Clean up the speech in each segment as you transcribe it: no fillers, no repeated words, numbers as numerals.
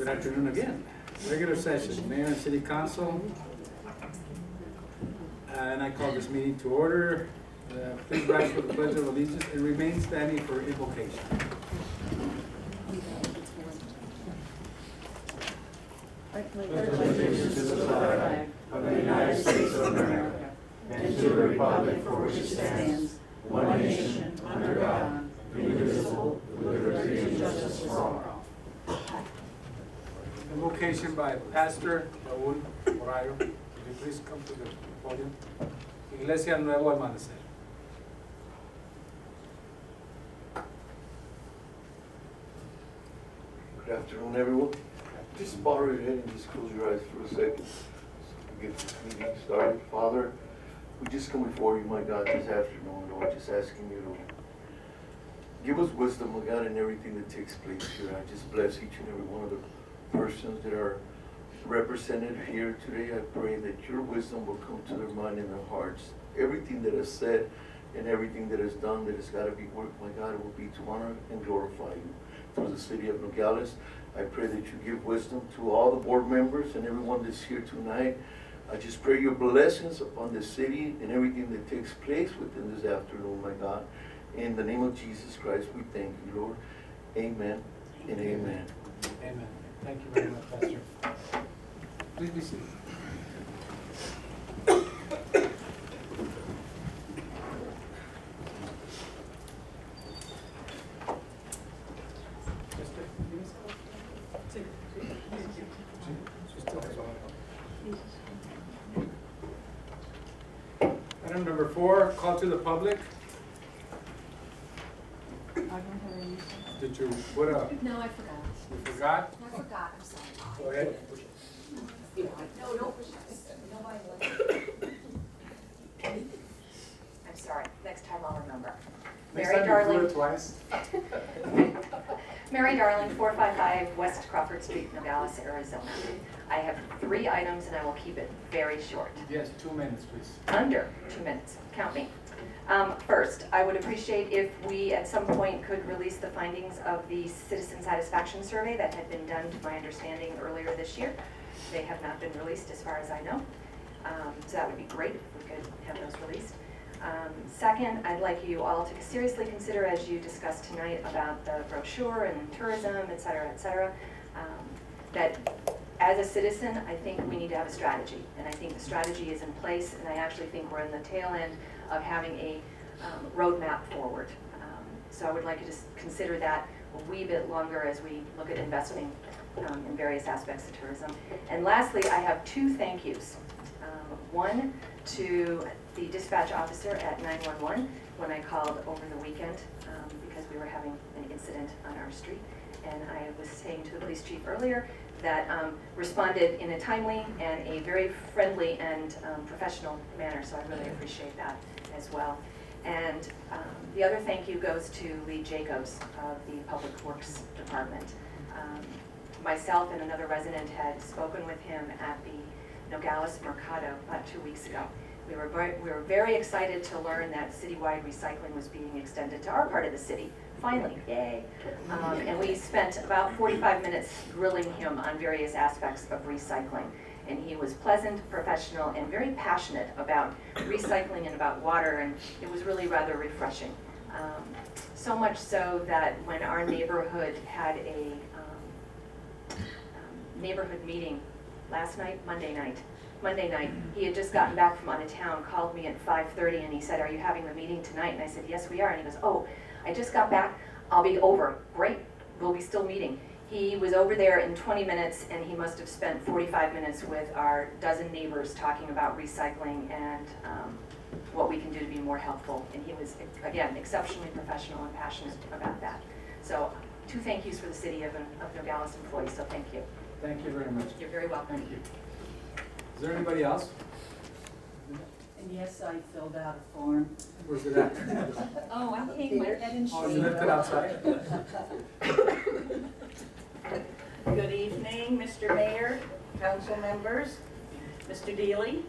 Good afternoon again. Regular session, Mayor and City Council. And I call this meeting to order. Please rise for the Pledge of Allegiance and remain standing for invocation. I pledge allegiance to the flag of the United States of America and to the republic for which it stands, one nation, under God, indivisible, with liberty and justice for all. Invocation by Pastor Raúl Morayo. Could you please come to the podium? Iglesia Nuevo Amanecer. Good afternoon, everyone. Just bow your head and just close your eyes for a second so we get this meeting started. Father, we just come before you, my God, this afternoon, Lord, just asking you to give us wisdom, my God, in everything that takes place here. I just bless each and every one of the persons that are represented here today. I pray that your wisdom will come to their mind and their hearts. Everything that is said and everything that is done that has got to be worked, my God, will be to honor and glorify you through the city of Nogales. I pray that you give wisdom to all the board members and everyone that's here tonight. I just pray your blessings upon the city and everything that takes place within this afternoon, my God. In the name of Jesus Christ, we thank you, Lord. Amen and amen. Amen. Thank you very much, Pastor. Please be seated. Item number 4, call to the public. I don't have any. Did you put a, No, I forgot. you forgot? I forgot, I'm sorry. Go ahead. No, don't push us. Nobody I'm sorry, next time I'll remember. Next Mary time you do it Darling, twice. Mary Darling, 455 West Crawford Street, Nogales, Arizona. I have 3 items and I will keep it very short. Yes, 2 minutes, please. Under 2 minutes, count me. First, I would appreciate if we at some point could release the findings of the citizen satisfaction survey that had been done, to my understanding, earlier this year. They have not been released as far as I know. So that would be great if we could have those released. Second, I'd like you all to seriously consider, as you discussed tonight about the brochure and tourism, et cetera, that as a citizen, I think we need to have a strategy. And I think the strategy is in place, and I actually think we're in the tail end of having a roadmap forward. So I would like you to consider that a wee bit longer as we look at investing in various aspects of tourism. And lastly, I have 2 thank yous. One to the dispatch officer at 911 when I called over the weekend because we were having an incident on our street. And I was saying to the police chief earlier that responded in a timely and a very friendly and professional manner, so I really appreciate that as well. And the other thank you goes to Lee Jacobs of the Public Works Department. Myself and another resident had spoken with him at the Nogales Mercado about 2 weeks ago. We were very excited to learn that citywide recycling was being extended to our part of the city. Finally, yay. And we spent about 45 minutes grilling him on various aspects of recycling. And he was pleasant, professional, and very passionate about recycling and about water, and it was really rather refreshing. So much so that when our neighborhood had a neighborhood meeting last night, Monday night, he had just gotten back from out of town, called me at 5:30, and he said, "Are you having the meeting tonight?" And I said, "Yes, we are." And he goes, "Oh, I just got back. I'll be over." Great. We'll be still meeting. He was over there in 20 minutes, and he must have spent 45 minutes with our dozen neighbors talking about recycling and what we can do to be more helpful. And he was, again, exceptionally professional and passionate about that. So 2 thank yous for the city of Nogales employees, so thank you. Thank you very much. You're very welcome. Thank you. Is there anybody else? And yes, I filled out a form. Where's it at? Oh, I hang my head in Oh, you shame. left it outside? Good evening, Mr. Mayor, council members, Mr. Deely.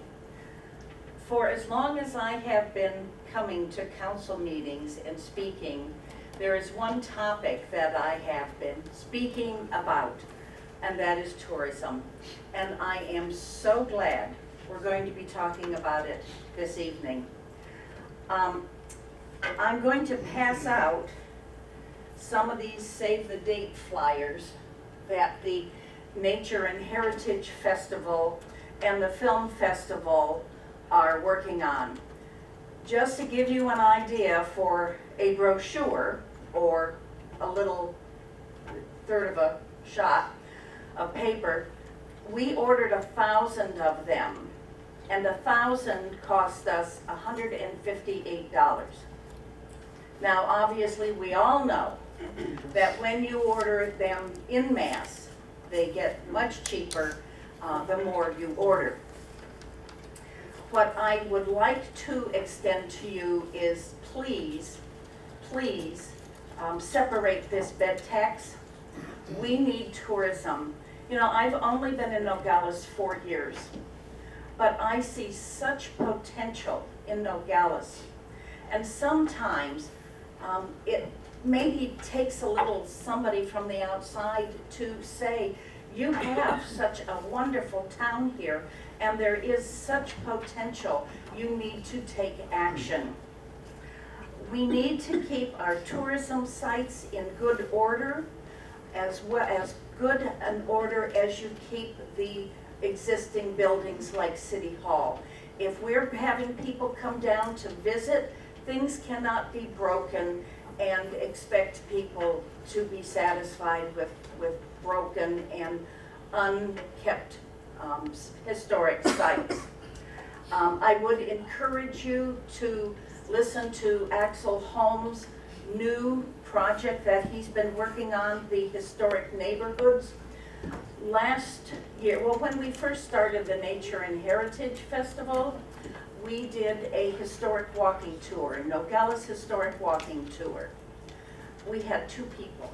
For as long as I have been coming to council meetings and speaking, there is one topic that I have been speaking about, and that is tourism. And I am so glad we're going to be talking about it this evening. I'm going to pass out some of these save the date flyers that the Nature and Heritage Festival and the Film Festival are working on. Just to give you an idea for a brochure or a little third of a shot of paper, we ordered 1,000 of them, and 1,000 cost us $158. Now, obviously, we all know that when you order them in mass, they get much cheaper the more you order. What I would like to extend to you is please, please separate this bed tax. We need tourism. You know, I've only been in Nogales 4 years, but I see such potential in Nogales. And sometimes it maybe takes a little somebody from the outside to say, you have such a wonderful town here, and there is such potential. You need to take action. We need to keep our tourism sites in good order, as well as good an order as you keep the existing buildings like City Hall. If we're having people come down to visit, things cannot be broken and expect people to be satisfied with broken and unkept historic sites. I would encourage you to listen to Axel Holmes' new project that he's been working on, the historic neighborhoods. Last year, well, when we first started the Nature and Heritage Festival, we did a historic walking tour, Nogales Historic Walking Tour. We had 2 people,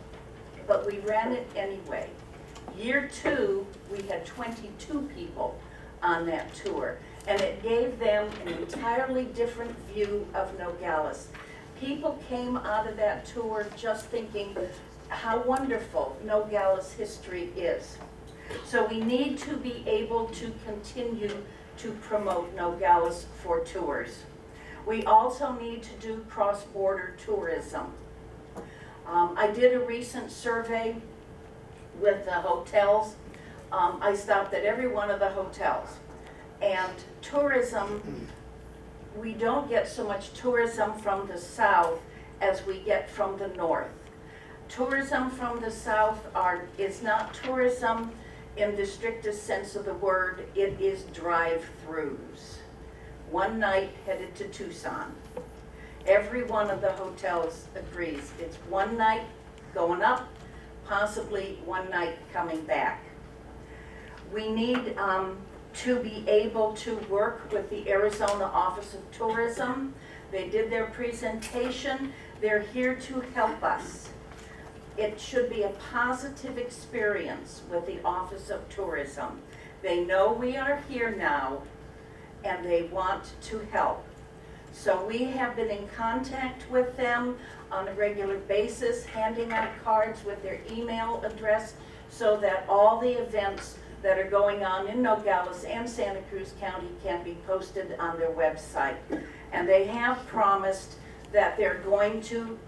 but we ran it anyway. Year 2, we had 22 people on that tour, and it gave them an entirely different view of Nogales. People came out of that tour just thinking how wonderful Nogales history is. So we need to be able to continue to promote Nogales for tours. We also need to do cross-border tourism. I did a recent survey with the hotels. I stopped at every one of the hotels. And tourism, we don't get so much tourism from the south as we get from the north. Tourism from the south is not tourism in the strictest sense of the word. It is drive-throughs. One night headed to Tucson. Every one of the hotels agrees. It's one night going up, possibly one night coming back. We need to be able to work with the Arizona Office of Tourism. They did their presentation. They're here to help us. It should be a positive experience with the Office of Tourism. They know we are here now, and they want to help. So we have been in contact with them on a regular basis, handing out cards with their email address so that all the events that are going on in Nogales and Santa Cruz County can be posted on their website. And they have promised that they're going to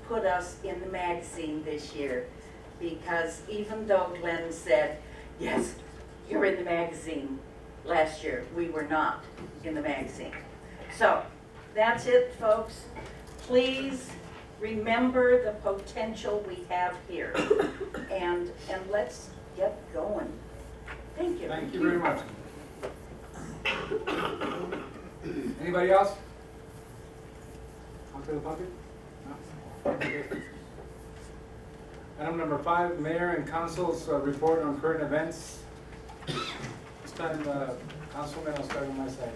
put us in the magazine this year, because even though Glenn said, yes, you're in the magazine, last year we were not in the magazine. So that's it, folks. Please remember the potential we have here, and let's get going. Thank you. Thank you very much. Anybody else? Out to the public? No? Okay. Item number 5, Mayor and Council's report on current events. This time, Councilman, I'll start on my side.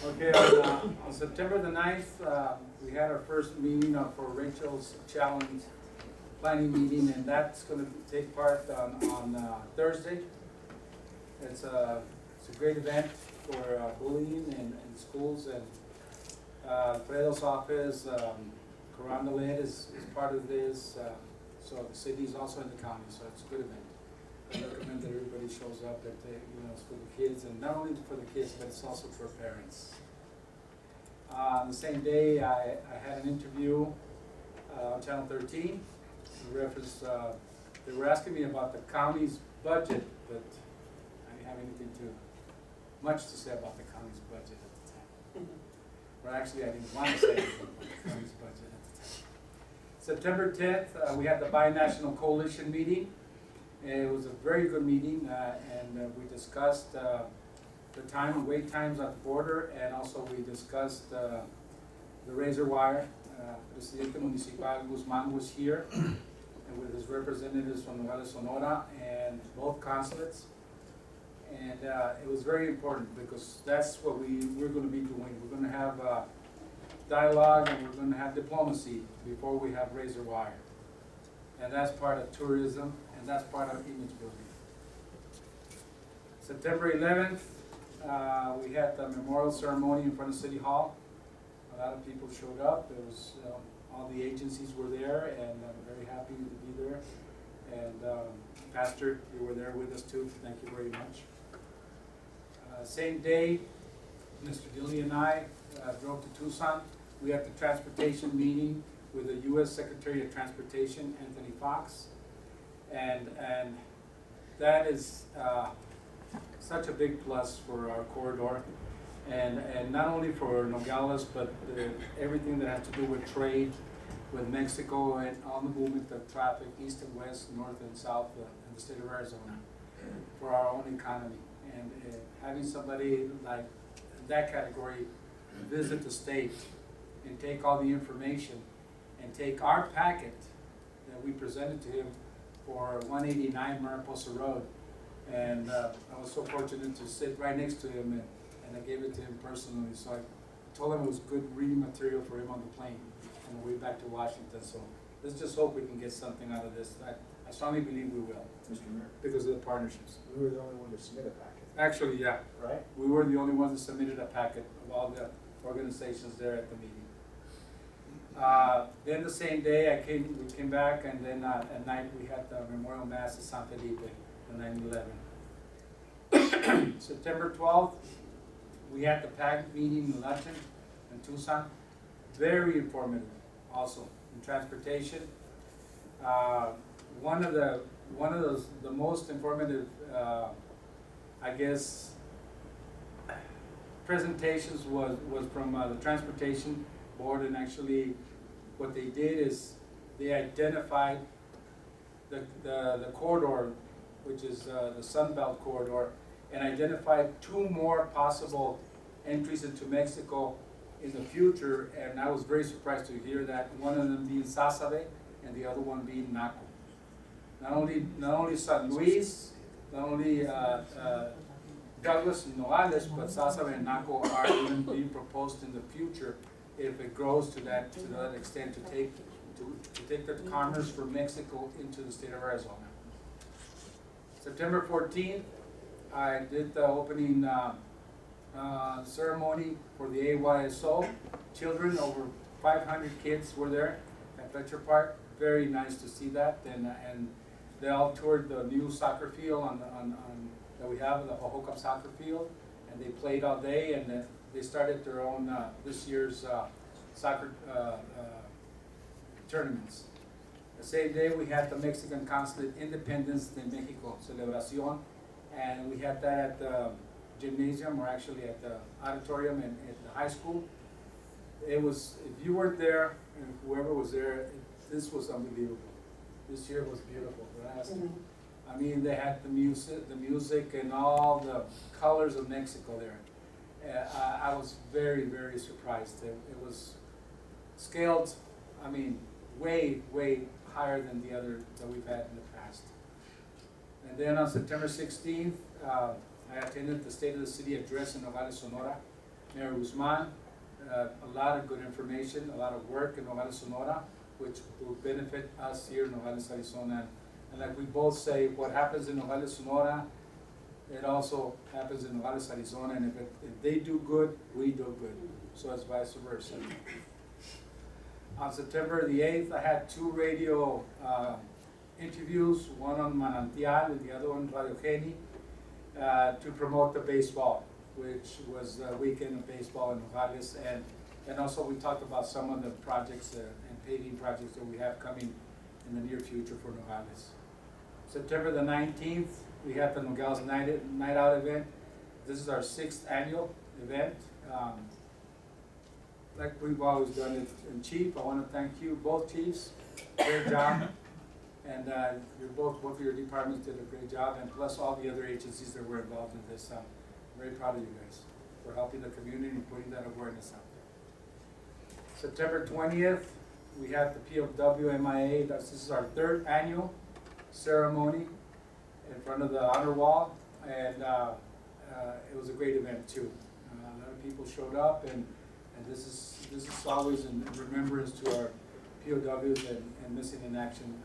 Okay, on September the 9th, we had our first meeting for Rachel's Challenge planning meeting, and that's going to take part on Thursday. It's a great event for bullying in schools, and Fredo's office, Carondelet is part of this, so the city is also in the county, so it's a good event. I recommend that everybody shows up, that they, it's for the kids, and not only for the kids, but it's also for parents. On the same day, I had an interview on Channel 13, in reference, they were asking me about the county's budget, but I didn't have anything much to say about the county's budget at the time. Or actually, I didn't want to say anything about the county's budget at the time. September 10th, we had the Binational Coalition meeting. It was a very good meeting, and we discussed the wait times at the border, and also we discussed the razor wire. Presidente Municipal Guzman was here, and with his representatives from Nogales, Sonora, and both consulates. And it was very important because that's what we're going to be doing. We're going to have dialogue, and we're going to have diplomacy before we have razor wire. And that's part of tourism, and that's part of image building. September 11th, we had the memorial ceremony in front of City Hall. A lot of people showed up. There was, all the agencies were there, and I'm very happy to be there. And Pastor, you were there with us too. Thank you very much. Same day, Mr. Dilly and I drove to Tucson. We had the transportation meeting with the U.S. Secretary of Transportation, Anthony Fox. And that is such a big plus for our corridor. And not only for Nogales, but everything that has to do with trade with Mexico and on the movement of traffic, east and west, north and south in the state of Arizona, for our own economy. And having somebody like that category visit the state and take all the information and take our packet that we presented to him for 189 Mariposa Road. And I was so fortunate to sit right next to him, and I gave it to him personally. So I told him it was good reading material for him on the plane on the way back to Washington. So let's just hope we can get something out of this. I strongly believe we will, Mr. Mayor, because of the partnerships. we were the only one to submit a packet, Actually, yeah, right? we were the only ones that submitted a packet of all the organizations there at the meeting. Then the same day, we came back, and then at night we had the memorial mass at San Felipe, the 9/11. September 12th, we had the PAC meeting in luncheon in Tucson. Very informative, also in transportation. One of the most informative, I guess, presentations was from the transportation board, and actually what they did is they identified the corridor, which is the Sun Belt corridor, and identified two more possible entries into Mexico in the future. And I was very surprised to hear that, one of them being Sasabe and the other one being Naco. Not only San Luis, not only Douglas and Nogales, but Sasabe and Naco are even being proposed in the future, if it grows to that extent, to take the commerce from Mexico into the state of Arizona. September 14th, I did the opening ceremony for the AYSO. Children, over 500 kids were there at Fletcher Park. Very nice to see that, and they all toured the new soccer field that we have, the Hohokam soccer field, and they played all day, and they started their own this year's soccer tournaments. The same day we had the Mexican Consulate Independence de Mexico celebration, and we had that at the gymnasium, or actually at the auditorium at the high school. It was, if you weren't there, and whoever was there, this was unbelievable. This year was beautiful. I mean, they had the music and all the colors of Mexico there. I was very, very surprised. It was scaled, I mean, way, way higher than the other that we've had in the past. And then on September 16th, I attended the State of the City address in Nogales, Sonora. Mayor Guzman, a lot of good information, a lot of work in Nogales, Sonora, which will benefit us here in Nogales, Arizona. And like we both say, what happens in Nogales, Sonora, it also happens in Nogales, Arizona, and if they do good, we do good. So it's vice versa. On September the 8th, I had two radio interviews, one on Manantial and the other one Radio Geni, to promote the baseball, which was the weekend of baseball in Nogales. And also we talked about some of the projects and paving projects that we have coming in the near future for Nogales. September the 19th, we had the Nogales Night Out event. This is our 6th annual event. Like we've always done it. And Chief, I want to thank you, both chiefs, great job. And both of your departments did a great job, and plus all the other agencies that were involved in this. I'm very proud of you guys for helping the community and putting that awareness out there. September 20th, we have the POW MIA. This is our 3rd annual ceremony in front of the honor wall, and it was a great event too. A lot of people showed up, and this is always in remembrance to our POWs and missing in action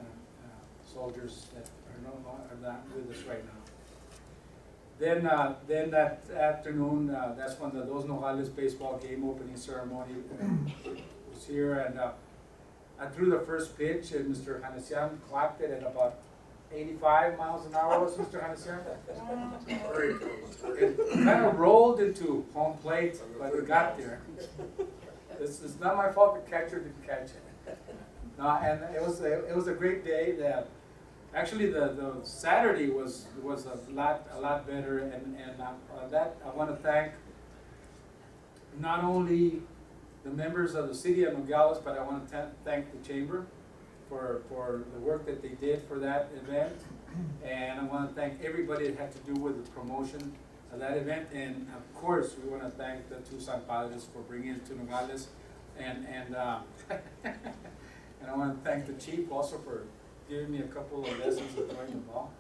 soldiers that are not with us right now. Then that afternoon, that's when the Dos Nogales baseball game opening ceremony was here, and I threw the first pitch, and Mr. Hanesian clocked it at about 85 miles an hour. Was Mr. Hanesian? It kind of rolled into home plate, but it got there. It's not my fault the catcher didn't catch it. No, and it was a great day. Actually, the Saturday was a lot better, and that I want to thank not only the members of the city of Nogales, but I want to thank the chamber for the work that they did for that event, and I want to thank everybody that had to do with the promotion of that event, and of course we want to thank the Tucson Padres for bringing it to Nogales, and I want to thank the chief also for giving me a couple of lessons of throwing the ball.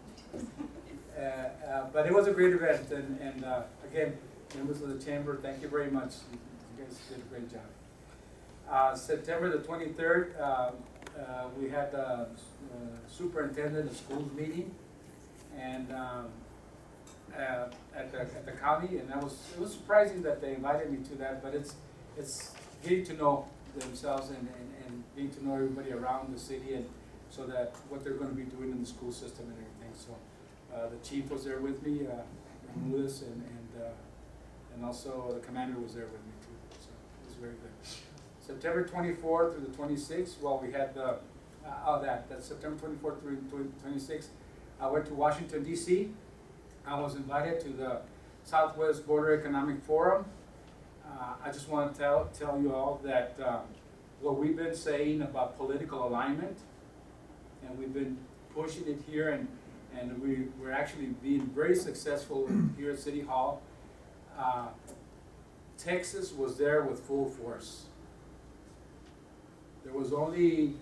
But it was a great event, and again, members of the chamber, thank you very much. You guys did a great job. September the 23rd, we had the superintendent of schools meeting, and at the county, and it was surprising that they invited me to that, but it's getting to know themselves and getting to know everybody around the city, and so that what they're going to be doing in the school system and everything. So the chief was there with me, Lewis, and also the commander was there with me too. So it was very good. September 24th through the 26th, well, we had that's September 24th through 26th. I went to Washington, D.C. I was invited to the Southwest Border Economic Forum. I just want to tell you all that what we've been saying about political alignment, and we've been pushing it here, and we're actually being very successful here at City Hall. Texas was there with full force. There was only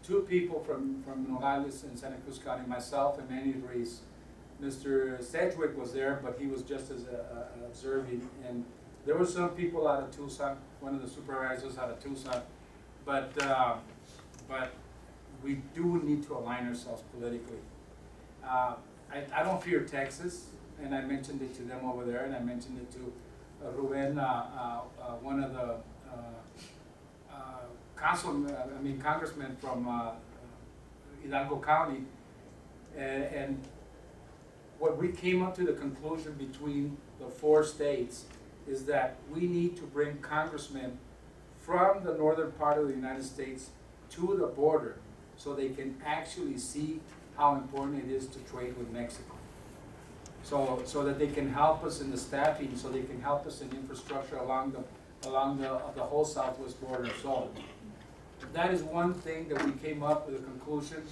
2 people from Nogales and Santa Cruz County, myself and Manny Ruiz. Mr. Sedgwick was there, but he was just as observing, and there were some people out of Tucson, one of the supervisors out of Tucson, but we do need to align ourselves politically. I don't fear Texas, and I mentioned it to them over there, and I mentioned it to Ruben, one of the congressmen from Hidalgo County, and what we came up to the conclusion between the 4 states is that we need to bring congressmen from the northern part of the United States to the border so they can actually see how important it is to trade with Mexico. So that they can help us in the staffing, so they can help us in infrastructure along the whole southwest border. So that is one thing that we came up with a conclusion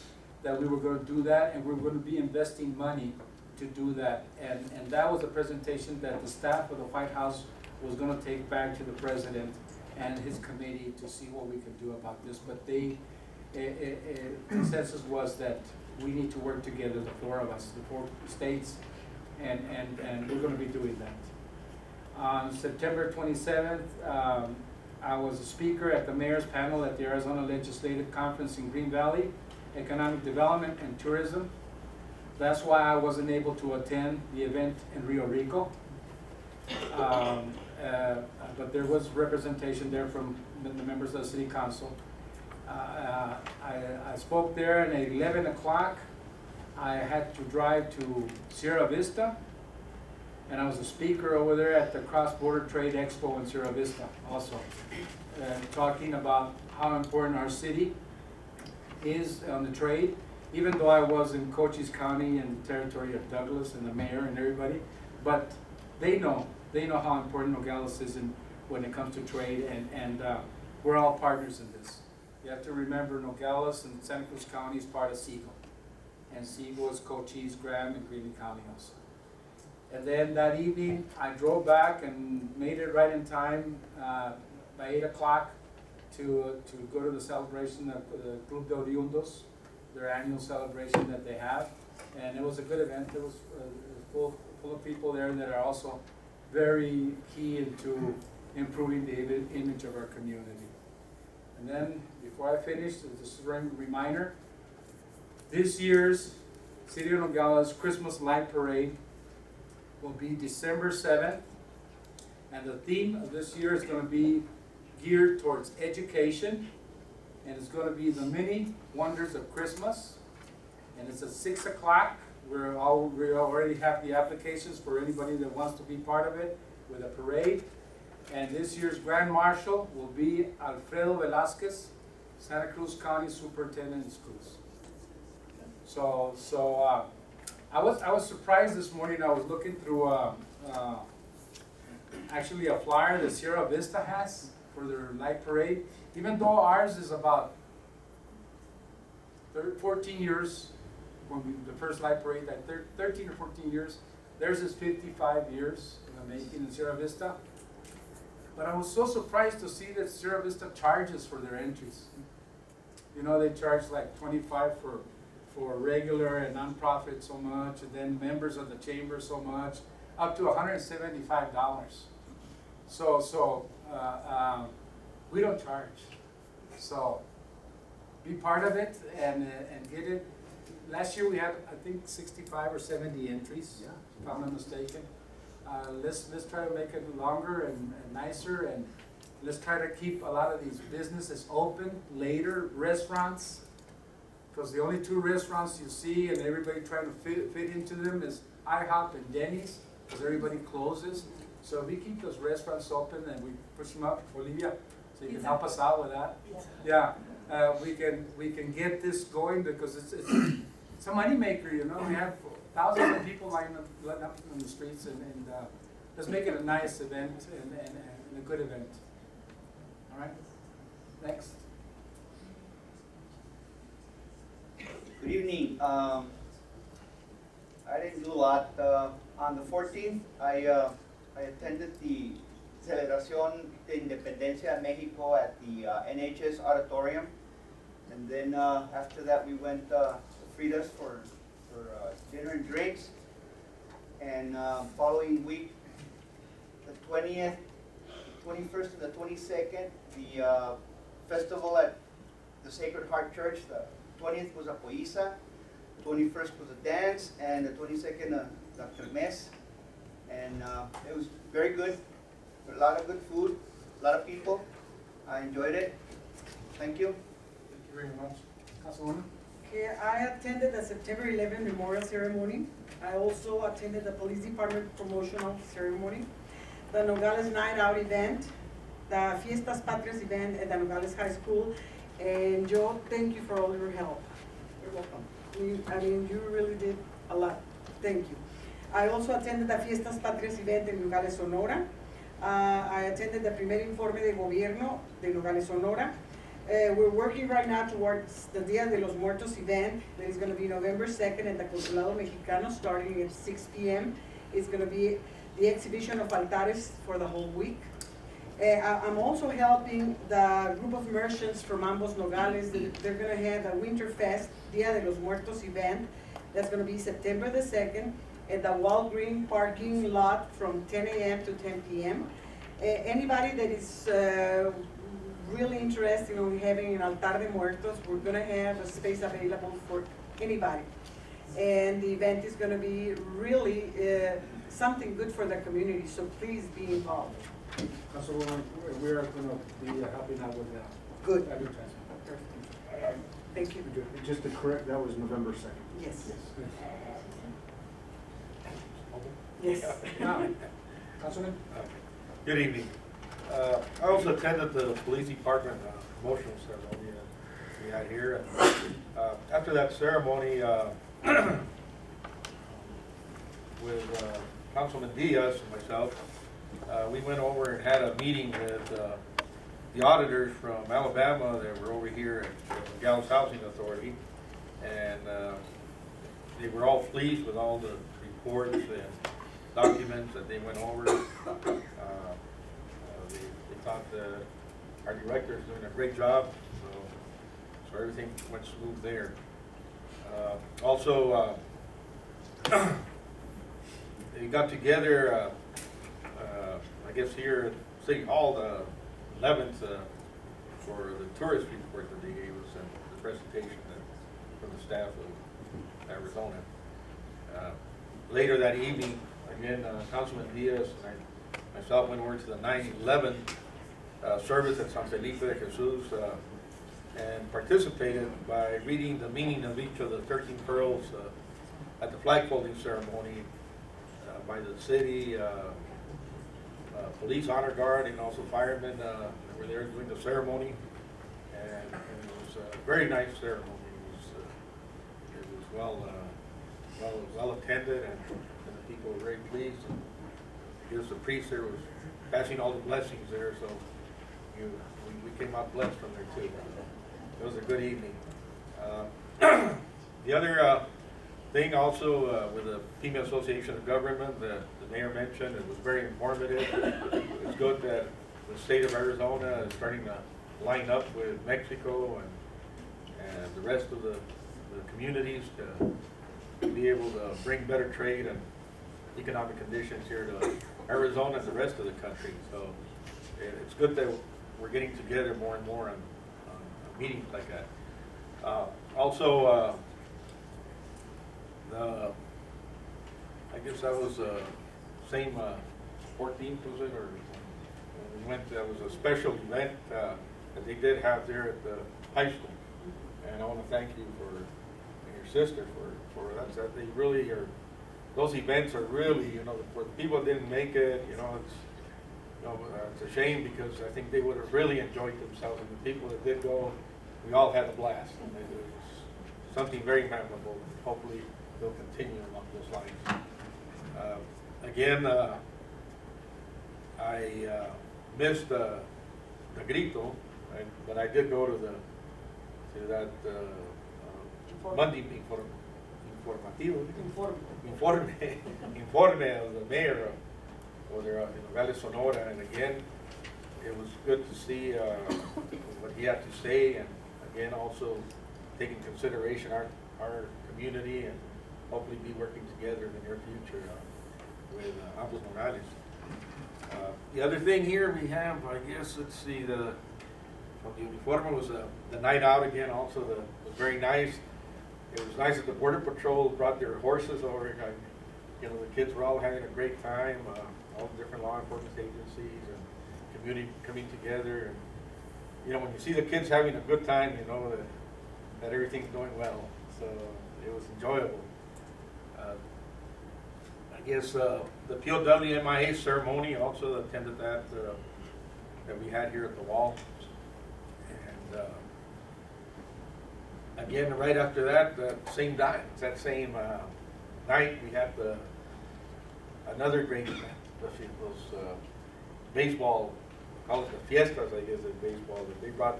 that we were going to do that, and we're going to be investing money to do that. And that was a presentation that the staff of the White House was going to take back to the president and his committee to see what we could do about this. But the consensus was that we need to work together, the 4 of us, the 4 states, and we're going to be doing that. On September 27th, I was a speaker at the mayor's panel at the Arizona Legislative Conference in Green Valley, Economic Development and Tourism. That's why I wasn't able to attend the event in Rio Rico. But there was representation there from the members of the city council. I spoke there, and at 11 o'clock, I had to drive to Sierra Vista, and I was a speaker over there at the Cross Border Trade Expo in Sierra Vista also, talking about how important our city is on the trade, even though I was in Cochise County and the territory of Douglas and the mayor and everybody, but they know how important Nogales is when it comes to trade, and we're all partners in this. You have to remember Nogales and Santa Cruz County is part of Segal, and Segal is Cochise, Graham, and Greeley County also. And then that evening, I drove back and made it right in time by 8 o'clock to go to the celebration of the Club de Oriundos, their annual celebration that they have. And it was a good event. It was full of people there that are also very key into improving the image of our community. And then, before I finish, just a reminder, this year's City of Nogales Christmas Light Parade will be December 7th, and the theme of this year is going to be geared towards education, and it's going to be the many wonders of Christmas, and it's at 6 o'clock. We already have the applications for anybody that wants to be part of it with a parade, and this year's Grand Marshal will be Alfredo Velasquez, Santa Cruz County Superintendent of Schools. So I was surprised this morning. I was looking through actually a flyer that Sierra Vista has for their light parade. Even though ours is about 14 years, the first light parade, like 13 or 14 years, theirs is 55 years in the making in Sierra Vista. But I was so surprised to see that Sierra Vista charges for their entries. You know, they charge like 25 for regular and nonprofit so much, and then members of the chamber so much, up to $175. So we don't charge. So be part of it and get it. Last year we had, I think, 65 or 70 entries, if I'm not mistaken. Let's try to make it longer and nicer, and let's try to keep a lot of these businesses open later, restaurants, because the only two restaurants you see and everybody trying to fit into them is IHOP and Denny's, because everybody closes. So if we keep those restaurants open and we push them up, Olivia, so you can help us out with that. Yeah, we can get this going, because it's a money maker, you know. We have thousands of people lining up on the streets, and let's make it a nice event and a good event. All right, next. Good evening. I didn't do a lot. On the 14th, I attended the Celebración de Independencia de Mexico at the NHS Auditorium. And then after that, we went to Frida's for dinner and drinks. And following week, the 20th, the 21st, and the 22nd, the festival at the Sacred Heart Church. The 20th was a poisa, 21st was a dance, and the 22nd the kermés. And it was very good. A lot of good food, a lot of people. I enjoyed it. Thank you. Thank you very much. Councilwoman? Okay, I attended the September 11 memorial ceremony. I also attended the police department promotional ceremony, the Nogales Night Out event, the Fiestas Patrias event at the Nogales High School. And Joe, thank you for all your help. You're welcome. You really did a lot. Thank you. I also attended the Fiestas Patrias event in Nogales, Sonora. I attended the Primer Informe de Gobierno de Nogales, Sonora. We're working right now towards the Dia de los Muertos event that is going to be November 2nd at the Consulado Mexicano, starting at 6 p.m. It's going to be the exhibition of altares for the whole week. I'm also helping the group of merchants from Ambos Nogales. They're going to have a Winterfest Dia de los Muertos event. That's going to be September the 2nd at the Walgreen parking lot from 10 a.m. to 10 p.m. Anybody that is really interested in having an altar de muertos, we're going to have a space available for anybody. And the event is going to be really something good for the community, so please be involved. Councilwoman, we are going to be helping out with that. Good. Advertisement. Thank you. Just to correct, that was November 2nd. Yes. Yes. Now, Councilman? Good evening. I also attended the police department promotional ceremony that we had here. After that ceremony, with Councilman Diaz and myself, we went over and had a meeting with the auditors from Alabama that were over here at the Gallows Housing Authority. And they were all pleased with all the reports and documents that they went over. They thought our director is doing a great job, so everything went smooth there. Also, they got together, I guess here at City Hall, the 11th, for the tourist report that they gave us and the presentation from the staff of Arizona. Later that evening, again, Councilman Diaz and myself went over to the 9/11 service at San Felipe de Jesus and participated by reading the meaning of each of the 13 pearls at the flag folding ceremony by the city, police honor guard, and also firemen that were there doing the ceremony. And it was a very nice ceremony. It was well attended, and the people were very pleased. And here's the priest there was passing all the blessings there, so we came out blessed from there too. It was a good evening. The other thing also with the Female Association of Government, the mayor mentioned, it was very informative. It's good that the state of Arizona is starting to line up with Mexico and the rest of the communities to be able to bring better trade and economic conditions here to Arizona and the rest of the country. So it's good that we're getting together more and more on meetings like that. Also, I guess that was same 14th, was it, or we went, that was a special event that they did have there at the high school. And I want to thank you and your sister for that. They really are, those events are really, for the people that didn't make it, it's a shame because I think they would have really enjoyed themselves, and the people that did go, we all had a blast. And it was something very memorable. Hopefully they'll continue along those lines. Again, I missed the grito, but I did go to that Monday informe of the mayor over there in Valley Sonora, and again, it was good to see what he had to say, and again, also taking consideration our community, and hopefully be working together in the near future with Ambos Morales. The other thing here we have, I guess, let's see, the uniforme was the night out again. Also, was very nice. It was nice that the Border Patrol brought their horses over. The kids were all having a great time. All the different law enforcement agencies and community coming together. And when you see the kids having a good time, you know that everything's going well. So it was enjoyable. I guess the POW MIA ceremony, also attended that we had here at the wall. And again, right after that, same night, night, we had another great event. Those baseball, call it the fiestas, I guess, in baseball. That they brought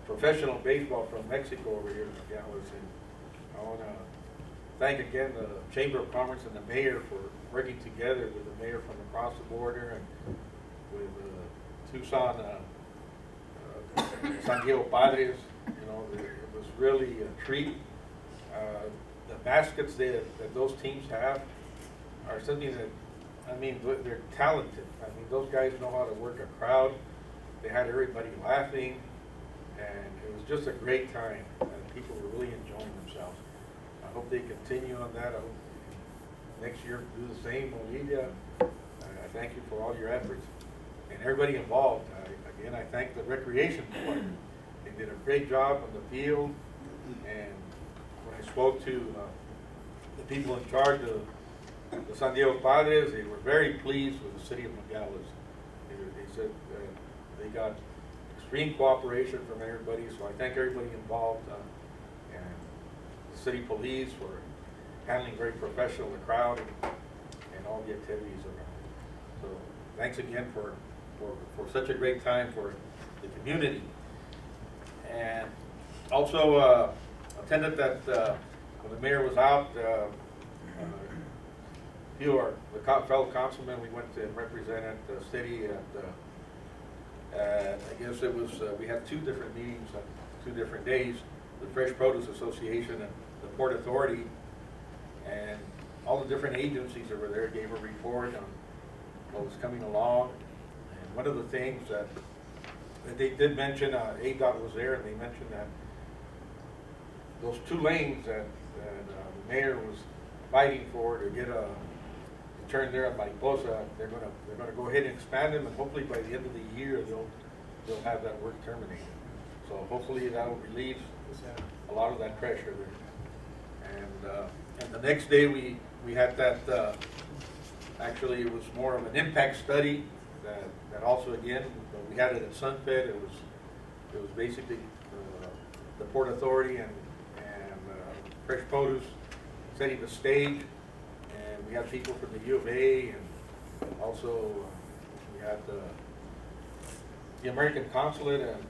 professional baseball from Mexico over here to Gallows. And I want to thank again the Chamber of Commerce and the mayor for working together with the mayor from across the border and with Tucson, San Diego Padres. It was really a treat. The baskets that those teams have are something that, they're talented. Those guys know how to work a crowd. They had everybody laughing, and it was just a great time, and people were really enjoying themselves. I hope they continue on that. I hope next year do the same. Olivia, I thank you for all your efforts and everybody involved. Again, I thank the recreation department. They did a great job on the field, and when I spoke to the people in charge of the San Diego Padres, they were very pleased with the city of Nogales. They said they got extreme cooperation from everybody, so I thank everybody involved, and the city police for handling very professional the crowd and all the activities around. So thanks again for such a great time for the community. And also attended that when the mayor was out, few of the fellow councilmen, we went and represented the city at, I guess it was, we had 2 different meetings on 2 different days, the Fresh Produce Association and the Port Authority, and all the different agencies that were there gave a report on what was coming along. And one of the things that they did mention, ADOT was there, and they mentioned that those 2 lanes that the mayor was fighting for to get a turn there at Mariposa, they're gonna go ahead and expand them, and hopefully by the end of the year they'll have that work terminated. So hopefully that will relieve a lot of that pressure there. And the next day we had that. Actually, it was more of an impact study that also again we had it at Sunfed. It was basically the Port Authority and Fresh Produce setting the stage. We had people from the U of A, and also we had the American Consulate and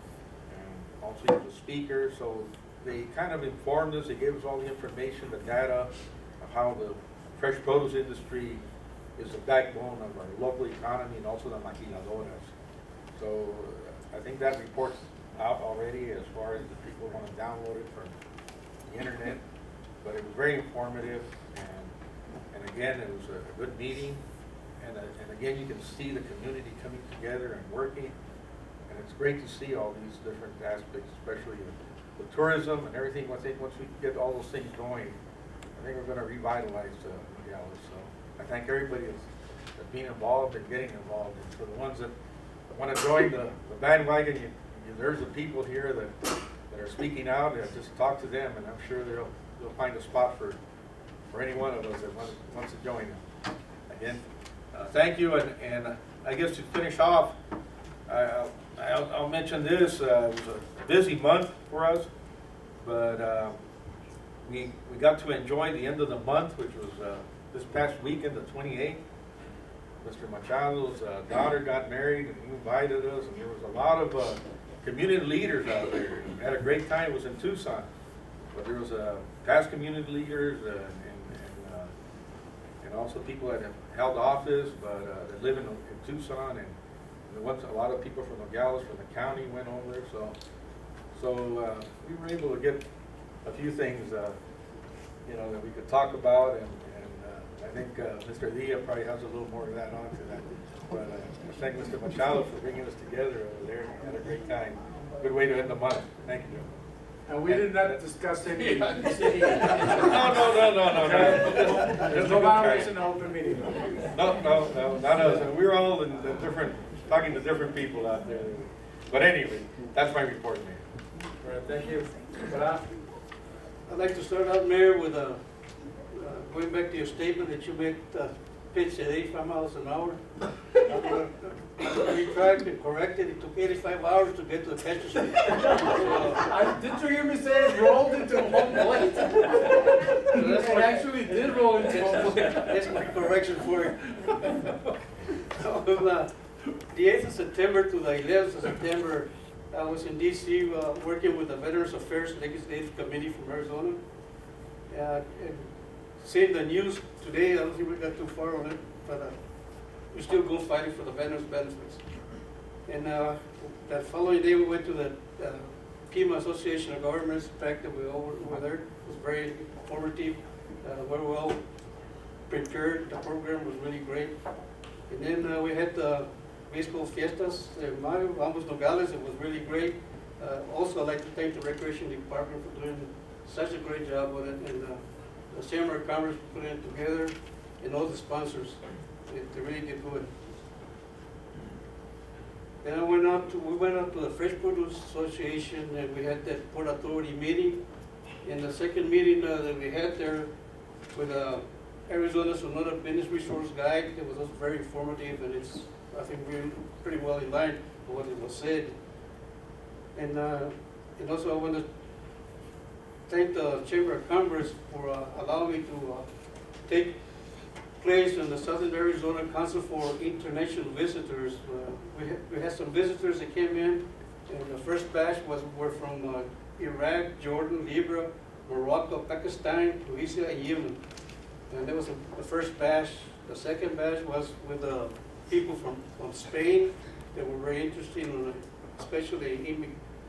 also the speaker. So they kind of informed us, they gave us all the information, the data of how the fresh produce industry is the backbone of our local economy and also the maquiladoras. So I think that report's out already as far as the people want to download it from the internet. But it was very informative, and again, it was a good meeting, and again, you can see the community coming together and working, and it's great to see all these different aspects, especially the tourism and everything. I think once we get all those things going, I think we're going to revitalize Nogales. So I thank everybody that's being involved and getting involved, and for the ones that want to join the bandwagon, there's the people here that are speaking out, and just talk to them, and I'm sure they'll find a spot for any one of us that wants to join them. Again, thank you, and I guess to finish off, I'll mention this. It was a busy month for us, but we got to enjoy the end of the month, which was this past weekend, the 28th. Mr. Machado's daughter got married, and he invited us, and there was a lot of community leaders out there. We had a great time. It was in Tucson, but there was past community leaders and also people that have held office, but that live in Tucson, and a lot of people from Nogales, from the county, went over there. So we were able to get a few things, that we could talk about, and I think Mr. Dia probably has a little more of that on to that. But I thank Mr. Machado for bringing us together over there. We had a great time. Good way to end the month. Thank you. And we did not discuss any. No. There's no violation of open meeting. No, not us. And we're all talking to different people out there. But anyway, that's my report, Mayor. All right, thank you. But I'd like to start out, Mayor, with going back to your statement that you make pitch at 85 miles an hour. We tried to correct it. It took 85 hours to get to the catcher street. did you hear me say it rolled into home plate? It actually did roll into home plate. That's my correction for you. On the 8th of September to the 11th of September, I was in D.C. Working with the Veterans Affairs Legislative Committee from Arizona. And seeing the news today, I don't think we got too far on it, but we still go fighting for the veterans' benefits. And that following day, we went to the Pima Association of Governments. In fact, that we all were there. It was very informative, very well prepared. The program was really great. And then we had the baseball fiestas in Mayo, Vamos Nogales. It was really great. Also, I'd like to thank the Recreation Department for doing such a great job with it, and the Chamber of Commerce for putting it together, and all the sponsors. They really did good. Then we went out to the Fresh Produce Association, and we had that Port Authority meeting. In the second meeting that we had there with Arizona Sonora Business Resource Guide, it was also very informative, and it's, I think, really pretty well in line with what it was said. And also I want to thank the Chamber of Commerce for allowing me to take place in the Southern Arizona Council for International Visitors. We had some visitors that came in, and the first batch were from Iraq, Jordan, Libya, Morocco, Pakistan, Tunisia, and Yemen. And that was the first batch. The second batch was with people from Spain that were very interested in especially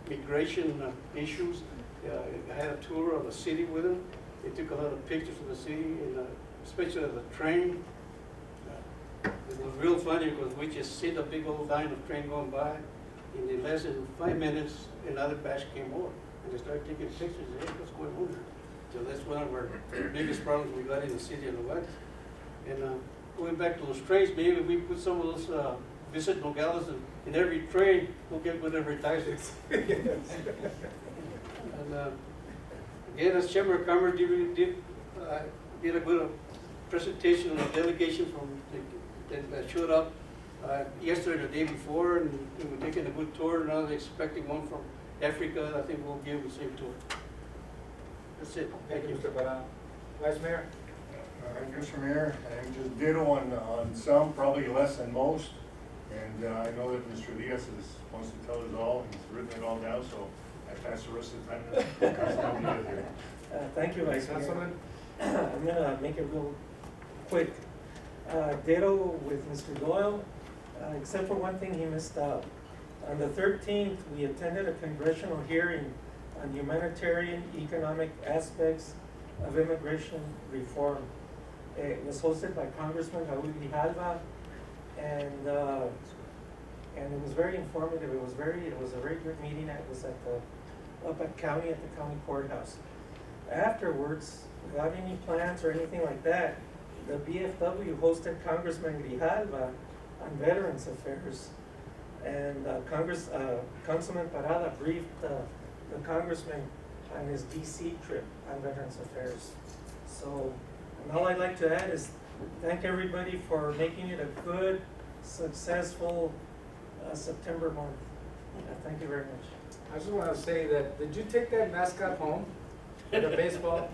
immigration issues. I had a tour of the city with them. They took a lot of pictures of the city, and especially of the train. It was real funny because we just see the big old line of train going by, and in less than 5 minutes, another batch came over, and they started taking pictures. Hey, what's going on here? So that's one of our biggest problems we got in the city of Nogales. And going back to those trains, maybe we put some of those Visit Nogales in every train, we'll get good advertisements. And again, as Chamber of Commerce did a good presentation on the delegation from that showed up yesterday, the day before, and we were taking a good tour. Now they're expecting one from Africa. I think we'll give the same tour. That's it. Thank you, Mr. Parada. Vice Mayor? Mr. Mayor, and just ditto on some, probably less than most. And I know that Mr. Diaz wants to tell us all, he's written it all down, so I pass the rest of the time to Councilman Diaz here. Thank you, Vice Mayor. Councilman? I'm gonna make it real quick. Ditto with Mr. Doyle, except for one thing he missed out. On the 13th, we attended a congressional hearing on humanitarian economic aspects of immigration reform. It was hosted by Congressman Raul Grijalva, and it was very informative. It was a very good meeting. It was at the county courthouse. Afterwards, without any plans or anything like that, the BFW hosted Congressman Grijalva on Veterans Affairs, and Councilman Parada briefed the congressman on his DC trip on Veterans Affairs. So, and all I'd like to add is thank everybody for making it a good, successful September month. Thank you very much. I just want to say that, did you take that mascot home? The baseball?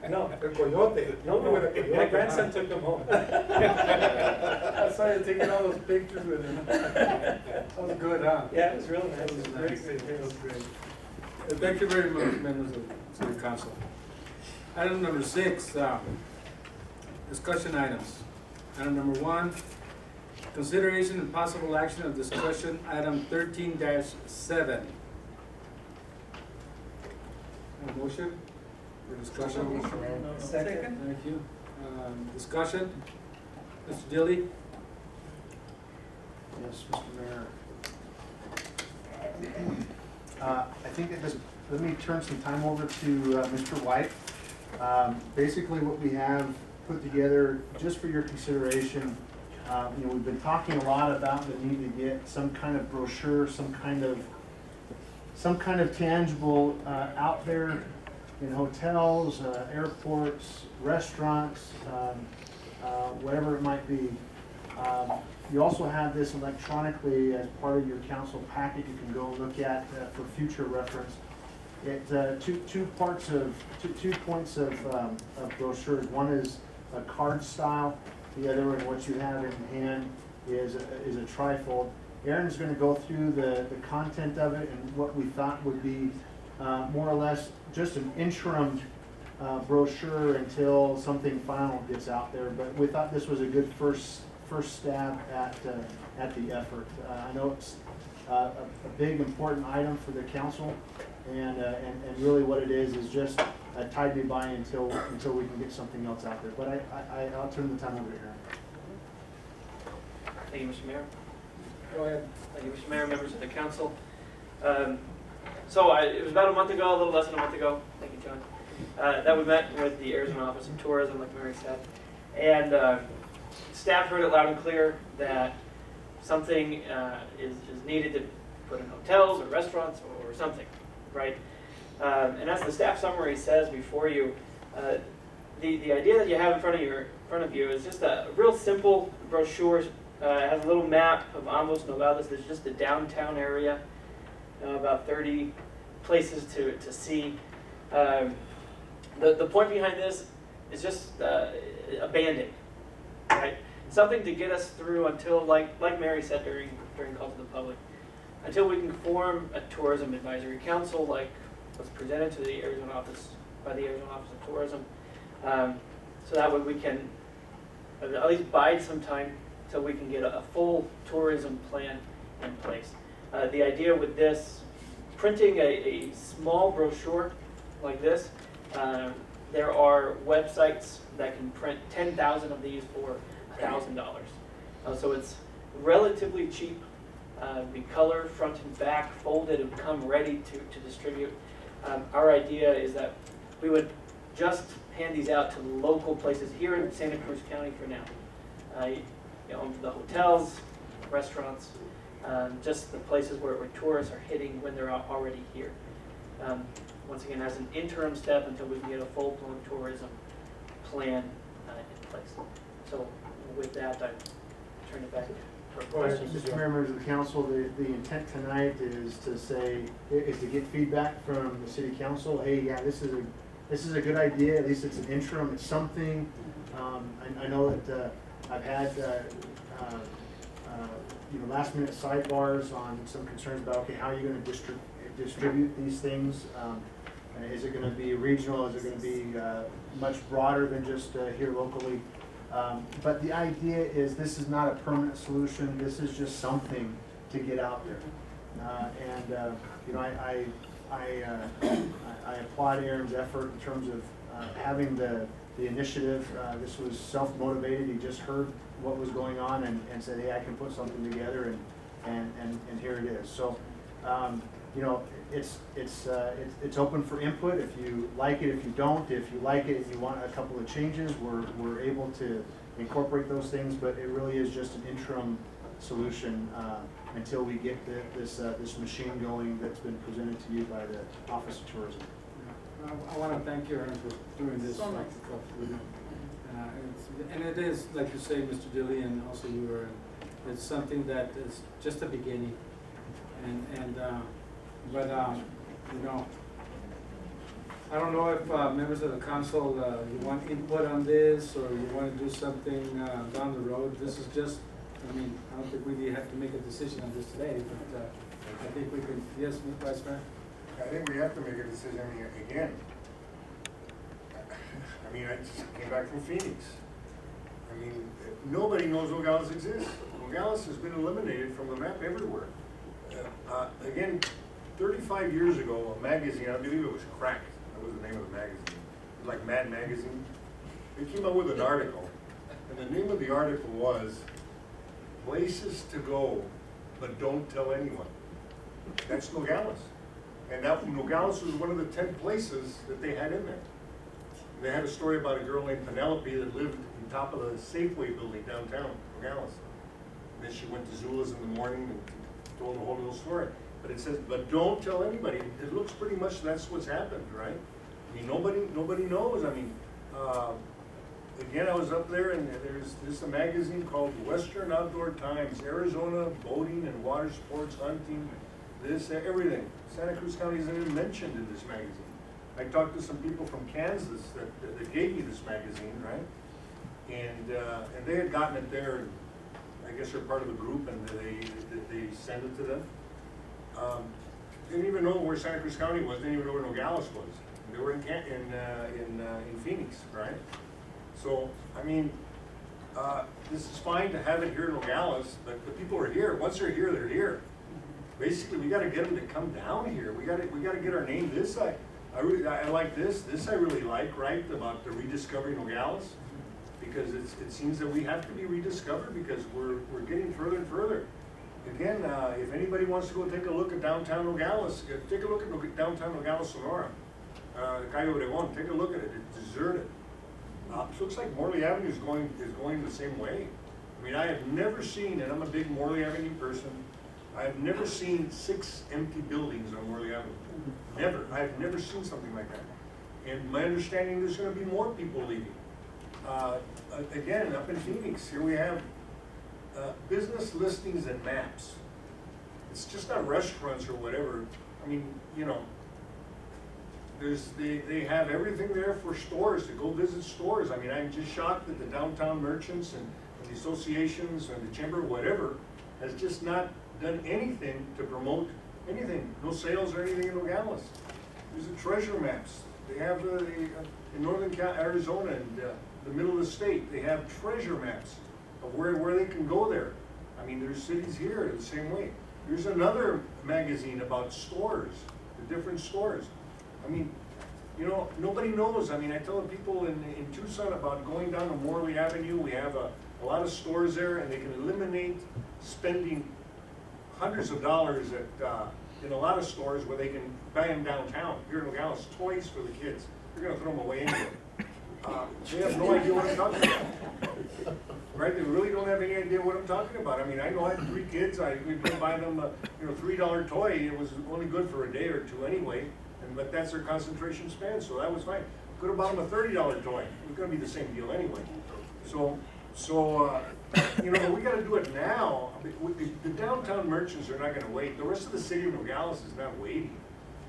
No. The coyote. No, With the coyote, my grandson huh? took him home. I saw you taking all those pictures with him. That was good, huh? Yeah, it was real nice. That was It was nice. great. That was great. Thank you very much, members of City Council. Item number 6, discussion items. Item number 1, consideration and possible action of discussion, item 13-7. A motion for discussion? Second. Thank you. Discussion? Mr. Dilly? Yes, Mr. Mayor. I think that this, let me turn some time over to Mr. White. Basically what we have put together, just for your consideration, we've been talking a lot about the need to get some kind of brochure, some kind of tangible out there in hotels, airports, restaurants, whatever it might be. You also have this electronically as part of your council packet you can go look at for future reference. It two points of brochures. One is a card style. The other one, what you have in hand, is a trifold. Aaron's going to go through the content of it and what we thought would be more or less just an interim brochure until something final gets out there. But we thought this was a good first stab at the effort. I know it's a big important item for the council, and really what it is just a tide me by until we can get something else out there. But I'll turn the time over to Aaron. Thank you, Mr. Mayor. Go ahead. Thank you, Mr. Mayor, members of the council. It was about a month ago, a little less than a month ago, thank you, John, that we met with the Arizona Office of Tourism, like Mary said. And staff heard it loud and clear that something is needed to put in hotels or restaurants or something, right? And as the staff summary says before you, the idea that you have in front of you is just a real simple brochure. It has a little map of Ambos Nogales. There's just the downtown area, about 30 places to see. The point behind this is just a Band-Aid, right? Something to get us through until, like Mary said during calls to the public, until we can form a tourism advisory council like was presented to the Arizona office by the Arizona Office of Tourism, so that way we can at least bide some time till we can get a full tourism plan in place. The idea with this, printing a small brochure like this, there are websites that can print 10,000 of these for $1,000. So it's relatively cheap. Be color front and back, folded, and come ready to distribute. Our idea is that we would just hand these out to local places here in Santa Cruz County for now. The hotels, restaurants, just the places where tourists are hitting when they're already here. Once again, as an interim step until we can get a full-blown tourism plan in place. So with that, I turn it back for questions. Mr. Mayor, members of the council, the intent tonight is to get feedback from the city council. Hey, yeah, this is a good idea. At least it's an interim. It's something. I know that I've had last minute sidebars on some concerns about, okay, how are you going to distribute these things? Is it going to be regional? Is it going to be much broader than just here locally? But the idea is this is not a permanent solution. This is just something to get out there. I applaud Aaron's effort in terms of having the initiative. This was self-motivated. He just heard what was going on and said, hey, I can put something together, and here it is. So, it's open for input. If you like it, if you don't, if you like it and you want a couple of changes, we're able to incorporate those things. But it really is just an interim solution until we get this machine going that's been presented to you by the Office of Tourism. I want to thank you, Aaron, for doing this. So nice. And it is, like you say, Mr. Dilly, and also you, Aaron, it's something that is just a beginning. I don't know if members of the council, you want input on this, or you want to do something down the road. This is just, I don't think we have to make a decision on this today, but I think we can, yes, Vice Mayor? I think we have to make a decision again. I just came back from Phoenix. Nobody knows Nogales exists. Nogales has been eliminated from the map everywhere. Again, 35 years ago, a magazine, I believe it was Cracked, that was the name of the magazine. It was like Mad Magazine. They came out with an article, and the name of the article was Places to Go, but Don't Tell Anyone. That's Nogales. And Nogales was one of the 10 places that they had in there. And they had a story about a girl named Penelope that lived on top of the Safeway building downtown Nogales. And then she went to Zula's in the morning and told the whole little story. But it says, but don't tell anybody. It looks pretty much that's what's happened, right? Nobody knows. Again, I was up there, and there's a magazine called Western Outdoor Times, Arizona boating and water sports, hunting, everything. Santa Cruz County isn't even mentioned in this magazine. I talked to some people from Kansas that gave me this magazine, right? And they had gotten it there. I guess they're part of a group, and they sent it to them. Didn't even know where Santa Cruz County was. Didn't even know where Nogales was. They were in Phoenix, right? So this is fine to have it here in Nogales, but the people are here. Once they're here, they're here. Basically, we got to get them to come down here. We got to get our name this side. I like this. This I really like, right? About the rediscovering Nogales, because it seems that we have to be rediscovered because we're getting further and further. Again, if anybody wants to go take a look at downtown Nogales, take a look at downtown Nogales, Sonora, Cayo Obregón. Take a look at it. It's deserted. It looks like Morley Avenue is going the same way. I mean, I have never seen, and I'm a big Morley Avenue person, I have never seen 6 empty buildings on Morley Avenue. Never. I have never seen something like that. And my understanding, there's gonna be more people leaving. Again, up in Phoenix, here we have business listings and maps. It's just not restaurants or whatever. I mean, you know, they have everything there for stores, to go visit stores. I mean, I'm just shocked that the downtown merchants and the associations and the chamber, whatever, has just not done anything to promote anything. No sales or anything in Nogales. There's the treasure maps. They have in northern Arizona and the middle of the state, they have treasure maps of where they can go there. I mean, there's cities here the same way. There's another magazine about stores, the different stores. I mean, you know, nobody knows. I mean, I tell the people in Tucson about going down to Morley Avenue. We have a lot of stores there, and they can eliminate spending hundreds of dollars at in a lot of stores where they can buy them downtown. Here in Nogales, toys for the kids. They're going to throw them away anyway. They have no idea what I'm talking about. Right? They really don't have any idea what I'm talking about. I mean, I know I had 3 kids. We could buy them a $3 toy. It was only good for a day or two anyway. But that's their concentration span, so that was fine. Could have bought them a $30 toy. It was going to be the same deal anyway. So you know, we got to do it now. I mean, the downtown merchants are not going to wait. The rest of the city of Nogales is not waiting.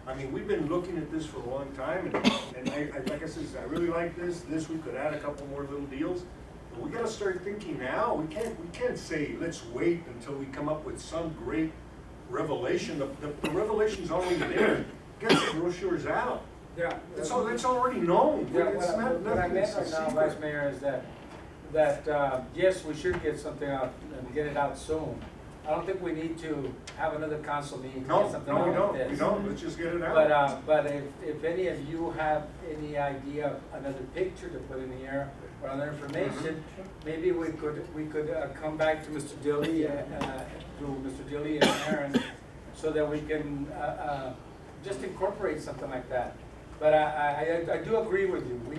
I mean, we've been looking at this for a long time, and I like I said, I really like this. We could add a couple more little deals. But we got to start thinking now. We can't say let's wait until we come up with some great revelation. The revelation's already there. Get the brochures out. Yeah. It's already known. Yeah, It's not what I nothing. meant It's a right now, secret. Vice Mayor, is that yes, we should get something out and get it out soon. I don't think we need to have another council meeting to No, get something no, out we like don't. this. We don't. Let's just get it out. But if any of you have any idea of another picture to put in the air or other information, maybe we could come back to Mr. Dilly, and Aaron, so that we can just incorporate something like that. But I do agree with you. We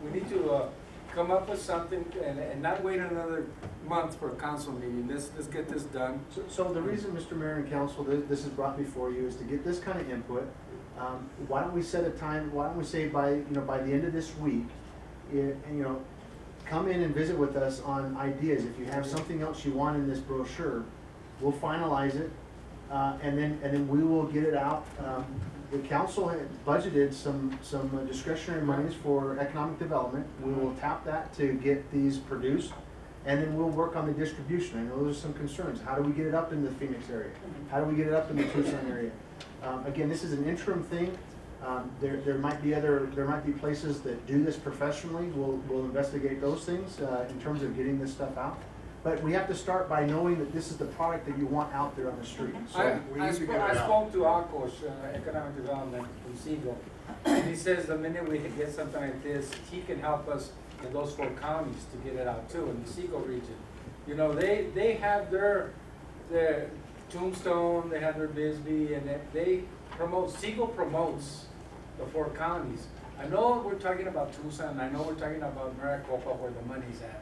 need to come up with something and not wait another month for a council meeting. Let's get this done. So the reason, Mr. Mayor and Council, this is brought before you is to get this kind of input. Why don't we set a time, why don't we say by the end of this week, come in and visit with us on ideas. If you have something else you want in this brochure, we'll finalize it, and then we will get it out. The council had budgeted some discretionary monies for economic development. We will tap that to get these produced. And then we'll work on the distribution. I know there's some concerns. How do we get it up in the Phoenix area? How do we get it up in the Tucson area? Again, this is an interim thing. There might be places that do this professionally. We'll investigate those things in terms of getting this stuff out. But we have to start by knowing that this is the product that you want out there on the street. So we need to get it I out. spoke to Akos, Economic Development from Siegel, and he says the minute we get something like this, he can help us in those 4 counties to get it out too, in the Siegel region. You know, they have their Tombstone, they have their Bisbee, and Siegel promotes the 4 counties. I know we're talking about Tucson, I know we're talking about Maricopa where the money's at,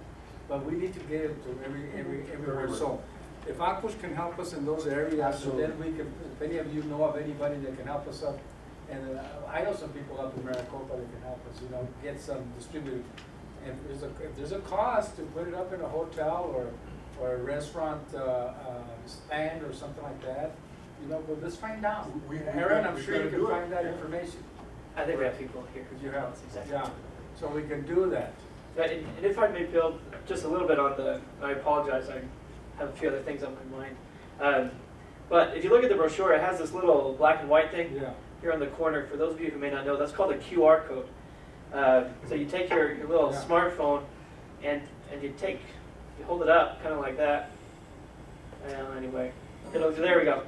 but we need to get it to everywhere. So if Akos can help us in those areas, so then we can, if any of you know of anybody that can help us up, and I know some people up in Maricopa that can help us, get some distributed. And if there's a cost to put it up in a hotel or a restaurant stand or something like that, but let's find out. Aaron, I'm sure you can find that information. I think we have people here. Because you have, That's exactly. yeah, so we can do that. And if I may build just a little bit on I apologize, I have a few other things on my mind. But if you look at the brochure, it has this little black and white thing Yeah. here on the corner. For those of you who may not know, that's called a QR code. So you take your little Yeah. smartphone and you hold it up kind of like that. Anyway, there we go.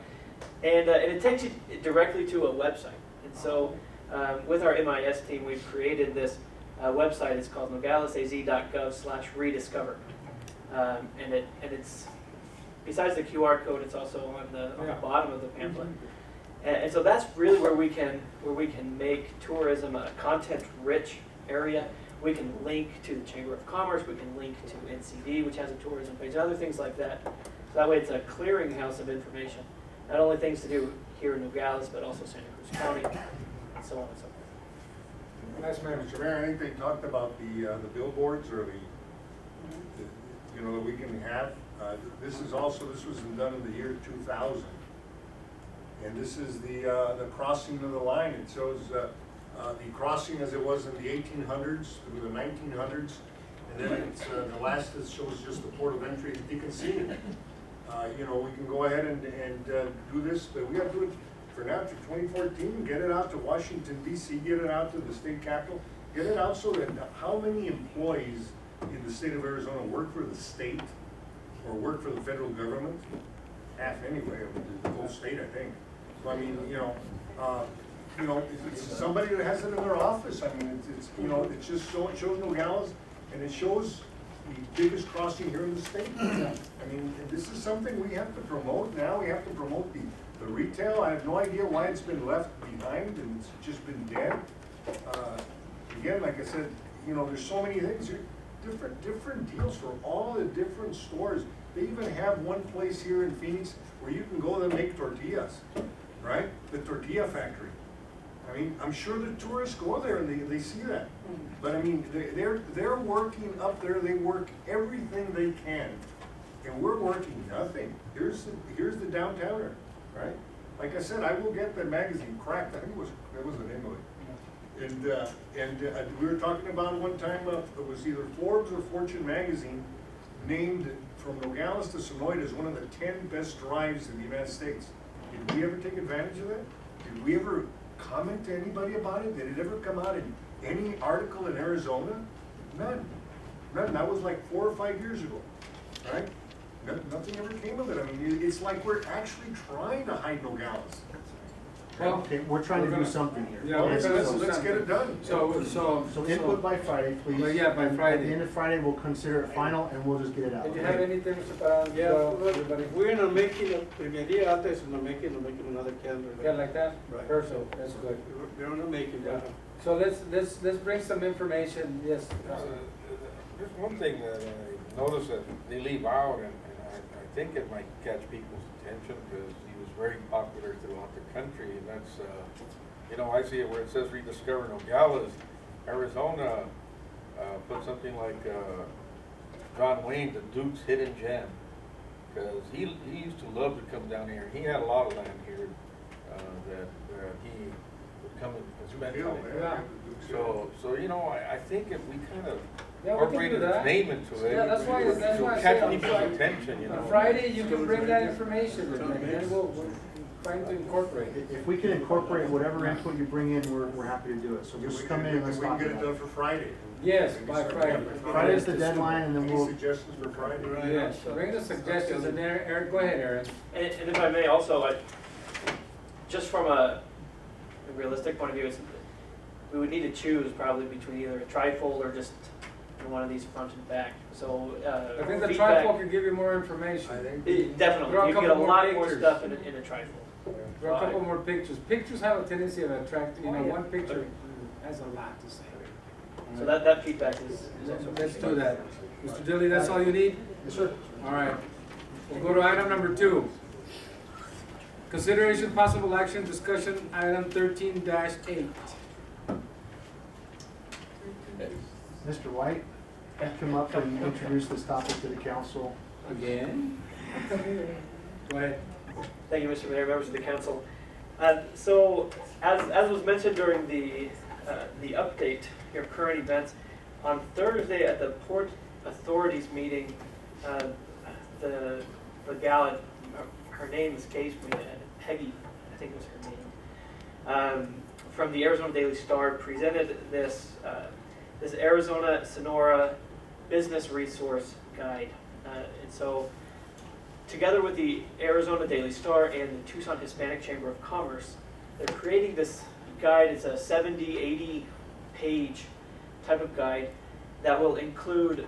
And it takes you directly to a website. And so with our MIS team, we've created this website. It's called nogales.az.gov/rediscover. And it's besides the QR code, it's also on the bottom of the pamphlet. And so that's really where we can make tourism a content-rich area we can link to the Chamber of Commerce, we can link to NCD, which has a tourism page, other things like that. So that way it's a clearinghouse of information, not only things to do here in Nogales, but also Santa Cruz County, and so on and so forth. Last man, Mr. Mayor, I think they talked about the billboards or you know, that we can have. This was done in the year 2000. And this is the crossing of the line. It shows the crossing as it was in the 1800s through the 1900s. And then it's, the last that shows just the port of entry. You can see, you know, we can go ahead and do this, but we have to do it for now to 2014, get it out to Washington DC, get it out to the state capitol, get it out so that how many employees in the state of Arizona work for the state or work for the federal government? Half anyway, of the whole state, I think. So I mean, you know, it's somebody that has it in their office. I mean, it's you know, it's just so, it shows Nogales and it shows the biggest crossing here in the state. I mean, this is something we have to promote now. We have to promote the retail. I have no idea why it's been left behind and it's just been dead. Again, like I said, you know, there's so many things here, different deals for all the different stores. They even have one place here in Phoenix where you can go and make tortillas, right? The tortilla factory. I mean, I'm sure the tourists go there and they see that. But I mean, they're working up there. They work everything they can, and we're working nothing. Here's the downtowner, right? Like I said, I will get the magazine Cracked. I think that was the name of it. And we were talking about one time. It was either Forbes or Fortune magazine named from Nogales to Sonoita as one of the 10 best drives in the United States. Did we ever take advantage of that? Did we ever comment to anybody about it? Did it ever come out in any article in Arizona? None. That was like 4 or 5 years ago, right? Nothing ever came of it. I mean, it's like we're actually trying to hide Nogales. Well, Okay, we're trying to do something here. Yeah, Let's let's get it done. So input by Friday, please. Well, yeah, by And Friday. At the end of Friday, we'll consider it final and we'll just get it out. Did you have anything, Mr. Parra? Yeah, Everybody? we're gonna make it, mi idea antes de making another calendar. Yeah, like that? Right. Perfect, that's good. We're gonna make it, Yeah. So let's bring some information, yes. There's one thing that I noticed that they leave out, and I think it might catch people's attention because he was very popular throughout the country, and that's, you know, I see it where it says rediscover Nogales. Arizona put something like John Wayne, the Duke's hidden gem, because he used to love to come down here. He had a lot of land here that he would come and spend time. Yeah. So you know, I think if we kind of Yeah, we can do incorporated his that. name into it, Yeah, that's why it'll I say catch on people's Friday. attention, you know. On Friday, you can bring that information, and then we're trying to incorporate it. If we can incorporate whatever input you bring in, we're happy to do it. So just come in and let's We can talk get it about done it. for Friday. Yes, by Friday. Friday's the deadline and then Any we'll, suggestions for Friday? Yes, bring the suggestions, and Eric, go ahead, Eric. And if I may also, just from a realistic point of view, we would need to choose probably between either a trifold or just one of these front and back. So I think the feedback- trifold can give you more information. Definitely, Draw a you can get a couple more lot more pictures. stuff in a trifold. Draw a couple more pictures. Pictures have a tendency of attracting, Oh, yeah. one picture has a lot to say. So that feedback is Let's do that. Mr. Dilly, that's all you need? yes, sir. All right. We'll go to item number 2. Consideration possible action discussion, item 13-8. Mr. White, come up and introduce this topic to the council. Again? Go ahead. Thank you, Mr. Mayor, members of the council. So, as was mentioned during the update, your current events, on Thursday at the Port Authority's meeting, the gal, her name escapes me, Peggy, I think was her name, from the Arizona Daily Star presented this Arizona Sonora Business Resource Guide. And so, together with the Arizona Daily Star and the Tucson Hispanic Chamber of Commerce, they're creating this guide. It's a 70, 80 page type of guide that will include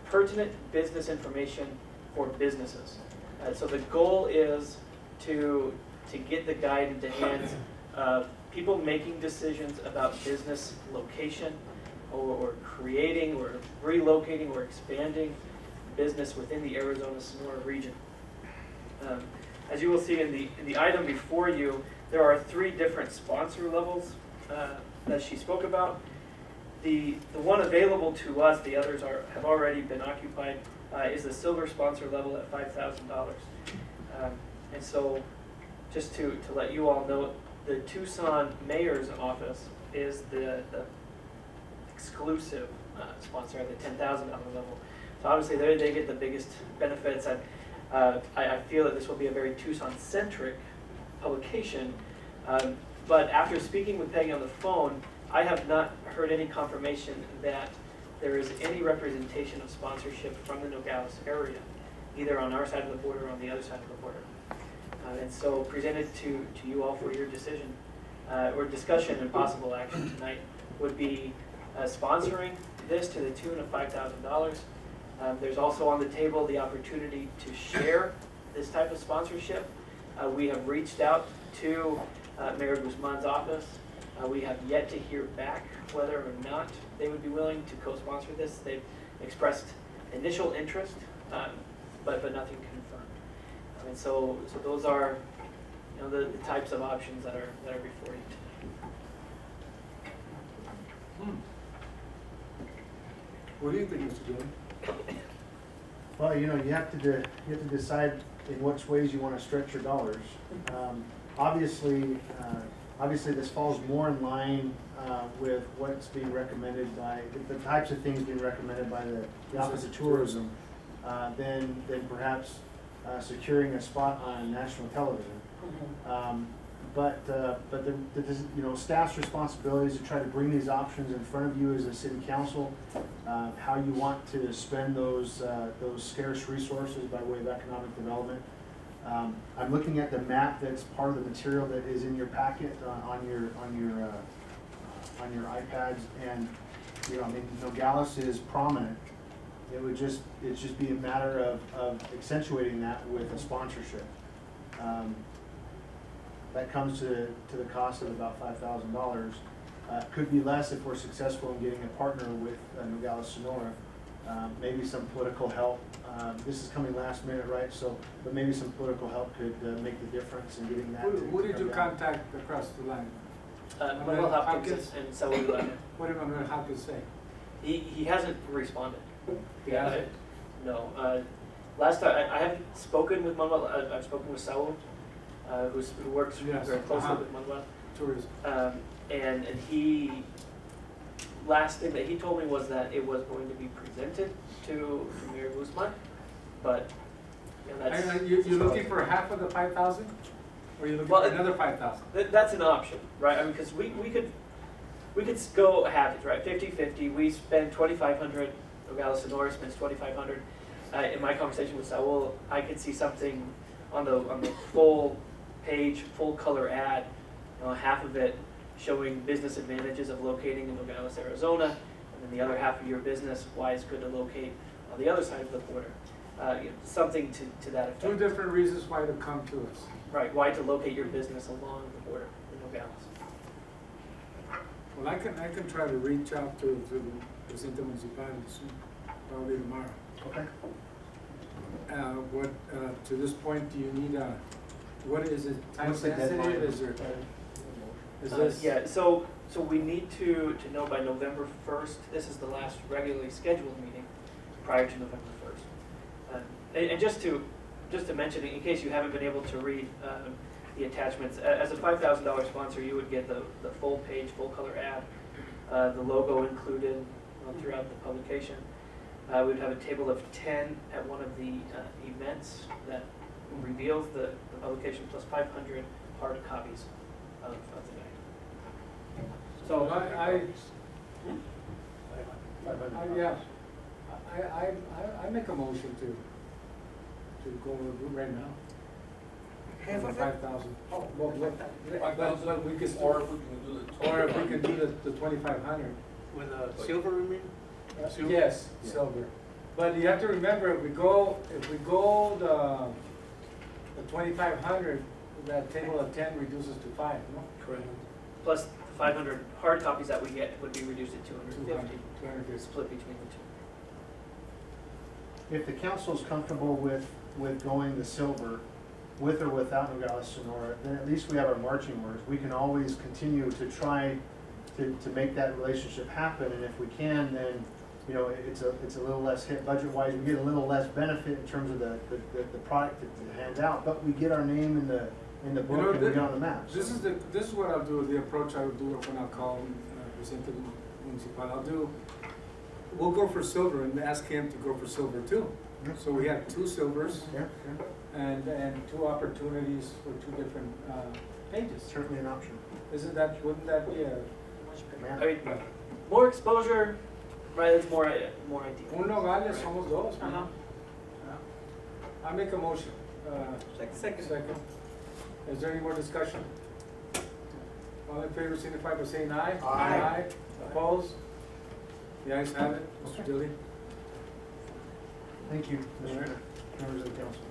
pertinent business information for businesses. So the goal is to get the guide into hands of people making decisions about business location, or creating or relocating or expanding business within the Arizona-Sonora region. As you will see in the item before you, there are 3 different sponsor levels that she spoke about. The one available to us, the others have already been occupied, is the silver sponsor level at $5,000. And so, just to let you all know, the Tucson Mayor's Office is the exclusive sponsor at the $10,000 level. So obviously they get the biggest benefits. I feel that this will be a very Tucson-centric publication. But after speaking with Peggy on the phone, I have not heard any confirmation that there is any representation of sponsorship from the Nogales area, either on our side of the border or on the other side of the border. And so presented to you all for your decision or discussion and possible action tonight would be sponsoring this to the tune of $5,000. There's also on the table the opportunity to share this type of sponsorship. We have reached out to Mayor Guzman's office. We have yet to hear back whether or not they would be willing to co-sponsor this. They've expressed initial interest, but nothing confirmed. And so those are, the types of options that are before you. What do you think, Mr. Dillon? Well, you have to decide in which ways you want to stretch your dollars. Obviously, this falls more in line with what's being recommended by, the types of things being recommended by the Office of Tourism than perhaps securing a spot on national television. But the staff's responsibility is to try to bring these options in front of you as a city council, how you want to spend those scarce resources by way of economic development. I'm looking at the map that's part of the material that is in your packet on your iPads, and Nogales is prominent. It's just be a matter of accentuating that with a sponsorship. That comes to the cost of about $5,000. Could be less if we're successful in getting a partner with Nogales Sonora. Maybe some political help. This is coming last minute, right? But maybe some political help could make the difference in getting that. Who did you contact across the line? Manuel Hopkins and Saul Lana. What did Manuel Hopkins say? He hasn't responded. He hasn't? No. Last time, I haven't spoken with Manuel. I've spoken with Saul, who works very closely with Manuel. Tourism. And he, last thing that he told me was that it was going to be presented to Mayor Guzman, but that's... You're looking for half of the 5,000? Or you're looking for another 5,000? That's an option, right? I mean, because we could go half it, right? 50-50. We spend $2,500. Nogales Sonora spends $2,500. In my conversation with Saul, I could see something on the full page, full color ad, half of it showing business advantages of locating in Nogales, Arizona, and then the other half of your business, why it's good to locate on the other side of the border. Something to that effect. 2 different reasons why to come to us. Right, why to locate your business along the border in Nogales. Well, I can try to reach out to the Presidente Municipal soon, probably tomorrow. Okay. To this point, do you need what is it, time What's the sensitive, deadline? is this? Yeah, so we need to know by November 1st. This is the last regularly scheduled meeting prior to November 1st. And just to mention, in case you haven't been able to read the attachments, as a $5,000 sponsor, you would get the full page, full color ad, the logo included throughout the publication. We would have a table of 10 at one of the events that reveals the publication, plus 500 hard copies of the guide. So I make a motion to go with the group right now. Half of it? 5,000. Oh, well, but we could, Or if we can do the or if we can do the 2,500. With silver, you mean? Silver? Yes, silver. But you have to remember, if we go the 2,500, that table of 10 reduces to 5, no? Correct. plus the 500 hard copies that we get would be reduced to 250, 250. split between the two. If the council's comfortable with going the silver, with or without Nogales Sonora, then at least we have our marching orders. We can always continue to try to make that relationship happen, and if we can, then, you know, it's a little less hit budget-wise. We get a little less benefit in terms of the product to hand out, but we get our name in the book You know, and we get on the map. This is what I'll do, the approach I would do when I call Vicente Municipal. We'll go for silver and ask him to go for silver too. Yeah. So we have 2 silvers Yeah, yeah, and 2 opportunities for 2 different pages. certainly an option. Wouldn't that be a? Man. I mean, more exposure, right, is more ideal. Uno vale, somos dos. man. Uh-huh. Yeah. I make a motion. Second. Second. Is there any more discussion? All in favor, signify by saying aye. Aye. Opposed? The ayes have it. Mr. Dilly. Thank you, All right. members of the council.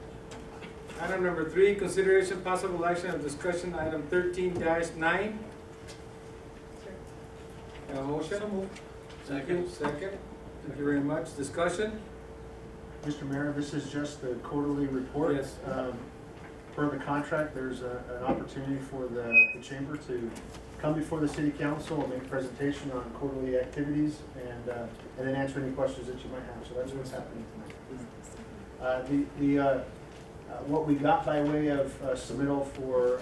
Item number 3, consideration possible action and discussion, item 13-9. Have a motion? Second. Thank you very much. Discussion? Mr. Mayor, this is just the quarterly report. Yes. Per the contract, there's an opportunity for the chamber to come before the city council and make a presentation on quarterly activities and then answer any questions that you might have. So that's what's happening tonight. What we got by way of submittal for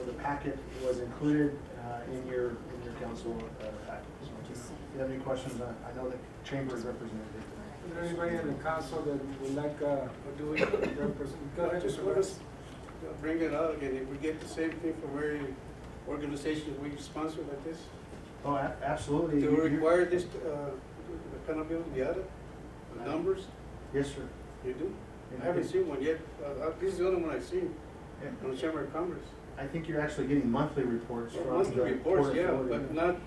the packet was included in your council packet. So if you have any questions, I know that chamber is represented here tonight. Is there anybody in the council that would like Do we, represent? Go I ahead, just Mr. want Perez. to bring it out again, if we get the same thing from every organization we sponsor like this, Oh, absolutely. do we require this, kind of the audit, the numbers? Yes, sir. You do? I haven't seen one yet. This is the only one I've seen Yeah. from the Chamber of Commerce. I think you're actually getting monthly reports from Monthly the reports, Port yeah, Authority. but not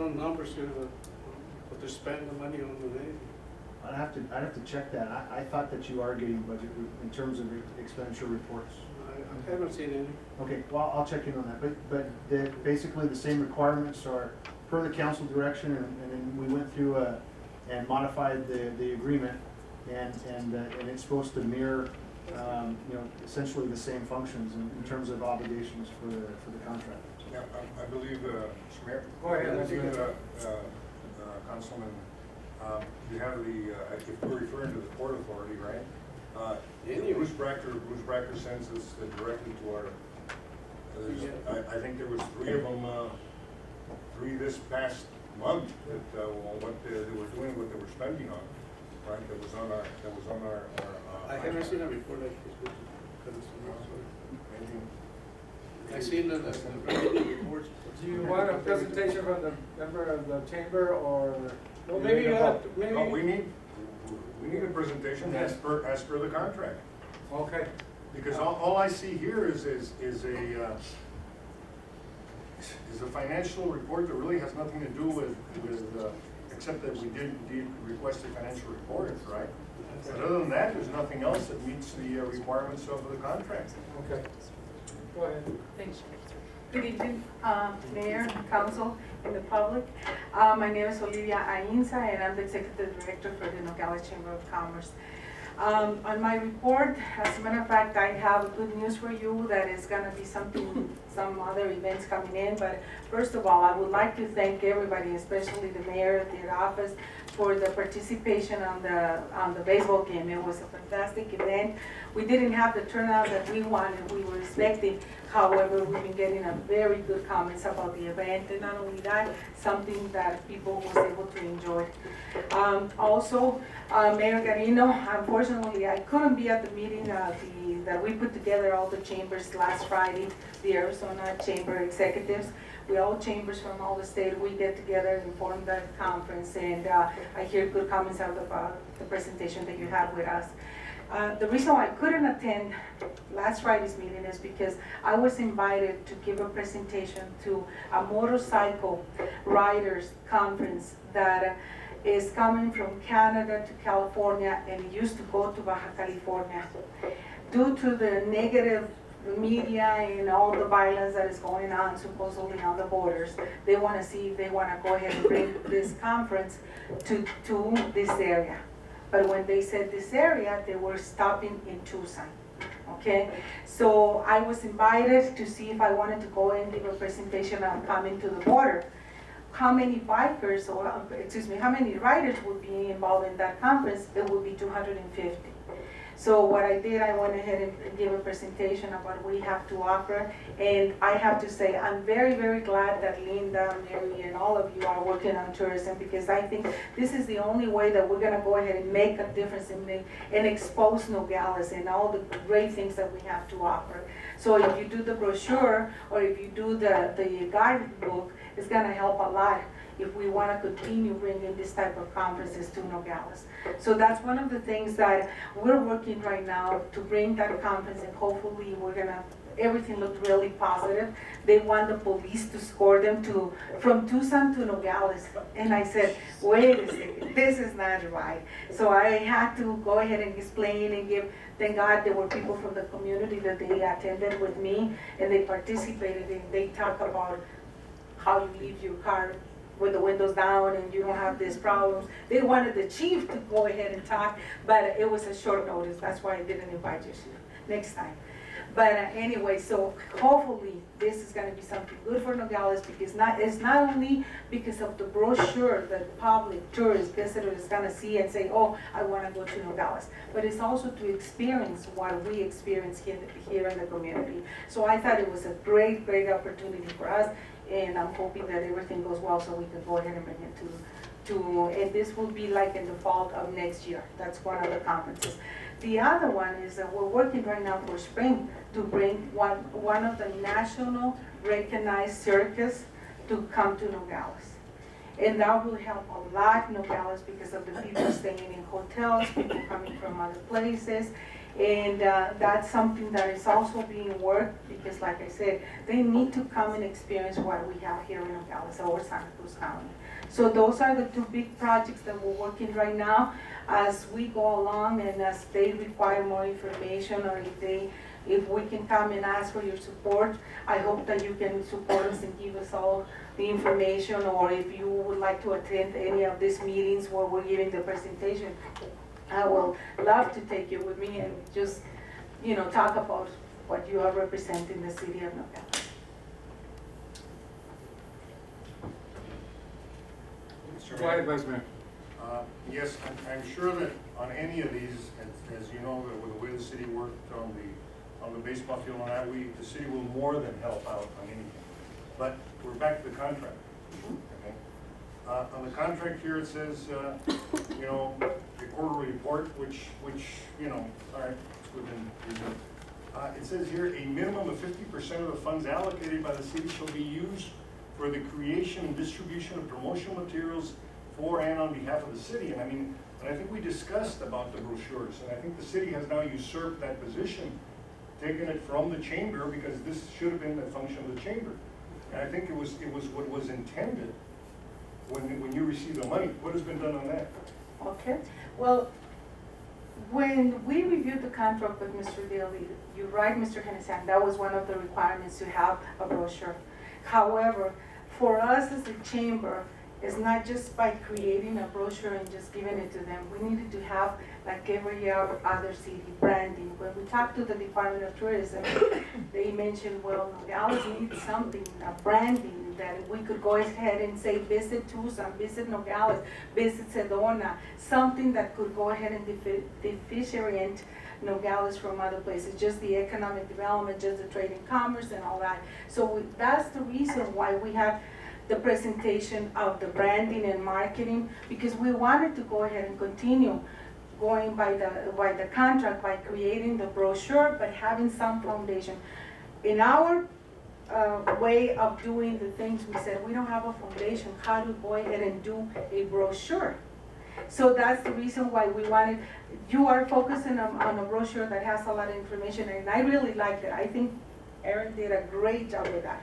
on numbers, you know, what they're spending the money on or anything. I'd have to check that. I thought that you are getting budget in terms of expenditure reports. I haven't seen any. Okay, well, I'll check in on that, but basically the same requirements are per the council direction, and then we went through and modified the agreement, and it's supposed to mirror, you know, essentially the same functions in terms of obligations for the contract. Yeah, I believe, Mr. Mayor. Go ahead, I think Councilman, you have if we're referring to the Port Authority, right? Bruce Bracker sends us directly to our, I think there was 3 of them, 3 this past month that, what they were doing, what they were spending on, right? That was on our. I haven't seen a report like this. Maybe. I've seen the revenue reports. Do you want a presentation from the member of the chamber, or? Well, maybe you have, maybe. No, we need a presentation as per the contract. Okay. Because all I see here is a financial report that really has nothing to do with except that we did indeed request a financial report, right? But other than that, there's nothing else that meets the requirements of the contract. Okay. Go ahead. Thanks. Good evening, Mayor, Council, and the public. My name is Olivia Ainza, and I'm the Executive Director for the Nogales Chamber of Commerce. On my report, as a matter of fact, I have good news for you that is going to be some other events coming in. But first of all, I would like to thank everybody, especially the mayor, the office, for the participation on the baseball game. It was a fantastic event. We didn't have the turnout that we wanted, we were expecting. However, we've been getting a very good comments about the event, and not only that, something that people was able to enjoy. Also, Mayor Garino, unfortunately, I couldn't be at the meeting that we put together all the chambers last Friday, the Arizona Chamber executives. We all chambers from all the state, we get together and form that conference, and I hear good comments out about the presentation that you have with us. The reason why I couldn't attend last Friday's meeting is because I was invited to give a presentation to a motorcycle riders conference that is coming from Canada to California and used to go to Baja California. Due to the negative media and all the violence that is going on supposedly on the borders, they want to see if they want to go ahead and bring this conference to this area. But when they said this area, they were stopping in Tucson. Okay, so I was invited to see if I wanted to go and give a presentation on coming to the border. How many bikers, or excuse me, how many riders would be involved in that conference? It would be 250. So what I did, I went ahead and gave a presentation of what we have to offer. And I have to say, I'm very, very glad that Linda, Mary, and all of you are working on tourism, because I think this is the only way that we're gonna go ahead and make a difference and expose Nogales and all the great things that we have to offer. So if you do the brochure, or if you do the guidebook, it's gonna help a lot if we want to continue bringing this type of conferences to Nogales. So that's one of the things that we're working right now to bring that conference, and hopefully we're gonna, everything looked really positive. They want the police to escort them from Tucson to Nogales. And I said, wait a second, this is not right. So I had to go ahead and explain and give, thank God there were people from the community that they attended with me, and they participated, and they talk about how you leave your car with the windows down and you don't have this problem. They wanted the chief to go ahead and talk, but it was a short notice. That's why I didn't invite you next time. But anyway, so hopefully this is going to be something good for Nogales, because it's not only because of the brochure that the public tourist visitor is going to see and say, oh, I want to go to Nogales, but it's also to experience what we experience here in the community. So I thought it was a great, great opportunity for us, and I'm hoping that everything goes well so we can go ahead and bring it and this will be like in the fall of next year. That's one of the conferences. The other one is that we're working right now for spring to bring one of the national recognized circus to come to Nogales. And that will help a lot Nogales because of the people staying in hotels, people coming from other places. And that's something that is also being worked, because like I said, they need to come and experience what we have here in Nogales or Santa Cruz County. So those are the two big projects that we're working right now. As we go along and as they require more information, or if we can come and ask for your support, I hope that you can support us and give us all the information, or if you would like to attend any of these meetings where we're giving the presentation, I will love to take you with me and just, talk about what you are representing the city of Nogales. Go ahead, Vice Mayor. Yes, I'm sure that on any of these, as you know, that with the way the city worked on the baseball field and that, the city will more than help out on anything. But we're back to the contract. Okay? On the contract here, it says, the quarterly report, which all right, it's within reason. It says here, a minimum of 50% of the funds allocated by the city shall be used for the creation and distribution of promotional materials for and on behalf of the city. And I think we discussed about the brochures, and I think the city has now usurped that position, taken it from the chamber, because this should have been the function of the chamber. And I think it was what was intended when you receive the money. What has been done on that? Okay, well, when we reviewed the contract with Mr. Daly, you're right, Mr. Hennessy, that was one of the requirements to have a brochure. However, for us as a chamber, it's not just by creating a brochure and just giving it to them. We needed to have, like every other city, branding. When we talked to the Department of Tourism, they mentioned, well, Nogales needs something, a branding, that we could go ahead and say, visit Tucson, visit Nogales, visit Sedona, something that could go ahead and differentiate Nogales from other places, just the economic development, just the trade and commerce and all that. So that's the reason why we have the presentation of the branding and marketing, because we wanted to go ahead and continue going by the contract, by creating the brochure, but having some foundation. In our way of doing the things, we said we don't have a foundation, how to go ahead and do a brochure. So that's the reason why we wanted, you are focusing on a brochure that has a lot of information, and I really liked it. I think Aaron did a great job with that.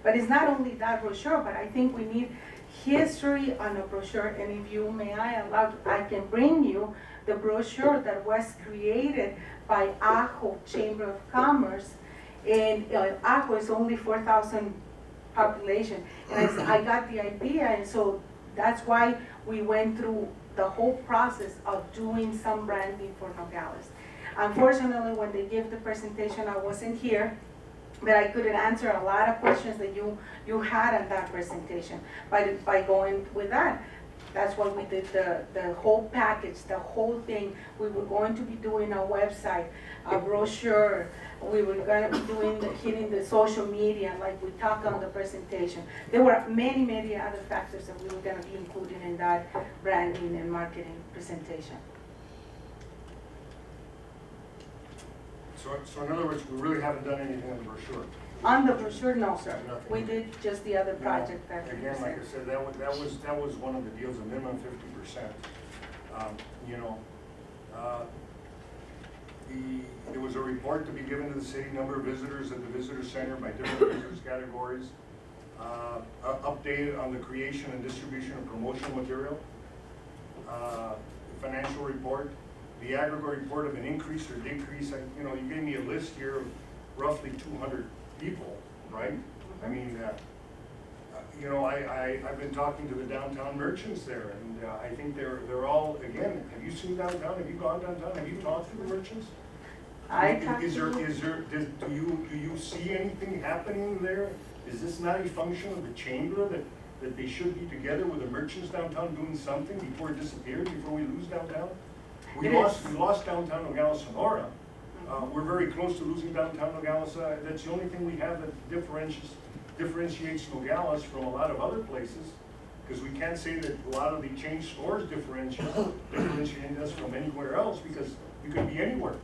But it's not only that brochure, but I think we need history on a brochure. And if you may I can bring you the brochure that was created by AJO Chamber of Commerce. And Ajo is only 4,000 population. And I got the idea, and so that's why we went through the whole process of doing some branding for Nogales. Unfortunately, when they gave the presentation, I wasn't here, but I couldn't answer a lot of questions that you had on that presentation by going with that. That's why we did the whole package, the whole thing. We were going to be doing a website, a brochure. We were going to be hitting the social media like we talked on the presentation. There were many, many other factors that we were going to be including in that branding and marketing presentation. So in other words, we really haven't done anything on the brochure. On the brochure, no, sir. Nothing. We did just the other project that. Again, like I said, that was one of the deals, a minimum 50%. You know, there was a report to be given to the city, number of visitors at the visitor center by different visitors categories. Updated on the creation and distribution of promotional material. Financial report. The aggregate report of an increase or decrease. You know, you gave me a list here of roughly 200 people, right? I mean, you know, I've been talking to the downtown merchants there, and I think they're all, again, have you seen downtown? Have you gone downtown? Have you talked to the merchants? Do you see anything happening there? Is this not a function of the chamber that they should be together with the merchants downtown doing something before it disappears, before we lose downtown? We lost downtown Nogales, Sonora. We're very close to losing downtown Nogales. That's the only thing we have that differentiates Nogales from a lot of other places, because we can't say that a lot of the chain stores differentiate us from anywhere else, because we could be anywhere.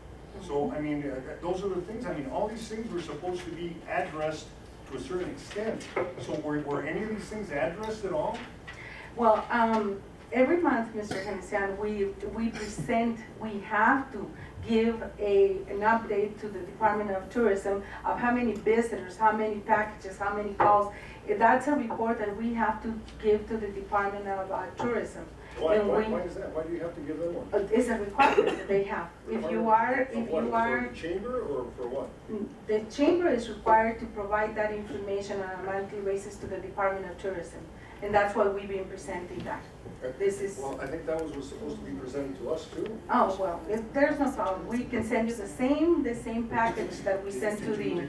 So, I mean, those are the things. I mean, all these things were supposed to be addressed to a certain extent. So were any of these things addressed at all? Well, every month, Mr. Genesian, we have to give an update to the Department of Tourism of how many visitors, how many packages, how many calls. That's a report that we have to give to the Department of Tourism. Why is that? Why do you have to give them one? It's a requirement that they have. If you are, For the chamber or for what? the chamber is required to provide that information on a monthly basis to the Department of Tourism. And that's why we've been presenting that. This is. Well, I think that was supposed to be presented to us too. Oh, well, there's no problem. We can send you the same package that we sent to the,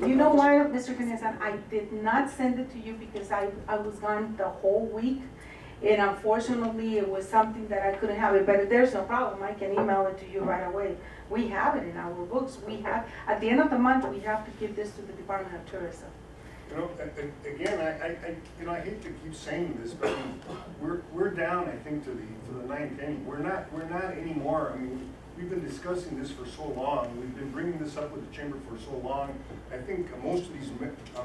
you know why, Mr. Genesian, I did not send it to you because I was gone the whole week. And unfortunately, it was something that I couldn't have it, but there's no problem. I can email it to you right away. We have it in our books. We have, at the end of the month, we have to give this to the Department of Tourism. You know, again, I hate to keep saying this, but we're down, I think, to the ninth inning. We're not anymore. I mean, we've been discussing this for so long. We've been bringing this up with the chamber for so long. I think most of these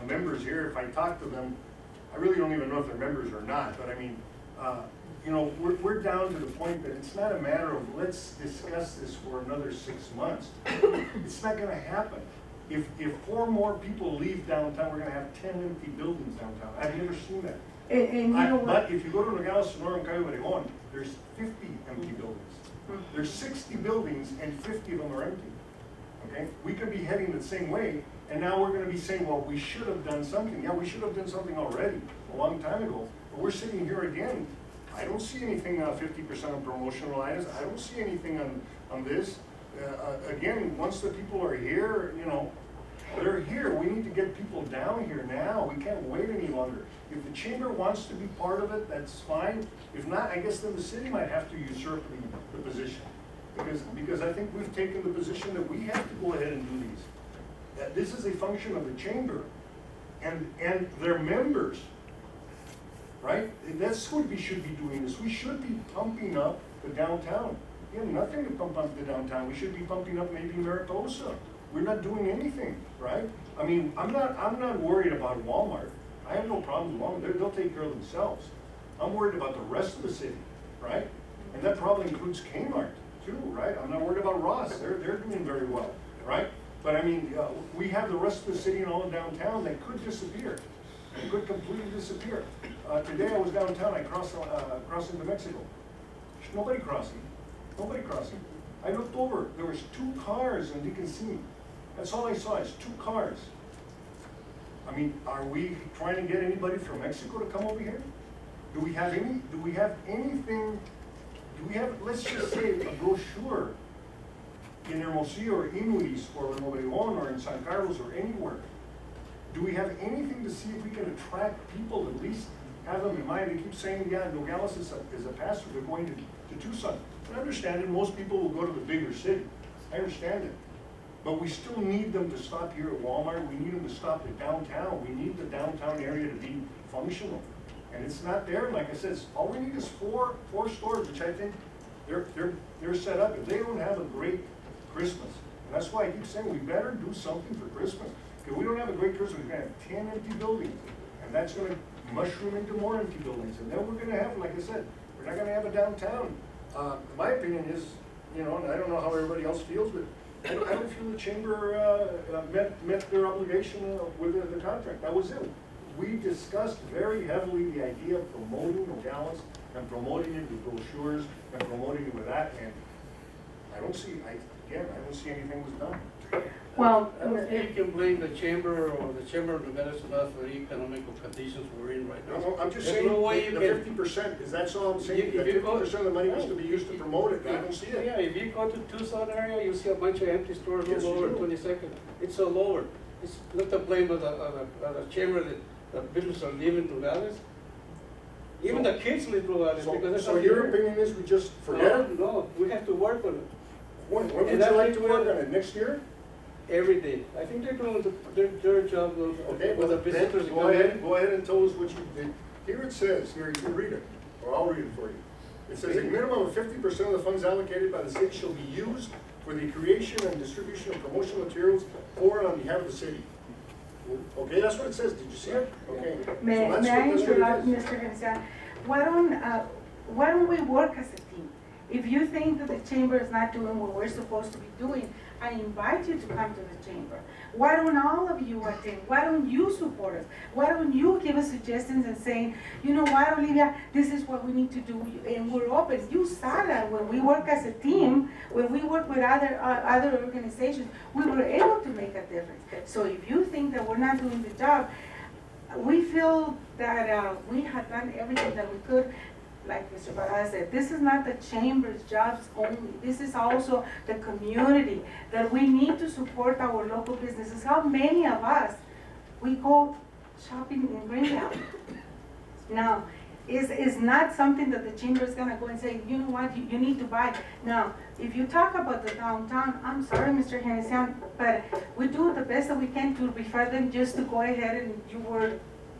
members here, if I talk to them, I really don't even know if they're members or not. But I mean, you know, we're down to the point that it's not a matter of let's discuss this for another 6 months. It's not going to happen. If 4 more people leave downtown, we're going to have 10 empty buildings downtown. I've never seen that. And you know what? But if you go to Nogales, Sonora, and Cayo Obregón, there's 50 empty buildings. There's 60 buildings and 50 of them are empty. Okay? We could be heading the same way, and now we're going to be saying, well, we should have done something. Yeah, we should have done something already, a long time ago. But we're sitting here again. I don't see anything on 50% on promotional items. I don't see anything on this. Again, once the people are here, you know, they're here. We need to get people down here now. We can't wait any longer. If the chamber wants to be part of it, that's fine. If not, I guess then the city might have to usurp the position. Because I think we've taken the position that we have to go ahead and do these. This is a function of the chamber and their members, right? That's what we should be doing this. We should be pumping up the downtown. We have nothing to pump up the downtown. We should be pumping up maybe Mariposa. We're not doing anything, right? I mean, I'm not worried about Walmart. I have no problem with Walmart. They'll take care of themselves. I'm worried about the rest of the city, right? And that probably includes Kmart too, right? I'm not worried about Ross. They're doing very well, right? But I mean, we have the rest of the city and all of downtown that could disappear. It could completely disappear. Today I was downtown. I crossed into Mexico. There's nobody crossing. Nobody crossing. I looked over. There was 2 cars on Deacon Scene. That's all I saw, is 2 cars. I mean, are we trying to get anybody from Mexico to come over here? Do we have anything, let's just say, a brochure in Hermosillo or Inuit or Nuevo León or in San Carlos or anywhere? Do we have anything to see if we can attract people, at least have them in mind? They keep saying, yeah, Nogales is a pastor, they're going to Tucson. I understand it, most people will go to the bigger city. I understand it. But we still need them to stop here at Walmart, we need them to stop at downtown, we need the downtown area to be functional. And it's not there, like I said, all we need is four stores, which I think they're set up. If they don't have a great Christmas, and that's why I keep saying we better do something for Christmas. If we don't have a great Christmas, we're gonna have 10 empty buildings, and that's gonna mushroom into more empty buildings. And then we're gonna have, like I said, we're not gonna have a downtown. My opinion is, you know, and I don't know how everybody else feels, but I don't feel the chamber met their obligation with the contract. That was it. We discussed very heavily the idea of promoting Nogales and promoting it with brochures and promoting it with that, and I don't see anything was done. Well, I don't think you can blame the chamber or the chamber of Nogales enough for the economical conditions we're in right now. No, I'm just There's saying, no way you the can- 50%, is that's all I'm saying, If that you go- 50% of the money was to be used to promote it, and I don't see it. Yeah, if you go to Tucson area, you see a bunch of empty stores Yes, all you over do. 22nd. It's all over. It's not the blame of the chamber that the business are leaving Nogales. Even the kids leave Nogales because it's So your opinion is we just forget it? No, we have to work on it When would And you that's like to what- work on it, next year? every day. I think they're doing their job Okay, with the well, visitors. then that go come in. ahead and tell us what you did. Here it says, here, you can read it, or I'll read it for you. It says, a minimum of 50% of the funds allocated by the city shall be used for the creation and distribution of promotional materials for and on behalf of the city. Okay, that's what it says, did you see it? Okay. May So I that's what it interrupt, is. Mr. Garcia? Why don't we work as a team? If you think that the chamber is not doing what we're supposed to be doing, I invite you to come to the chamber. Why don't all of you attend? Why don't you support us? Why don't you give us suggestions and saying, you know what, Olivia, this is what we need to do, and we're open. You saw that when we work as a team, when we work with other organizations, we were able to make a difference. So if you think that we're not doing the job, we feel that we have done everything that we could. Like Mr. Barada said, this is not the chamber's jobs only. This is also the community, that we need to support our local businesses. How many of us, we go shopping in Greenbelt? Now, is not something that the chamber is gonna go and say, you know what, you need to buy. Now, if you talk about the downtown, I'm sorry, Mr. Hennessy, but we do the best that we can to refer them just to go ahead, and you were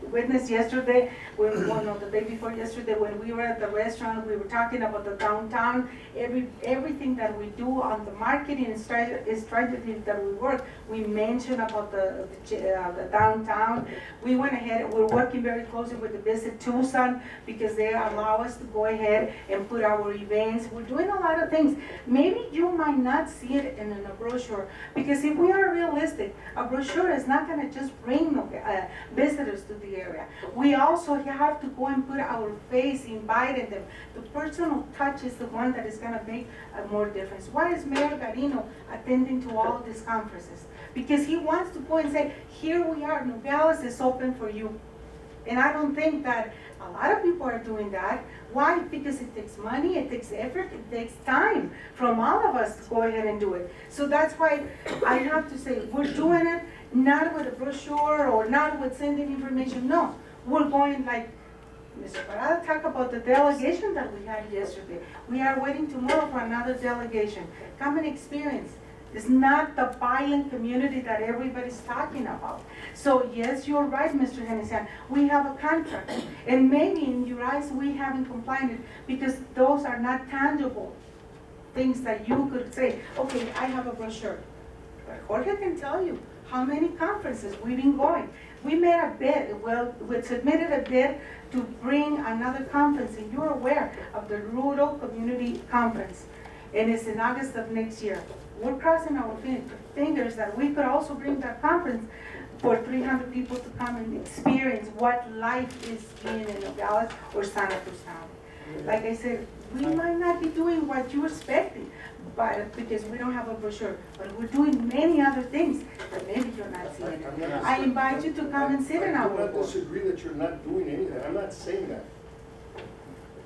witness yesterday, the day before yesterday, when we were at the restaurant, we were talking about the downtown, everything that we do on the marketing strategy that we work, we mentioned about the downtown. We went ahead, we're working very closely with the Visit Tucson, because they allow us to go ahead and put our events. We're doing a lot of things. Maybe you might not see it in a brochure, because if we are realistic, a brochure is not gonna just bring visitors to the area. We also have to go and put our face, inviting them. The personal touch is the one that is gonna make more difference. Why is Mayor Garino attending to all these conferences? Because he wants to go and say, here we are, Nogales is open for you. And I don't think that a lot of people are doing that. Why? Because it takes money, it takes effort, it takes time from all of us to go ahead and do it. So that's why I have to say, we're doing it not with a brochure or not with sending information. No, we're going like Mr. Parada talked about the delegation that we had yesterday. We are waiting tomorrow for another delegation. Come and experience. It's not the violent community that everybody's talking about. So yes, you're right, Mr. Hennessy. We have a contract, and maybe in your eyes we haven't complied because those are not tangible things that you could say, okay, I have a brochure. But Jorge can tell you how many conferences we've been going. We made a bid, we submitted a bid to bring another conference, and you're aware of the Rural Community Conference, and it's in August of next year. We're crossing our fingers that we could also bring that conference for 300 people to come and experience what life is being in Nogales or Santa Cruz County. Like I said, We might not be doing what you expected, but because we don't have a brochure, but we're doing many other things that maybe you're not seeing. I invite you to come and sit in our I do not board. disagree that you're not doing anything, I'm not saying that.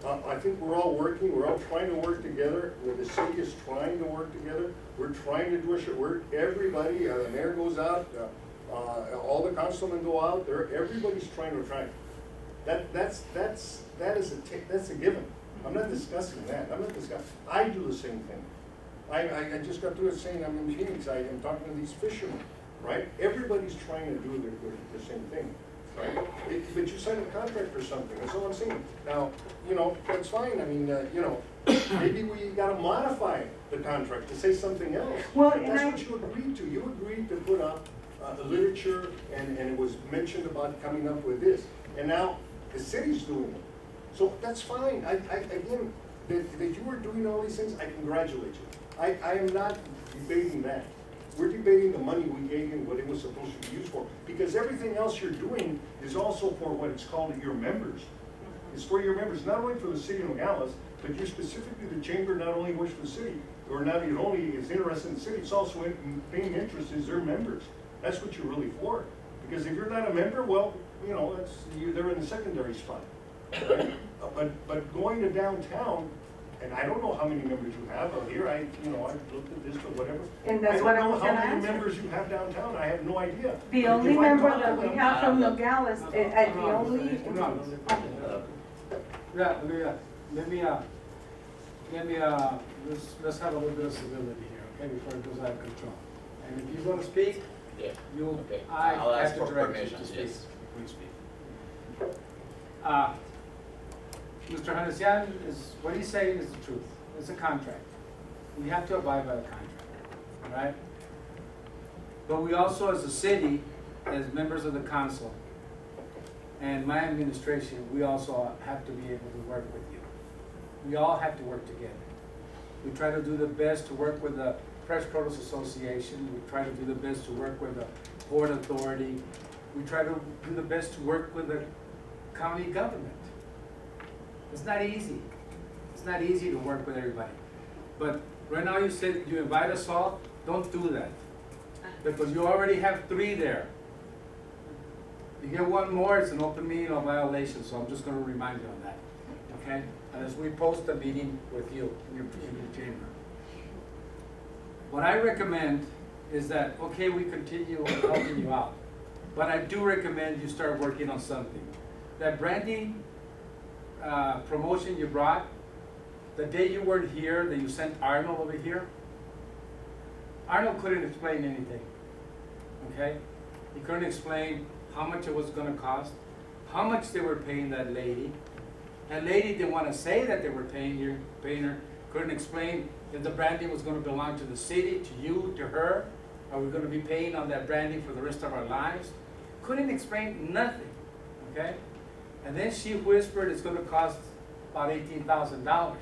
I think we're all working, we're all trying to work together, the city is trying to work together, we're trying to do a work, everybody, the mayor goes out, all the councilmen go out, everybody's trying to attract. That's a given. I'm not discussing that, I do the same thing. I just got through it saying I'm in Phoenix, I am talking to these fishermen, right? Everybody's trying to do the same thing, right? But you signed a contract for something, that's all I'm saying. Now, that's fine, I mean, maybe we gotta modify the contract to say something else. Well, But and that's I- what you agreed to. You agreed to put up the literature, and it was mentioned about coming up with this. And now the city's doing it. So that's fine. Again, that you were doing all these things, I congratulate you. I am not debating that. We're debating the money we gave you and what it was supposed to be used for. Because everything else you're doing is also for what it's called your members. It's for your members, not only for the city of Nogales, but you specifically, the chamber not only works for the city, or not only is interested in the city, it's also in paying interest is their members. That's what you're really for. Because if you're not a member, well, they're in the secondary spot. Right? But going to downtown, and I don't know how many members you have out here, I looked at this, but whatever. And that's what I was gonna don't know how many answer. members you have downtown, I have no idea. The But only if I member talk to that we them- have from Nogales, the only. Let's have a little bit of civility here, okay, before it goes out of control. And if you're gonna speak, Yeah. you, Okay. I I'll ask have to for direct you permission, to speak. yes. before you speak. Mr. Hanesian is, what he's saying is the truth. It's a contract. We have to abide by the contract, all right? But we also, as a city, as members of the council, and my administration, we also have to be able to work with you. We all have to work together. We try to do the best to work with the Fresh Produce Association. We try to do the best to work with the Port Authority. We try to do the best to work with the county government. It's not easy. It's not easy to work with everybody. But right now you said you invite us all, don't do that. Because you already have 3 there. You get 1 more, it's an open meeting or violation, so I'm just gonna remind you of that, okay? As we post a meeting with you in your chamber. What I recommend is that, okay, we continue helping you out, but I do recommend you start working on something. That branding promotion you brought, the day you weren't here, that you sent Arnold over here, Arnold couldn't explain anything, okay? He couldn't explain how much it was gonna cost, how much they were paying that lady. That lady didn't wanna say that they were paying her, couldn't explain if the branding was gonna belong to the city, to you, to her. Are we gonna be paying on that branding for the rest of our lives? Couldn't explain nothing, okay? And then she whispered it's gonna cost about $18,000.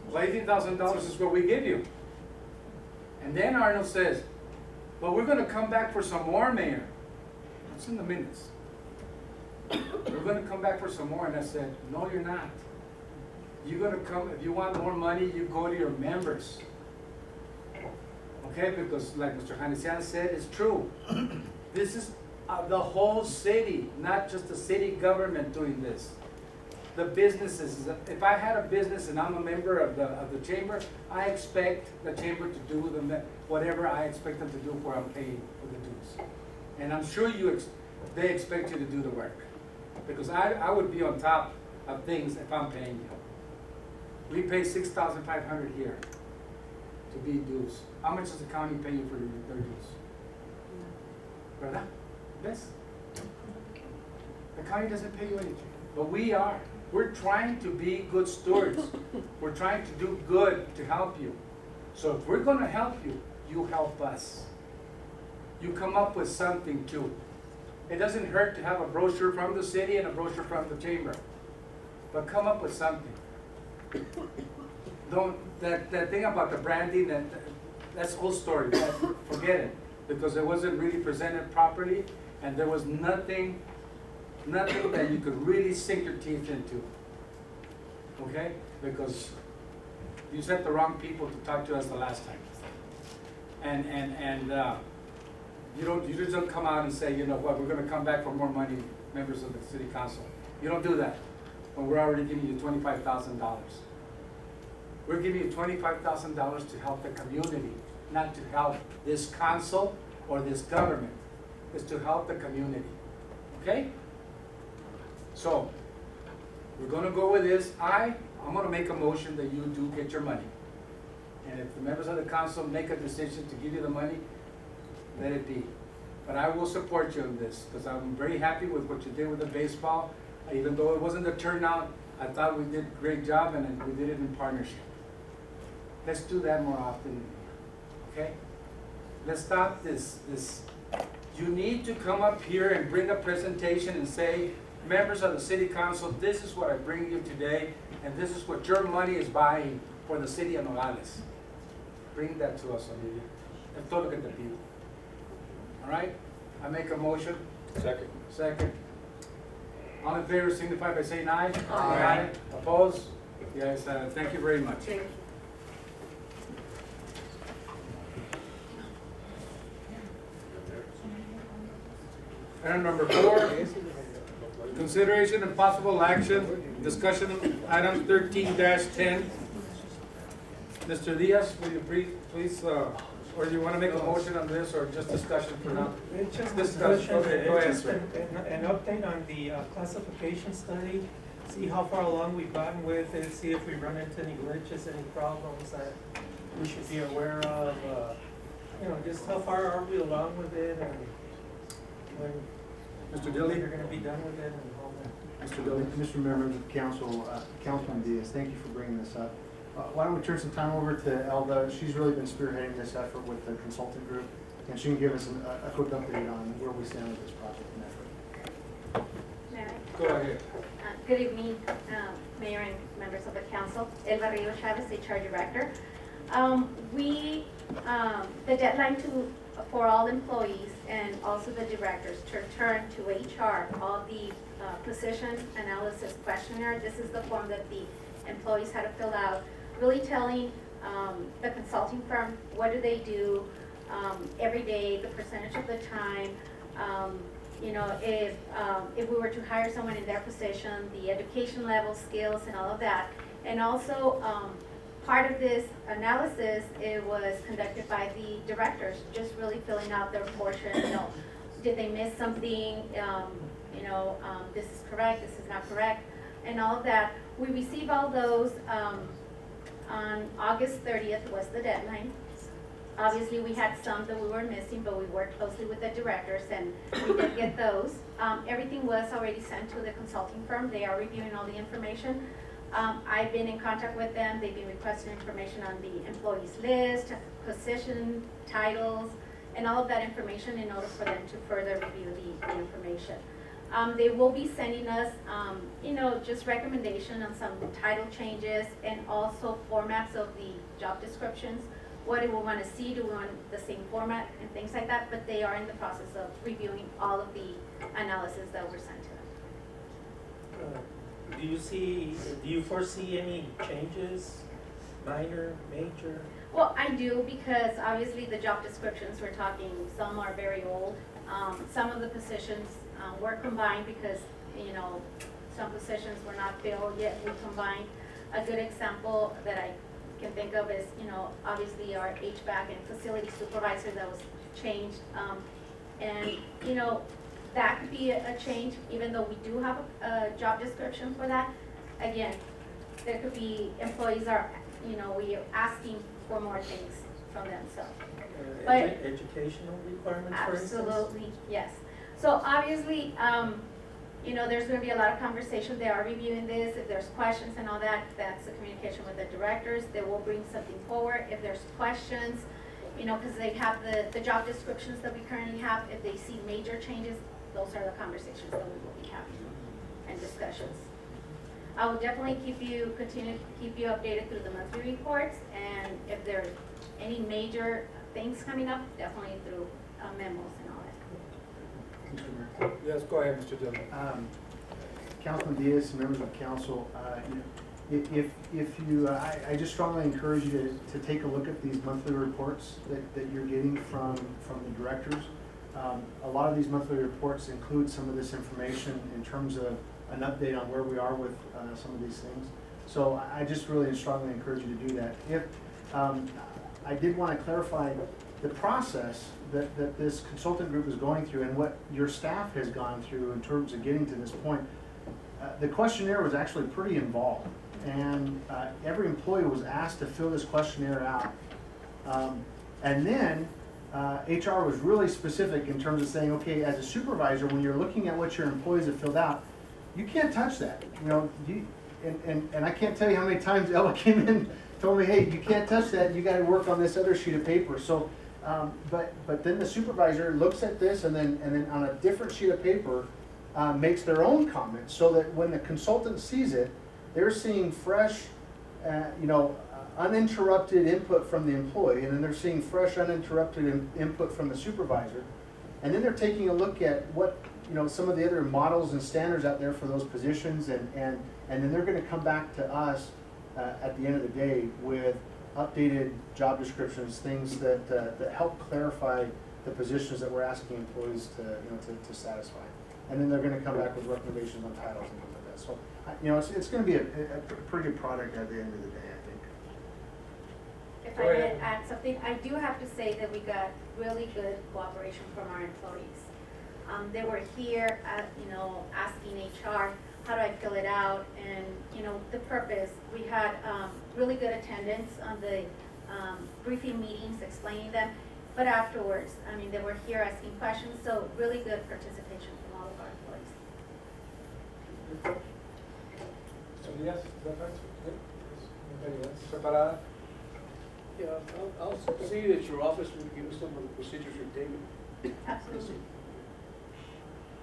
Well, $18,000 is what we give you. And then Arnold says, well, we're gonna come back for some more, Mayor. It's in the minutes. We're gonna come back for some more, and I said, no, you're not. You're gonna come, if you want more money, you go to your members. Okay, because like Mr. Hanesian said, it's true. This is the whole city, not just the city government doing this. The businesses, if I had a business and I'm a member of the chamber, I expect the chamber to do whatever I expect them to do where I'm paying for the dues. And I'm sure they expect you to do the work. Because I would be on top of things if I'm paying you. We pay $6,500 here to be dues. How much does the county pay you for their dues? ¿Verdad? Yes. The county doesn't pay you anything, but we are. We're trying to be good stewards. We're trying to do good to help you. So if we're gonna help you, you help us. You come up with something too. It doesn't hurt to have a brochure from the city and a brochure from the chamber. But come up with something. That thing about the branding, that's old story. Forget it. Because it wasn't really presented properly, and there was nothing that you could really sink your teeth into. okay? Because you sent the wrong people to talk to us the last time. And you just don't come out and say, you know what, we're gonna come back for more money, members of the city council. You don't do that, when we're already giving you $25,000. We're giving you $25,000 to help the community, not to help this council or this government. It's to help the community, okay? So, we're gonna go with this. I'm gonna make a motion that you do get your money. And if the members of the council make a decision to give you the money, let it be. But I will support you in this, because I'm very happy with what you did with the baseball. Even though it wasn't the turnout, I thought we did a great job, and we did it in partnership. Let's do that more often, okay? Let's stop this. You need to come up here and bring a presentation and say, members of the city council, this is what I bring you today, and this is what your money is buying for the city of Nogales. Bring that to us, Olivia. And todo lo que te pido. All right? I make a motion. Second. Second. All in favor, signify by saying aye. Aye. Opposed? Yes, thank you very much. Thank you. Item number 4, consideration and possible action, discussion of item 13-10. Mr. Diaz, will you please, or do you want to make a motion on this, or just discussion for now? It's just Discussion. discussion, Okay, go ahead, it's just sir. an update on the classification study, see how far along we've gotten with it, see if we run into any glitches, any problems that we should be aware of, you know, just how far are we along with it, and when Mr. we're Dilly? gonna be done with it and all that. Mr. Dilly? Mr. Members of Council, Councilman Diaz, thank you for bringing this up. Why don't we turn some time over to Elda? She's really been spearheading this effort with the consulting group, and she can give us a quick update on where we stand with this project and effort. May I? Go ahead. Good evening, Mayor and members of the council. Elba Rio Chavez, HR Director. The deadline for all employees and also the directors to return to HR all the position analysis questionnaire. This is the form that the employees had to fill out, really telling the consulting firm what do they do every day, the percentage of the time. You know, if we were to hire someone in their position, the education level, skills, and all of that. And also, part of this analysis, it was conducted by the directors, just really filling out their portion, you know, did they miss something, you know, this is correct, this is not correct, and all of that. We received all those on August 30th was the deadline. Obviously, we had some that we were missing, but we worked closely with the directors, and we did get those. Everything was already sent to the consulting firm. They are reviewing all the information. I've been in contact with them. They've been requesting information on the employees list, position, titles, and all of that information in order for them to further review the information. They will be sending us, you know, just recommendation on some title changes and also formats of the job descriptions. What do we want to see? Do we want the same format and things like that? But they are in the process of reviewing all of the analysis that were sent to them. Do you foresee any changes, minor, major? Well, I do, because obviously the job descriptions we're talking, some are very old. Some of the positions were combined because, you know, some positions were not filled yet. We combined. A good example that I can think of is, you know, obviously our HVAC and facility supervisor that was changed. And, you know, that could be a change, even though we do have a job description for that. Again, there could be employees are, you know, we are asking for more things from them, so. But- Educational requirements, for instance? Absolutely, yes. So obviously, you know, there's gonna be a lot of conversation. They are reviewing this. If there's questions and all that, that's the communication with the directors. They will bring something forward. If there's questions, you know, because they have the job descriptions that we currently have. If they see major changes, those are the conversations that we will be having and discussions. I will definitely continue to keep you updated through the monthly reports, and if there's any major things coming up, definitely through memos and all that. Yes, go ahead, Mr. Dillon. Councilman Diaz, members of council, you know, If you, I just strongly encourage you to take a look at these monthly reports that you're getting from the directors. A lot of these monthly reports include some of this information in terms of an update on where we are with some of these things. So I just really strongly encourage you to do that. If I did want to clarify the process that this consultant group is going through and what your staff has gone through in terms of getting to this point. The questionnaire was actually pretty involved, and every employee was asked to fill this questionnaire out. And then HR was really specific in terms of saying, okay, as a supervisor, when you're looking at what your employees have filled out, you can't touch that. You know, and I can't tell you how many times Ella came in and told me, hey, you can't touch that, you gotta work on this other sheet of paper. So, but then the supervisor looks at this and then on a different sheet of paper, makes their own comments, so that when the consultant sees it, they're seeing fresh, uninterrupted input from the employee, and then they're seeing fresh, uninterrupted input from the supervisor. And then they're taking a look at what, some of the other models and standards out there for those positions, and then they're gonna come back to us at the end of the day with updated job descriptions, things that help clarify the positions that we're asking employees to satisfy. And then they're gonna come back with recommendations on titles and things like that. So, it's gonna be a pretty good product at the end of the day, I think. If I may add something, I do have to say that we got really good cooperation from our employees. They were here, asking HR, how do I fill it out, and, the purpose. We had really good attendance on the briefing meetings, explaining them, but afterwards, they were here asking questions, so really good participation from all of our employees. Somebody else, is that right? Good? Anybody else? Preparada? Yeah, I'll see that your office will give us some of the procedures you're taking. Absolutely.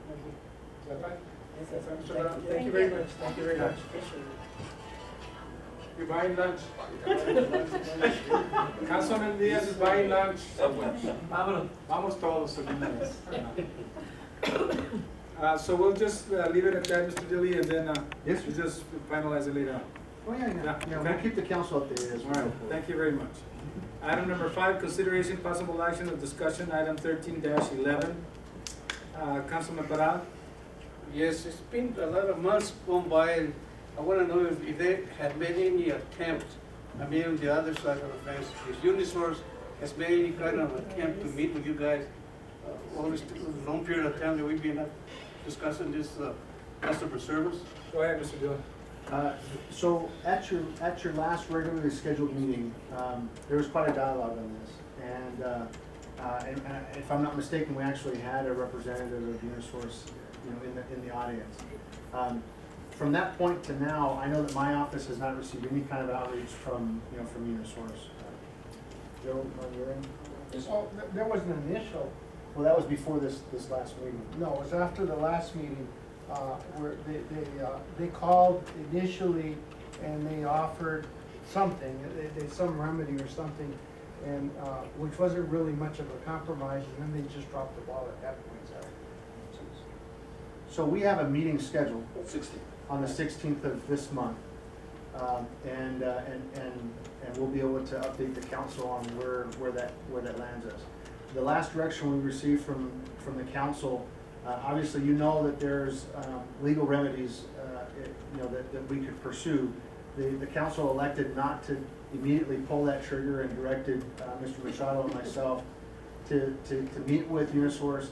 Is that right? Yes, that's right. Mr. Brown? Thank you very much, thank you very much. You're buying lunch. Councilman Diaz is buying lunch. Vamos todos. So we'll just leave it at that, Mr. Dilly, and then Yes, we'll just finalize it later on. Oh, yeah, we'll okay. keep the council updated as All well. right, thank you very much. Item number 5, consideration possible action of discussion, item 13-11. Councilman Parada? Yes, it's been a lot of months gone by, and I want to know if they had made any attempt, on the other side of the fence, if Unisource has made any kind of attempt to meet with you guys, over this long period of time that we've been discussing this customer service. Go ahead, Mr. Dillon. So at your last regularly scheduled meeting, there was quite a dialogue on this, and if I'm not mistaken, we actually had a representative of Unisource, in the audience. From that point to now, I know that my office has not received any kind of outreach from Unisource. Joe, on your end? Well, there was an initial, Well, that was before this last meeting. no, it was after the last meeting, where they called initially and they offered something, some remedy or something, and, which wasn't really much of a compromise, and then they just dropped the ball at that point. So we have a meeting scheduled on the 16th of this month. And we'll be able to update the council on where that lands us. The last direction we received from the council, obviously that there's legal remedies that we could pursue. The council elected not to immediately pull that trigger and directed Mr. Machado and myself to meet with Unisource,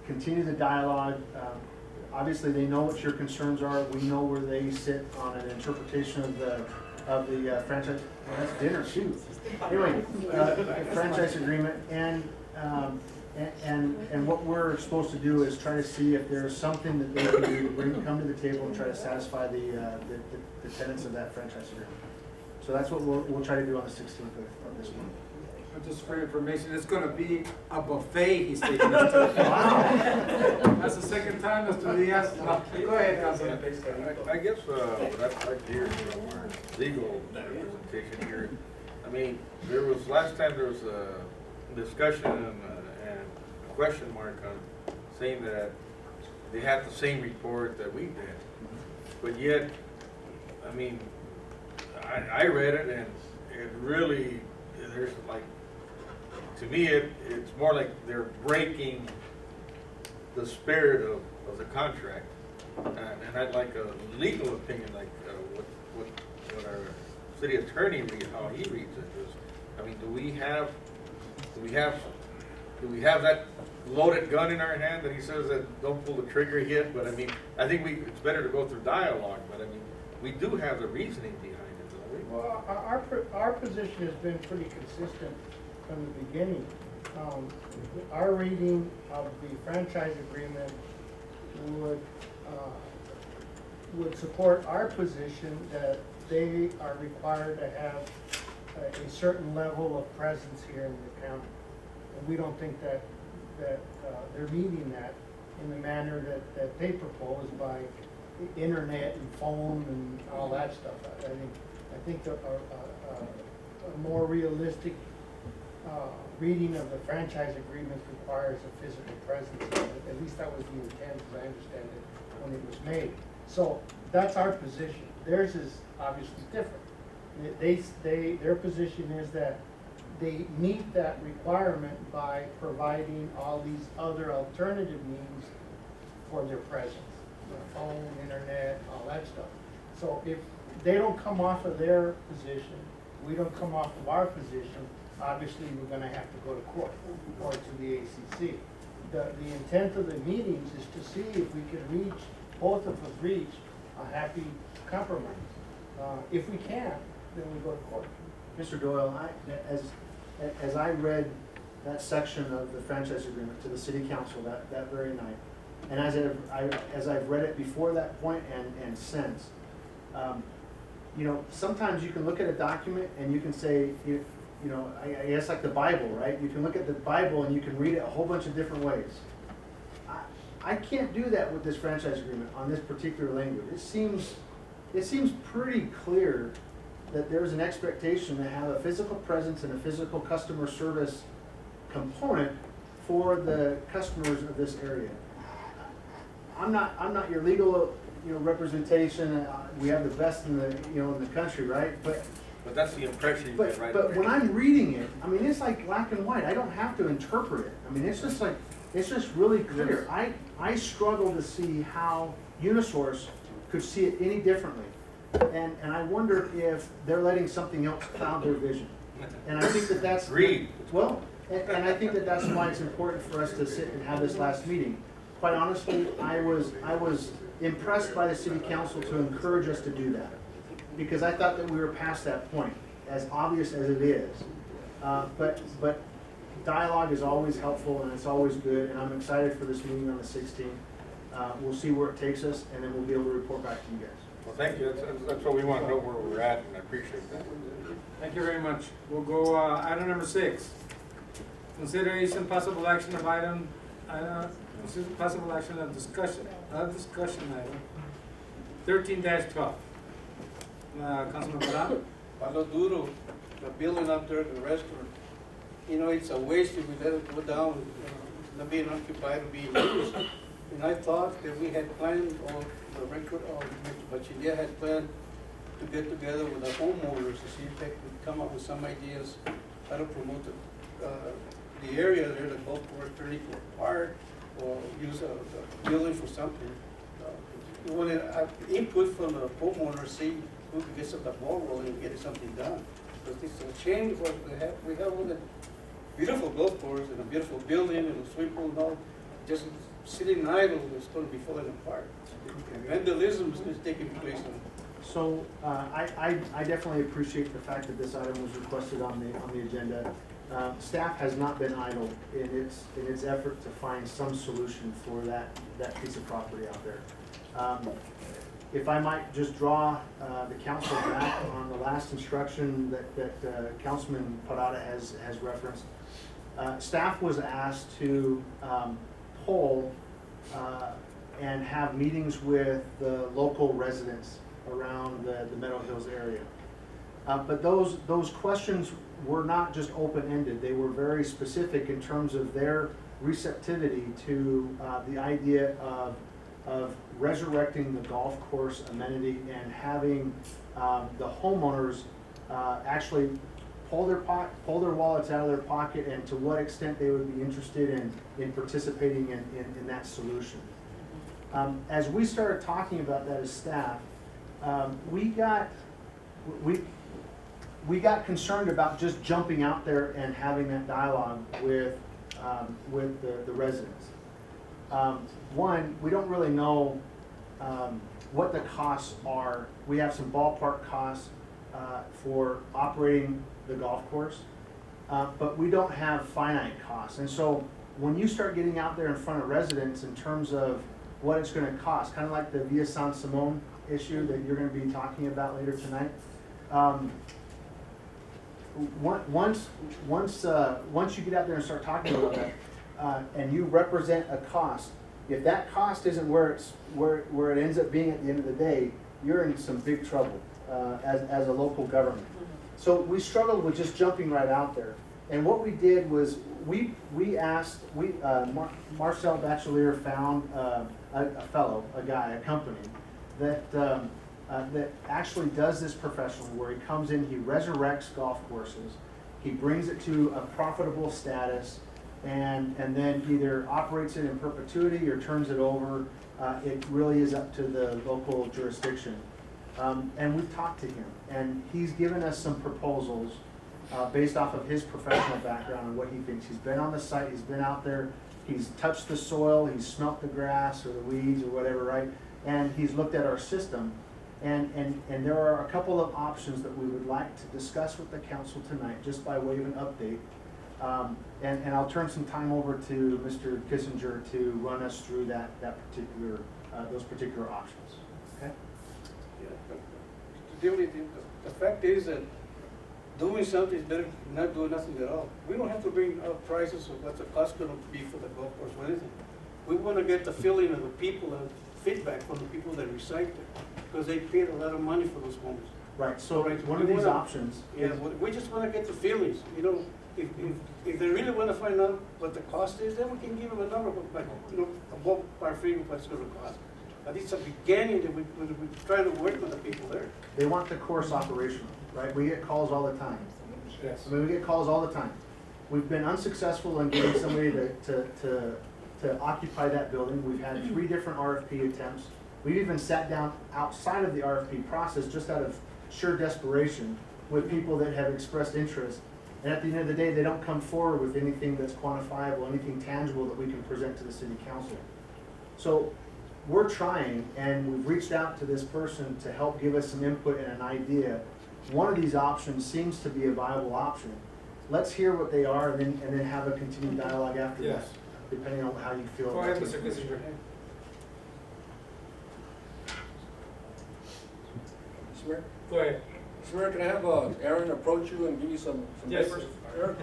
continue the dialogue. Obviously, they know what your concerns are. We know where they sit on an interpretation of the franchise. Well, that's dinner too. Anyway, franchise agreement, and what we're supposed to do is try to see if there's something that they can do to come to the table and try to satisfy the tenets of that franchise agreement. So that's what we'll try to do on the 16th of this month. Just for information, it's gonna be a buffet he's taking us to. Wow. That's the second time, Mr. Diaz. Go ahead, Councilman. I guess what I'd like to hear from our legal representation here. Last time there was a discussion and a question mark on saying that they had the same report that we did. But yet, I mean, I read it and it really, there's like, to me, it's more like they're breaking the spirit of the contract. And I'd like a legal opinion, like what our city attorney how he reads it is. I mean, do we have that loaded gun in our hand that he says that don't pull the trigger yet? But I mean, I think it's better to go through dialogue. But I mean, we do have the reasoning behind it, don't we? Well, our position has been pretty consistent from the beginning. Our reading of the franchise agreement would support our position that they are required to have a certain level of presence here in the county. And we don't think that they're meeting that in the manner that they propose by internet and phone and all that stuff. I think a more realistic reading of the franchise agreement requires a physical presence. At least that was the intent, as I understand it, when it was made. So that's our position. Theirs is obviously different. Their position is that they meet that requirement by providing all these other alternative means for their presence. Phone, internet, all that stuff. So if they don't come off of their position, we don't come off of our position, obviously we're gonna have to go to court or to the ACC. The intent of the meetings is to see if we can both of us reach a happy compromise. If we can't, then we go to court. Mr. Doyle, as I read that section of the franchise agreement to the city council that very night, and as I've read it before that point and since, you know, sometimes you can look at a document and you can say, you know, I guess like the Bible, right? You can look at the Bible and you can read it a whole bunch of different ways. I can't do that with this franchise agreement on this particular language. It seems pretty clear that there's an expectation to have a physical presence and a physical customer service component for the customers of this area. I'm not your legal, you know, representation. We have the best in the country, right? But that's the impression you get, right? But when I'm reading it, I mean, it's like black and white. I don't have to interpret it. I mean, it's just really clear. I struggle to see how Unisource could see it any differently. And I wonder if they're letting something else cloud their vision. And I think that's Agreed. Well, and I think that's why it's important for us to sit and have this last meeting. Quite honestly, I was impressed by the city council to encourage us to do that, because I thought that we were past that point, as obvious as it is. But dialogue is always helpful and it's always good, and I'm excited for this meeting on the 16th. We'll see where it takes us, and then we'll be able to report back to you guys. Well, thank you. That's what we want to know, where we're at, and I appreciate that. Thank you very much. We'll go, item number 6. Consideration possible action of item, possible action of discussion item 13-12. Councilman Parada? Palo Duro, the building up there, the restaurant. You know, it's a waste if we let it go down, not being occupied or being used. And I thought that we had planned, or the record, or Mr. Bachilla had planned to get together with the homeowners to see if they could come up with some ideas how to promote the area there, the golf course, turning for a park, or use the building for something. We wanted input from the homeowners, see who could get some of the ball rolling and get something done. Because it's a shame what we have all the beautiful golf course and a beautiful building and a swimming pool and all, just sitting idle, it's going to be falling apart. Vandalism is taking place. So I definitely appreciate the fact that this item was requested on the agenda. Staff has not been idle in its effort to find some solution for that piece of property out there. If I might just draw the council back on the last instruction that Councilman Parada has referenced. Staff was asked to poll and have meetings with the local residents around the Meadow Hills area. But those questions were not just open-ended. They were very specific in terms of their receptivity to the idea of of resurrecting the golf course amenity and having the homeowners actually pull their wallets out of their pocket, and to what extent they would be interested in participating in that solution. As we started talking about that as staff, we got concerned about just jumping out there and having that dialogue with the residents. One, we don't really know what the costs are. We have some ballpark costs for operating the golf course, but we don't have finite costs. And so when you start getting out there in front of residents in terms of what it's going to cost, kind of like the Via San Simon issue that you're going to be talking about later tonight, once you get out there and start talking about that, and you represent a cost, if that cost isn't where it ends up being at the end of the day, you're in some big trouble as a local government. So we struggled with just jumping right out there. And what we did was we asked, Marcel Bachelier found a guy, a company that actually does this professionally, where he comes in, he resurrects golf courses, he brings it to a profitable status, and then either operates it in perpetuity or turns it over. It really is up to the local jurisdiction. And we've talked to him, and he's given us some proposals based off of his professional background and what he thinks. He's been on the site, he's been out there, he's touched the soil, he's smelt the grass or the weeds or whatever, right? And he's looked at our system. And there are a couple of options that we would like to discuss with the council tonight, just by way of an update. And I'll turn some time over to Mr. Kissinger to run us through those particular options. Okay? The fact is that doing something is better than not doing nothing at all. We don't have to bring up prices of what the cost going to be for the golf course or anything. We want to get the feeling of the people and feedback from the people that reside there, because they paid a lot of money for those homes. Right, so one of these options is... Yeah, we just want to get the feelings, you know. If they really want to find out what the cost is, then we can give them a number, but above our figure what's going to cost. But it's a beginning that we're trying to work with the people there. They want the course operational, right? We get calls all the time. Yes. I mean, we get calls all the time. We've been unsuccessful in getting somebody to occupy that building. We've had 3 different RFP attempts. We've even sat down outside of the RFP process just out of sheer desperation with people that have expressed interest. And at the end of the day, they don't come forward with anything that's quantifiable, anything tangible that we can present to the city council. So we're trying, and we've reached out to this person to help give us some input and an idea. One of these options seems to be a viable option. Let's hear what they are, and then have a continued dialogue after that, depending on how you feel. Go ahead, Mr. Kissinger. Mayor? Go ahead. Mr. Mayor, can I have Aaron approach you and give you some Yes. papers? Aaron?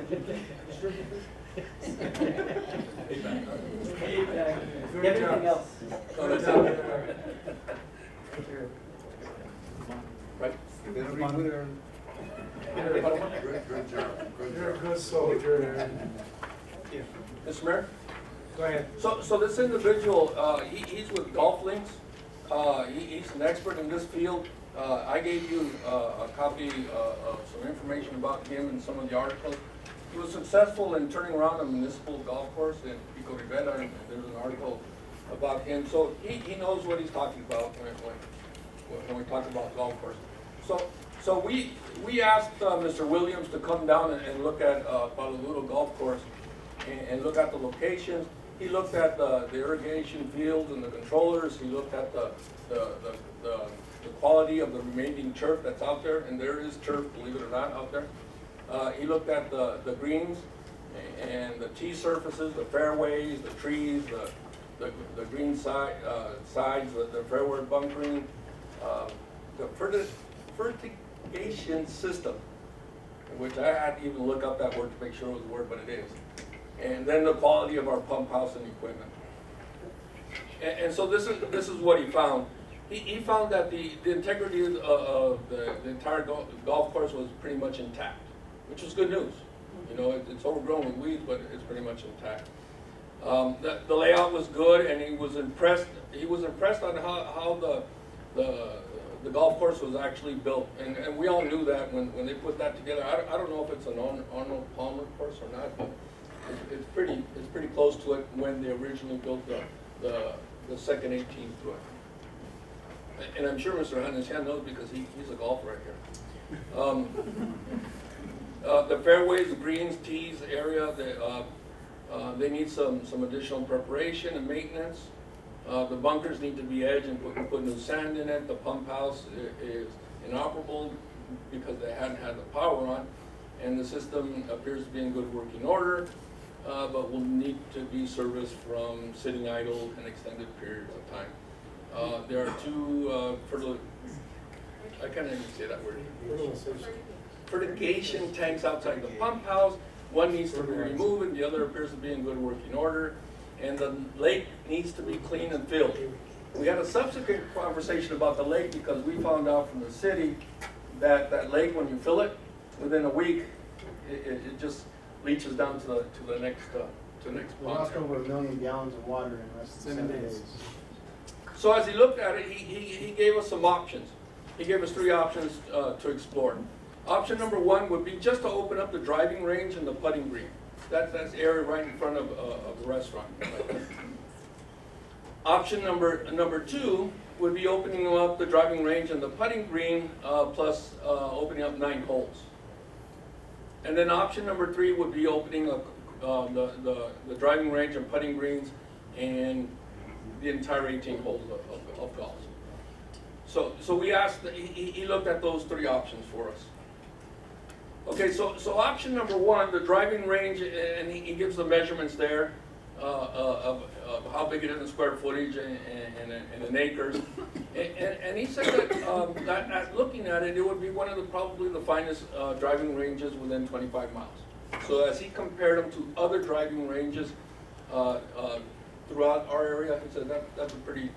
Everything else. No, that's it. Right? Good job. You're a good soldier. Mr. Mayor? Go ahead. So this individual, he's with Golf Links. He's an expert in this field. I gave you a copy of some information about him and some of the articles. He was successful in turning around a municipal golf course in Pico Rivera, and there's an article about him. So he knows what he's talking about when we talk about golf course. So we asked Mr. Williams to come down and look at Palo golf course and look at the locations. He looked at the irrigation fields and the controllers. He looked at the quality of the remaining turf that's out there, and there is turf, believe it or not, out there. He looked at the greens and the tee surfaces, the fairways, the trees, the green sides, the fairway bunkering, the fertigation system, which I had to even look up that word to make sure it was a word, but it is. And then the quality of our pump house and equipment. And so this is what he found. He found that the integrity of the entire golf course was pretty much intact, which was good news. You know, it's overgrown with weeds, but it's pretty much intact. The layout was good, and he was impressed on how the golf course was actually built. And we all knew that when they put that together. I don't know if it's an Arnold Palmer course or not, but it's pretty close to it when they originally built the second 18th to it. And I'm sure Mr. Hanesian knows because he's a golfer right here. The fairways, the greens, tees area, they need some additional preparation and maintenance. The bunkers need to be edged and put new sand in it. The pump house is inoperable because they hadn't had the power on, and the system appears to be in good working order, but will need to be serviced from sitting idle an extended periods of time. There are two I can't even say that word. Fertigation tanks outside the pump house. One needs to be removed, and the other appears to be in good working order. And the lake needs to be cleaned and filled. We had a subsequent conversation about the lake because we found out from the city that that lake, when you fill it, within a week, it just leaches down to the next We pond. lost over 1 million gallons of water in less than 7 days. So as he looked at it, he gave us some options. He gave us 3 options to explore. Option number 1 would be just to open up the driving range and the putting green. That's area right in front of the restaurant. Option number 2 would be opening up the driving range and the putting green, plus opening up 9 holes. And then option number 3 would be opening up the driving range and putting greens and the entire 18 holes of golf. So we asked, he looked at those 3 options for us. Okay, so option number 1, the driving range, and he gives the measurements there of how big it is in square footage and in acres. And he said that looking at it, it would be one of probably the finest driving ranges within 25 miles. So as he compared them to other driving ranges throughout our area, he said that's a pretty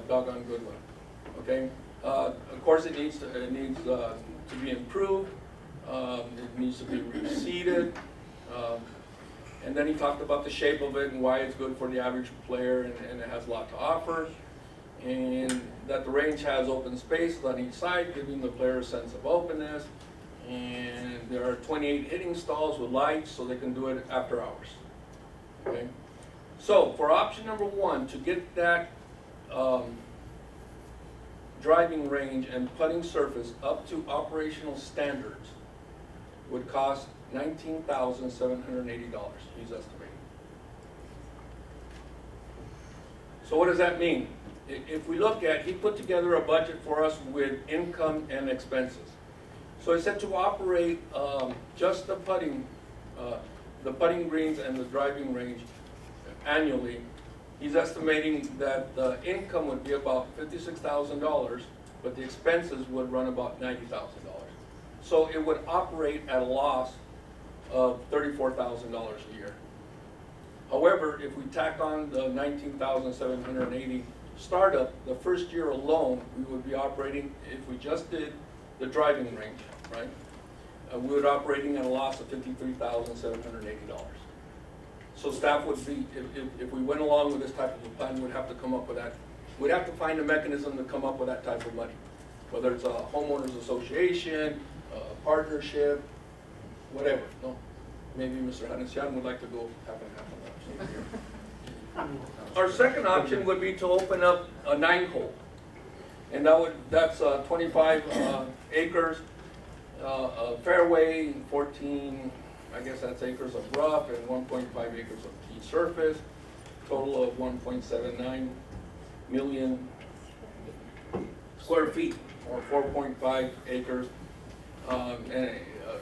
doggone good one. Okay, of course it needs to be improved. It needs to be reseeded, and then he talked about the shape of it and why it's good for the average player, and it has a lot to offer, and that the range has open spaces on each side, giving the player a sense of openness, and there are 28 hitting stalls with lights, so they can do it after hours. Okay, so for option number 1, to get that driving range and putting surface up to operational standards would cost $19,780, he's estimating. So what does that mean? If we look at, he put together a budget for us with income and expenses. So he said to operate just the putting greens and the driving range annually, he's estimating that the income would be about $56,000, but the expenses would run about $90,000. So it would operate at a loss of $34,000 a year. However, if we tack on the $19,780 startup, the first year alone, we would be operating, if we just did the driving range, right? We would be operating at a loss of $53,780. So staff would be, if we went along with this type of a plan, we'd have to come up with that. We'd have to find a mechanism to come up with that type of money. Whether it's a homeowners association, a partnership, whatever. No, maybe Mr. Hanesian would like to go half and half on that. Our second option would be to open up a 9-hole. And that's 25 acres, fairway, 14, I guess that's acres of rough, and 1.5 acres of tee surface, total of 1.79 million square feet, or 4.5 acres, and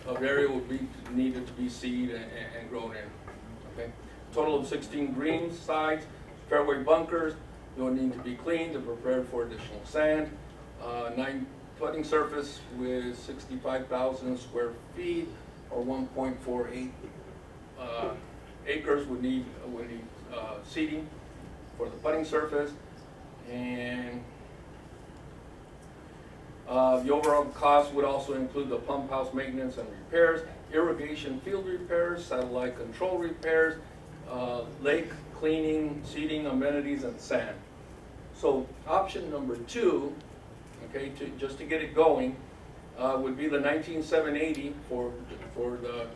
of area would be needed to be seeded and grown in. Okay, total of 16 green sides, fairway bunkers. They will need to be cleaned and prepared for additional sand. 9 putting surface with 65,000 square feet, or 1.48 acres would need seeding for the putting surface, and the overall cost would also include the pump house maintenance and repairs, irrigation field repairs, satellite control repairs, lake cleaning, seating, amenities, and sand. So option number 2, okay, just to get it going, would be the 19,780 for the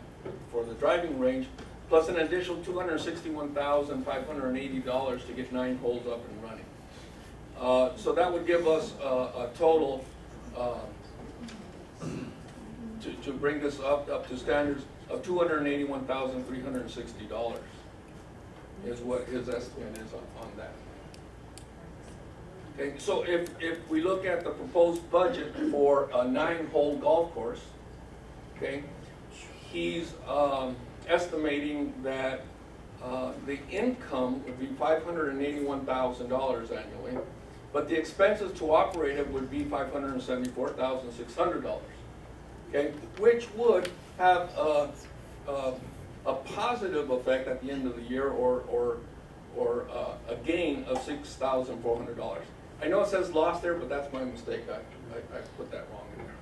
driving range, plus an additional $261,580 to get 9 holes up and running. So that would give us a total to bring this up to standards of $281,360 is what his estimate is on that. Okay, so if we look at the proposed budget for a 9-hole golf course, okay, he's estimating that the income would be $581,000 annually, but the expenses to operate it would be $574,600. Okay, which would have a positive effect at the end of the year, or a gain of $6,400. I know it says loss there, but that's my mistake. I put that wrong in there.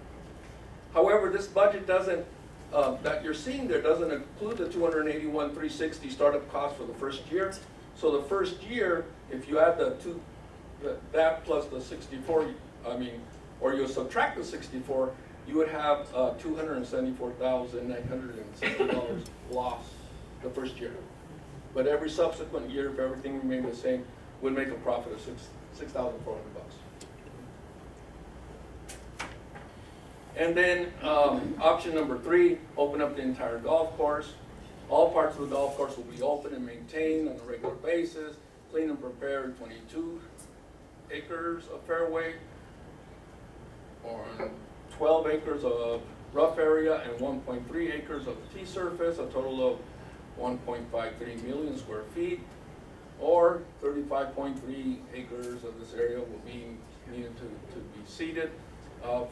However, this budget doesn't, that you're seeing there doesn't include the $281,360 startup cost for the first year. So the first year, if you add that plus the 64, or you subtract the 64, you would have $274,960 loss the first year. But every subsequent year, if everything remained the same, would make a profit of $6,400. And then option number 3, open up the entire golf course. All parts of the golf course will be open and maintained on a regular basis. Clean and prepare 22 acres of fairway, or 12 acres of rough area, and 1.3 acres of tee surface, a total of 1.53 million square feet, or 35.3 acres of this area will be needed to be seeded.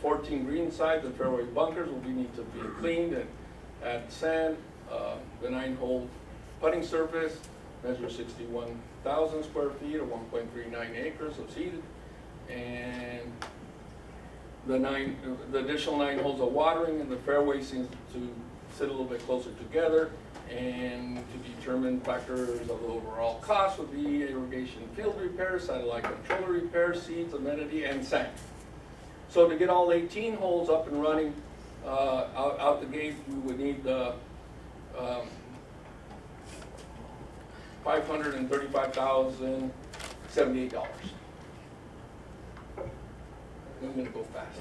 14 green sides and fairway bunkers will need to be cleaned and add sand. The 9-hole putting surface measures 61,000 square feet, or 1.39 acres of seeded, and the additional 9 holes of watering, and the fairway seems to sit a little bit closer together. And to determine factors of the overall cost would be irrigation field repair, satellite controller repair, seeds, amenity, and sand. So to get all 18 holes up and running out the gate, we would need $535,078. I'm going to go fast.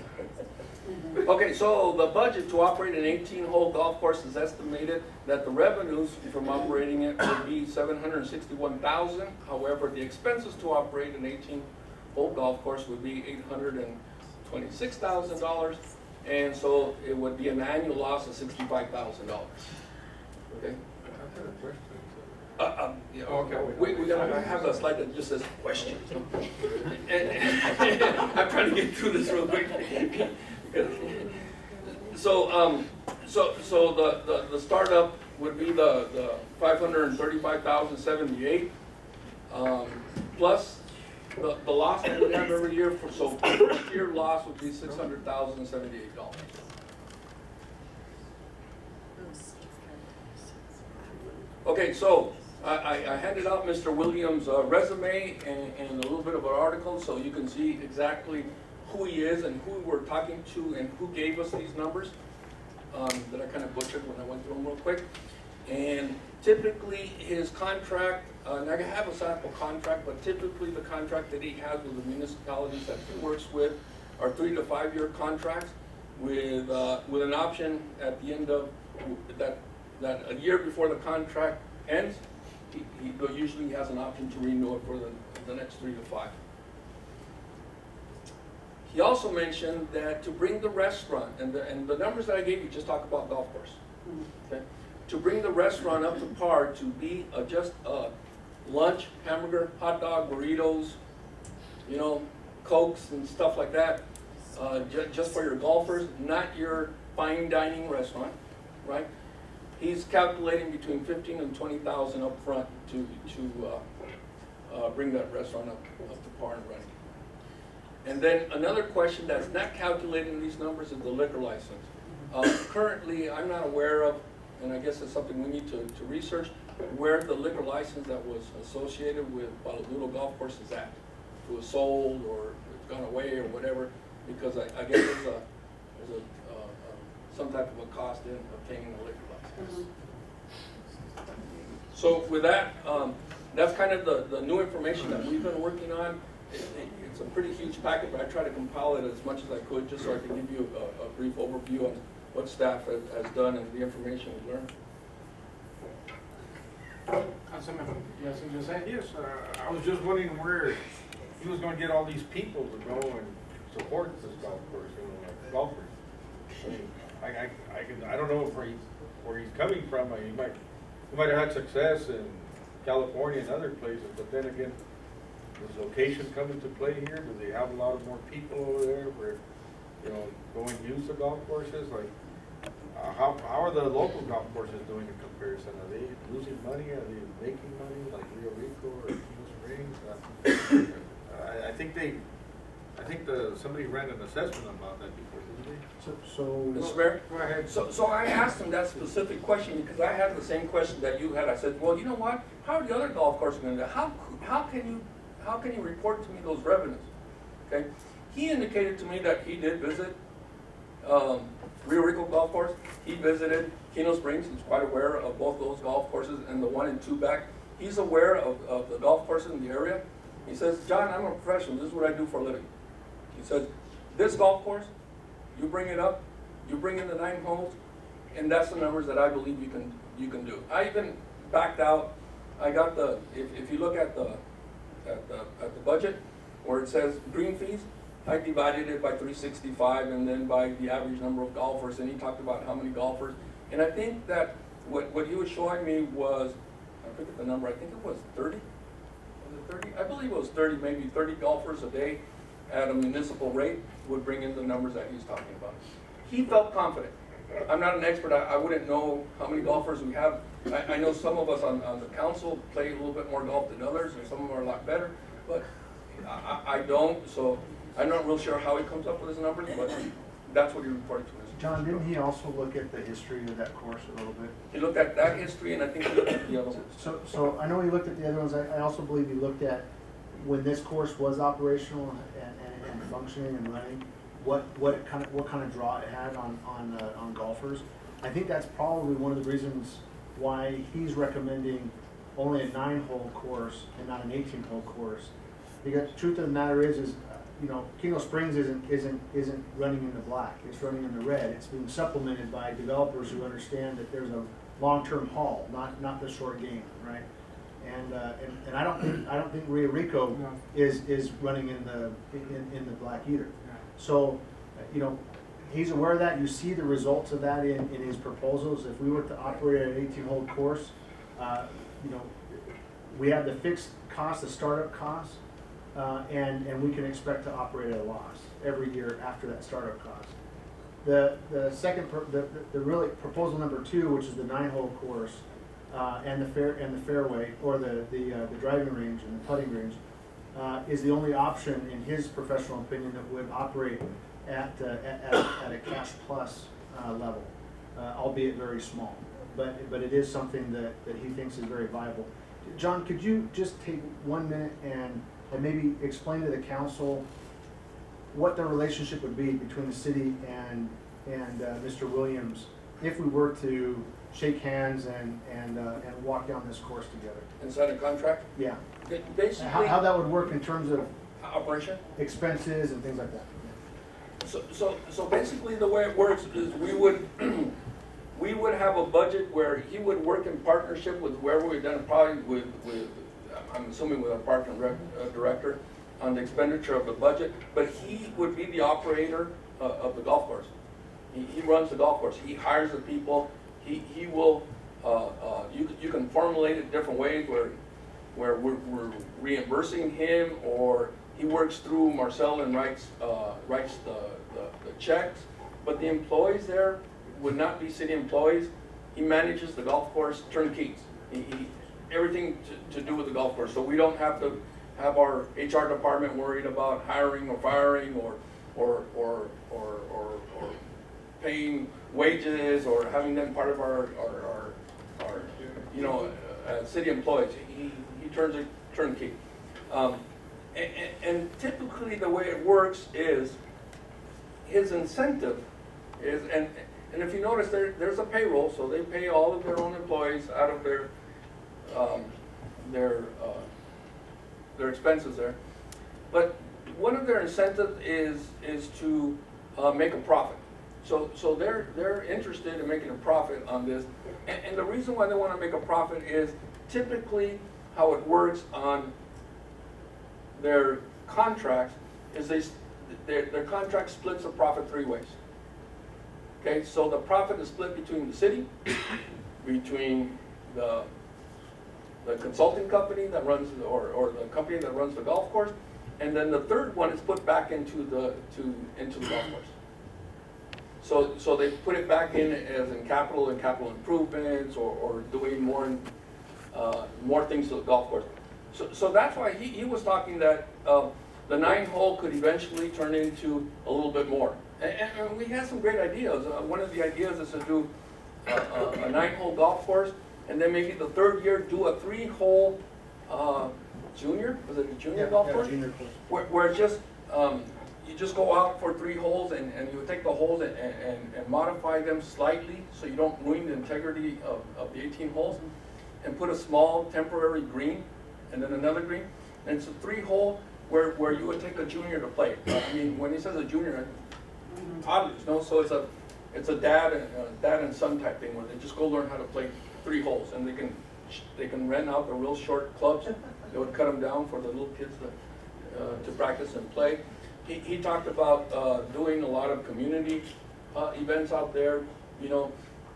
Okay, so the budget to operate an 18-hole golf course is estimated that the revenues from operating it would be $761,000. However, the expenses to operate an 18-hole golf course would be $826,000, and so it would be an annual loss of $65,000. Okay. Yeah, okay. We gotta have a slide that just says questions. And I'm trying to get through this real quick. So the startup would be the $535,078 plus the loss that we have every year. So first year loss would be $600,078. Okay, so I handed out Mr. Williams' resume and a little bit of an article, so you can see exactly who he is and who we're talking to and who gave us these numbers that I kind of butchered when I went through them real quick. And typically his contract, and I have a sample contract, but typically the contract that he has with the municipalities that he works with are 3 to 5 year contracts with an option at the end of that a year before the contract ends, he usually has an option to renew it for the next 3 to 5. He also mentioned that to bring the restaurant, and the numbers that I gave you just talk about golf course, okay? To bring the restaurant up to par, to be just lunch, hamburger, hot dog, burritos, you know, Cokes and stuff like that, just for your golfers, not your fine dining restaurant, right? He's calculating between $15,000 and $20,000 up front to bring that restaurant up to par and running. And then another question that's not calculated in these numbers is the liquor license. Currently, I'm not aware of, and I guess it's something we need to research, where the liquor license that was associated with Palo Golf Course is at. If it was sold or it's gone away or whatever, because I guess there's some type of a cost in obtaining a liquor license. So with that, that's kind of the new information that we've been working on. It's a pretty huge packet, but I try to compile it as much as I could, just so I can give you a brief overview on what staff has done and the information we've learned. Councilmember, you have something to say? Yes, I was just wondering where he was gonna get all these people to go and support this golf course, like golfers. I don't know where he's coming from. He might have had success in California and other places, but then again, does location come into play here? Do they have a lot of more people over there where, go and use the golf courses? Like, how are the local golf courses doing in comparison? Are they losing money? Are they making money like Rio Rico or Kino Springs? I think somebody ran an assessment about that before, didn't they? Mr. Mayor? Go ahead. So I asked him that specific question because I had the same question that you had. I said, well, you know what? How are the other golf courses going to do? How can you report to me those revenues? Okay. He indicated to me that he did visit Rio Rico Golf Course. He visited Kino Springs. He's quite aware of both those golf courses and the one in Tubac. He's aware of the golf courses in the area. He says, John, I'm a professional. This is what I do for a living. He says, this golf course, you bring it up, you bring in the 9 holes, and that's the numbers that I believe you can do. I even backed out. I got if you look at the budget where it says green fees, I divided it by 365 and then by the average number of golfers, and he talked about how many golfers. And I think that what he was showing me was, I forget the number, I think it was 30. Was it 30? I believe it was 30, maybe 30 golfers a day at a municipal rate would bring in the numbers that he's talking about. He felt confident. I'm not an expert. I wouldn't know how many golfers we have. I know some of us on the council play a little bit more golf than others, and some of them are a lot better, but I don't, so I'm not real sure how he comes up with his numbers, but that's what he reported to us. John, didn't he also look at the history of that course a little bit? He looked at that history, and I think he looked at the other ones. So I know he looked at the other ones. I also believe he looked at when this course was operational and functioning and running, what kind of draw it had on golfers. I think that's probably one of the reasons why he's recommending only a 9-hole course and not an 18-hole course. Because the truth of the matter is Kino Springs isn't running in the black. It's running in the red. It's being supplemented by developers who understand that there's a long-term haul, not the short game, right? And I don't think Rio Rico is running in the black either. So, he's aware of that. You see the results of that in his proposals. If we were to operate an 18-hole course, we have the fixed cost, the startup cost, and we can expect to operate at a loss every year after that startup cost. The second, the really proposal number 2, which is the 9-hole course, and the fairway or the driving range and the putting range, is the only option in his professional opinion that would operate at a cash plus level, albeit very small. But it is something that he thinks is very viable. John, could you just take 1 minute and maybe explain to the council what the relationship would be between the city and Mr. Williams if we were to shake hands and walk down this course together? Inside a contract? Yeah. Basically, How that would work in terms of operation? expenses and things like that. So basically the way it works is we would have a budget where he would work in partnership with whoever we've done, probably with I'm assuming with our park and rec director on the expenditure of the budget, but he would be the operator of the golf course. He runs the golf course. He hires the people. He will, you can formulate it different ways where we're reimbursing him, or he works through Marcel and writes the checks, but the employees there would not be city employees. He manages the golf course turnkey. Everything to do with the golf course. So we don't have to have our HR department worried about hiring or firing or paying wages or having them part of our city employees. He turns a turnkey. And typically the way it works is his incentive is, and if you notice there's a payroll, so they pay all of their own employees out of their expenses there. But one of their incentives is to make a profit. So they're interested in making a profit on this. And the reason why they want to make a profit is typically how it works on their contracts is their contract splits the profit 3 ways. Okay, so the profit is split between the city, between the consulting company that runs, or the company that runs the golf course, and then the third one is put back into the golf course. So they put it back in as in capital and capital improvements, or doing more things to the golf course. So that's why he was talking that the 9-hole could eventually turn into a little bit more. And we had some great ideas. One of the ideas is to do a 9-hole golf course, and then maybe the 3rd year do a 3-hole junior. Was it a junior golf course? Junior course. Where just you just go out for 3 holes, and you would take the holes and modify them slightly so you don't ruin the integrity of the 18 holes, and put a small temporary green and then another green. And it's a 3-hole where you would take a junior to play. I mean, when he says a junior, toddlers, no? So it's a dad and son type thing where they just go learn how to play 3 holes, and they can rent out the real short clubs. They would cut them down for the little kids to practice and play. He talked about doing a lot of community events out there, you know,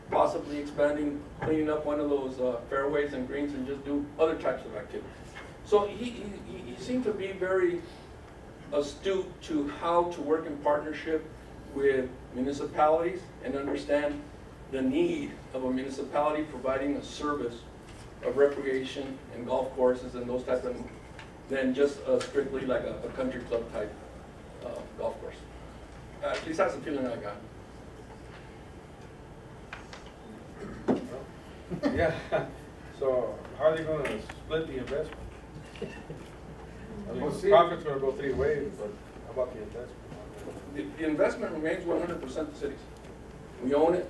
possibly expanding, cleaning up one of those fairways and greens, and just do other types of activities. So he seemed to be very astute to how to work in partnership with municipalities and understand the need of a municipality providing a service of recreation and golf courses and those types of, than just strictly like a country club type golf course. At least that's the feeling I got. Yeah, so how are they gonna split the investment? I mean, profit's gonna go 3 ways, but how about the investment? The investment remains 100% the city's. We own it.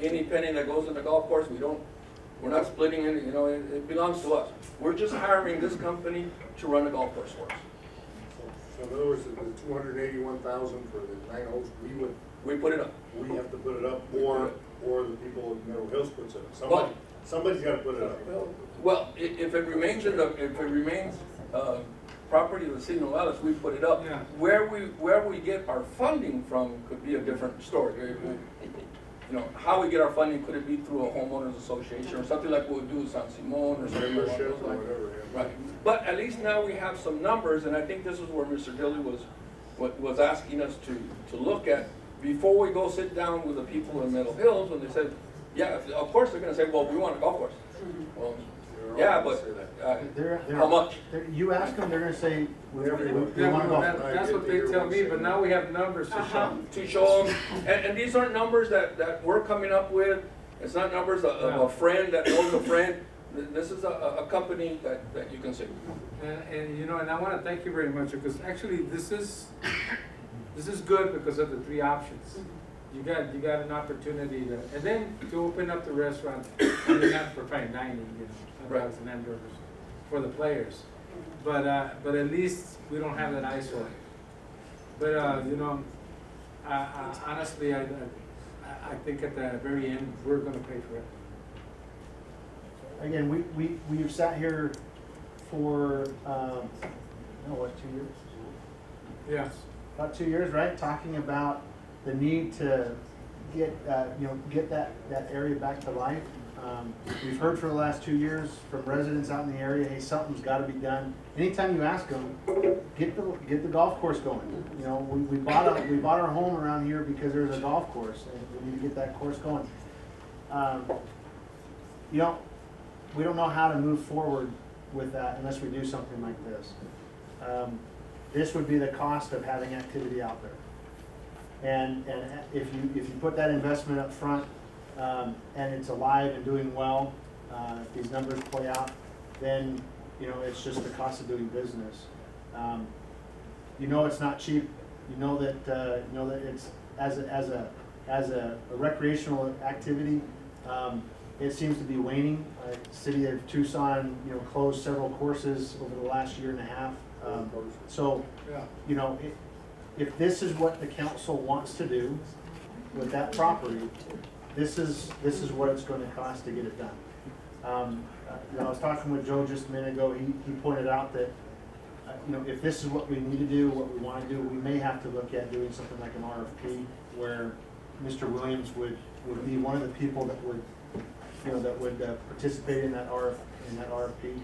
Any penny that goes in the golf course, we're not splitting it, you know, it belongs to us. We're just hiring this company to run the golf course for us. So in other words, the 281,000 for the 9 holes, We put it up. we have to put it up, or the people in Middle Hills puts it up. Well- Somebody's gotta put it up. Well, if it remains property of the city of Nogales, we put it up. Yeah. Where we get our funding from could be a different story. You know, how we get our funding, could it be through a homeowners association or something like what we do with San Simon or something along Membership those or lines? whatever, yeah. Right, but at least now we have some numbers, and I think this is where Mr. Dilly was asking us to look at before we go sit down with the people in Middle Hills, when they said, yeah, of course they're gonna say, well, we want a golf course. Well, yeah, but how much? You ask them, they're gonna say, we want to Yeah, go. that's what they tell me, but now we have numbers to show. To show them, and these aren't numbers that we're coming up with. It's not numbers of a friend that knows a friend. This is a company that you can see. And you know, and I want to thank you very much, because actually this is good because of the 3 options. You got an opportunity to, and then to open up the restaurant, I mean, not for probably 90, you know, Right. 1,000 hamburgers for the players. But at least we don't have that eyesore. But you know, honestly, I think at the very end, we're gonna pay for it. Again, we've sat here for, 2 years? Yes. About 2 years, right? Talking about the need to get that area back to life. We've heard for the last 2 years from residents out in the area, hey, something's gotta be done. Anytime you ask them, get the golf course going. You know, we bought our home around here because there's a golf course, and we need to get that course going. You know, we don't know how to move forward with that unless we do something like this. This would be the cost of having activity out there. And if you put that investment up front, and it's alive and doing well, if these numbers play out, then, you know, it's just the cost of doing business. You know it's not cheap, you know that it's, as a recreational activity, it seems to be waning. City of Tucson, you know, closed several courses over the last year and a half. So, you know, if this is what the council wants to do with that property, this is what it's gonna cost to get it done. You know, I was talking with Joe just a minute ago, he pointed out that, you know, if this is what we need to do, what we wanna do, we may have to look at doing something like an RFP, where Mr. Williams would be one of the people that would, you know, that would participate in that RFP.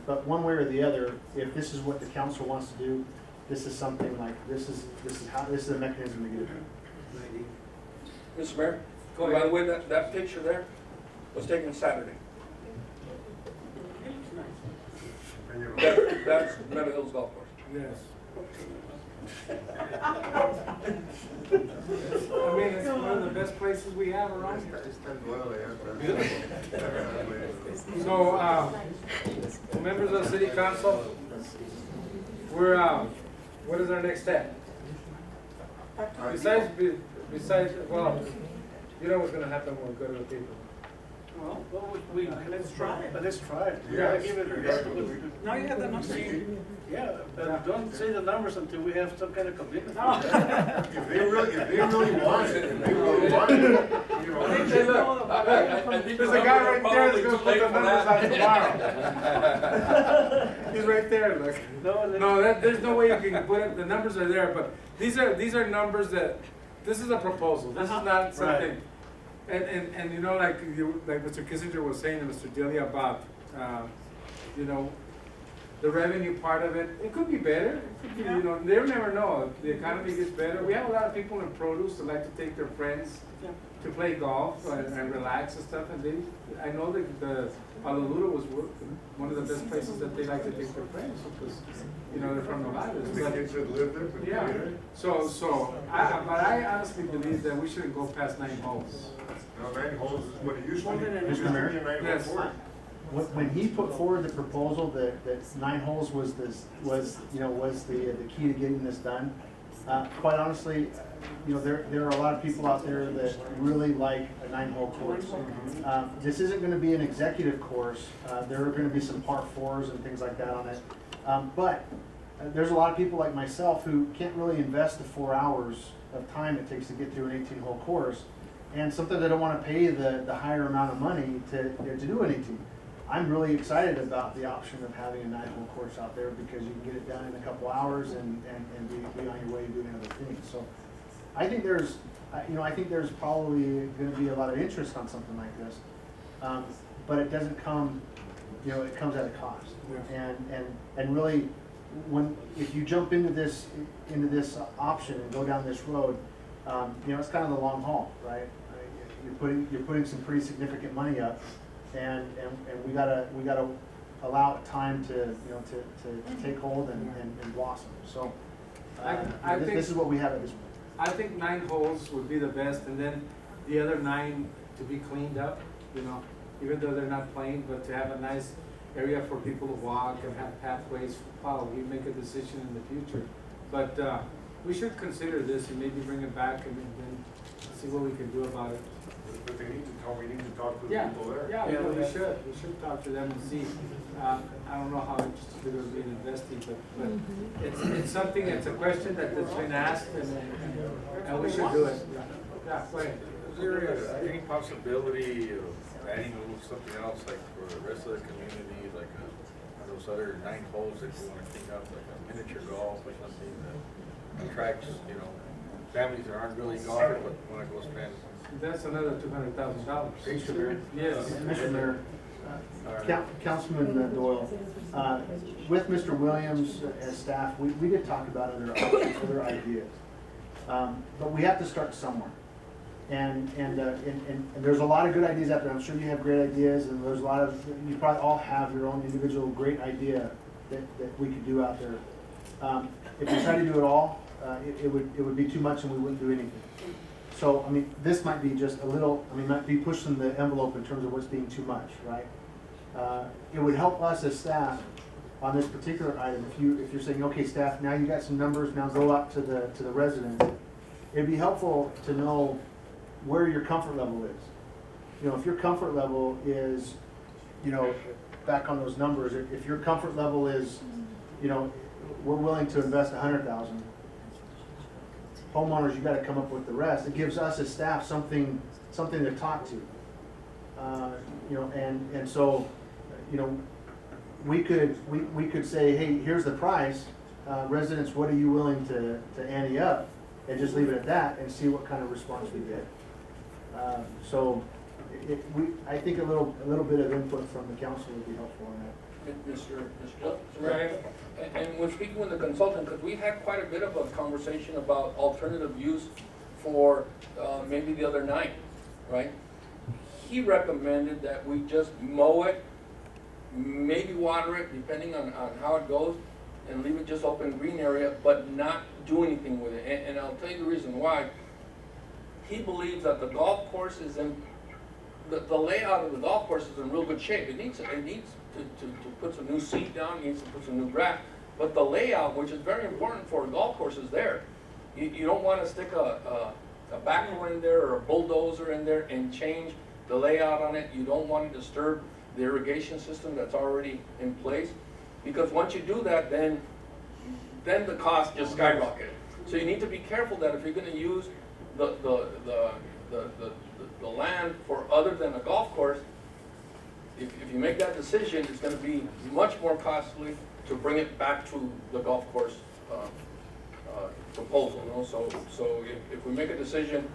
But one way or the other, if this is what the council wants to do, this is something like, this is a mechanism to get it done. Mr. Mayor, by the way, that picture there was taken Saturday. That's Meadow Hills Golf Course. Yes. I mean, it's one of the best places we have around here. So, members of the city council, we're, what is our next step? Besides, well, you know what's gonna happen when we go to the people. Well, let's try it. Let's try it. Yeah. You gotta give it a rest. Now you have the numbers. Yeah, but don't say the numbers until we have some kind of commitment. If they really want it, you know. Hey, look, I think There's a guy right there that's gonna put the numbers on tomorrow. He's right there, look. No, there's no way you can put it, the numbers are there, but these are numbers that, this is a proposal, this is not something. And you know, like Mr. Kissinger was saying to Mr. Delia about, you know, the revenue part of it, it could be better. It could be, you know, they'll never know. If the economy gets better. We have a lot of people in produce that like to take their friends to play golf and relax and stuff. And I know that the Honolulu was one of the best places that they like to take their friends because, you know, they're from Nevada. Yeah. So but I honestly believe that we shouldn't go past 9 holes. No, 9 holes is what it used to be. Mr. Mayor? Yes. When he put forward the proposal that 9 holes was the key to getting this done, quite honestly, you know, there are a lot of people out there that really like a 9-hole course. This isn't going to be an executive course. There are going to be some par 4s and things like that on it. But there's a lot of people like myself who can't really invest the 4 hours of time it takes to get through an 18-hole course, and something they don't want to pay the higher amount of money to do an 18. I'm really excited about the option of having a 9-hole course out there because you can get it done in a couple hours and be on your way doing other things. So I think there's probably going to be a lot of interest on something like this, but it doesn't come, you know, it comes at a cost. And really, if you jump into this option and go down this road, you know, it's kind of the long haul, right? You're putting some pretty significant money up. And we gotta allow it time to take hold and blossom. So I think this is what we have at this point. I think 9 holes would be the best, and then the other 9 to be cleaned up. You know, even though they're not playing, but to have a nice area for people to walk and have pathways. Follow. We make a decision in the future, but we should consider this and maybe bring it back and then see what we can do about it. But we need to talk to the people there. Yeah, we should talk to them and see. I don't know how interested they're going to be in investing, but it's something, it's a question that's been asked, and we should do it. Yeah, go ahead. Is there any possibility of adding a little something else, like for the rest of the community, like those other 9 holes that you want to clean up, like a miniature golf or something that attracts, you know, families that aren't really golfers but want to go spend? That's another $200,000. Yes. Mr. Mayor, Councilman Doyle, with Mr. Williams and staff, we did talk about other ideas, but we have to start somewhere. And there's a lot of good ideas out there. I'm sure you have great ideas, and there's a lot of, you probably all have your own individual great idea that we could do out there. If we try to do it all, it would be too much and we wouldn't do anything. So, I mean, this might be just a little, I mean, might be pushing the envelope in terms of what's being too much, right? It would help us as staff on this particular item, if you're saying, okay, staff, now you got some numbers, now go out to the residents. It'd be helpful to know where your comfort level is. You know, if your comfort level is, you know, back on those numbers, if your comfort level is, you know, we're willing to invest 100,000. Homeowners, you gotta come up with the rest. It gives us as staff something to talk to. You know, and so, you know, we could say, hey, here's the price. Residents, what are you willing to ante up? And just leave it at that and see what kind of response we get. So, I think a little bit of input from the council would be helpful on that. Mr. Right. And when speaking with the consultant, because we had quite a bit of a conversation about alternative use for maybe the other night, right? He recommended that we just mow it, maybe water it, depending on how it goes, and leave it just open green area, but not do anything with it. And I'll tell you the reason why. He believes that the golf course is in, the layout of the golf course is in real good shape. It needs to put some new seed down, it needs to put some new grass, but the layout, which is very important for a golf course, is there. You don't want to stick a backhoe in there or a bulldozer in there and change the layout on it. You don't want to disturb the irrigation system that's already in place, because once you do that, then the cost just skyrockets. So you need to be careful that if you're going to use the land for other than a golf course, if you make that decision, it's going to be much more costly to bring it back to the golf course proposal. You know? So if we make a decision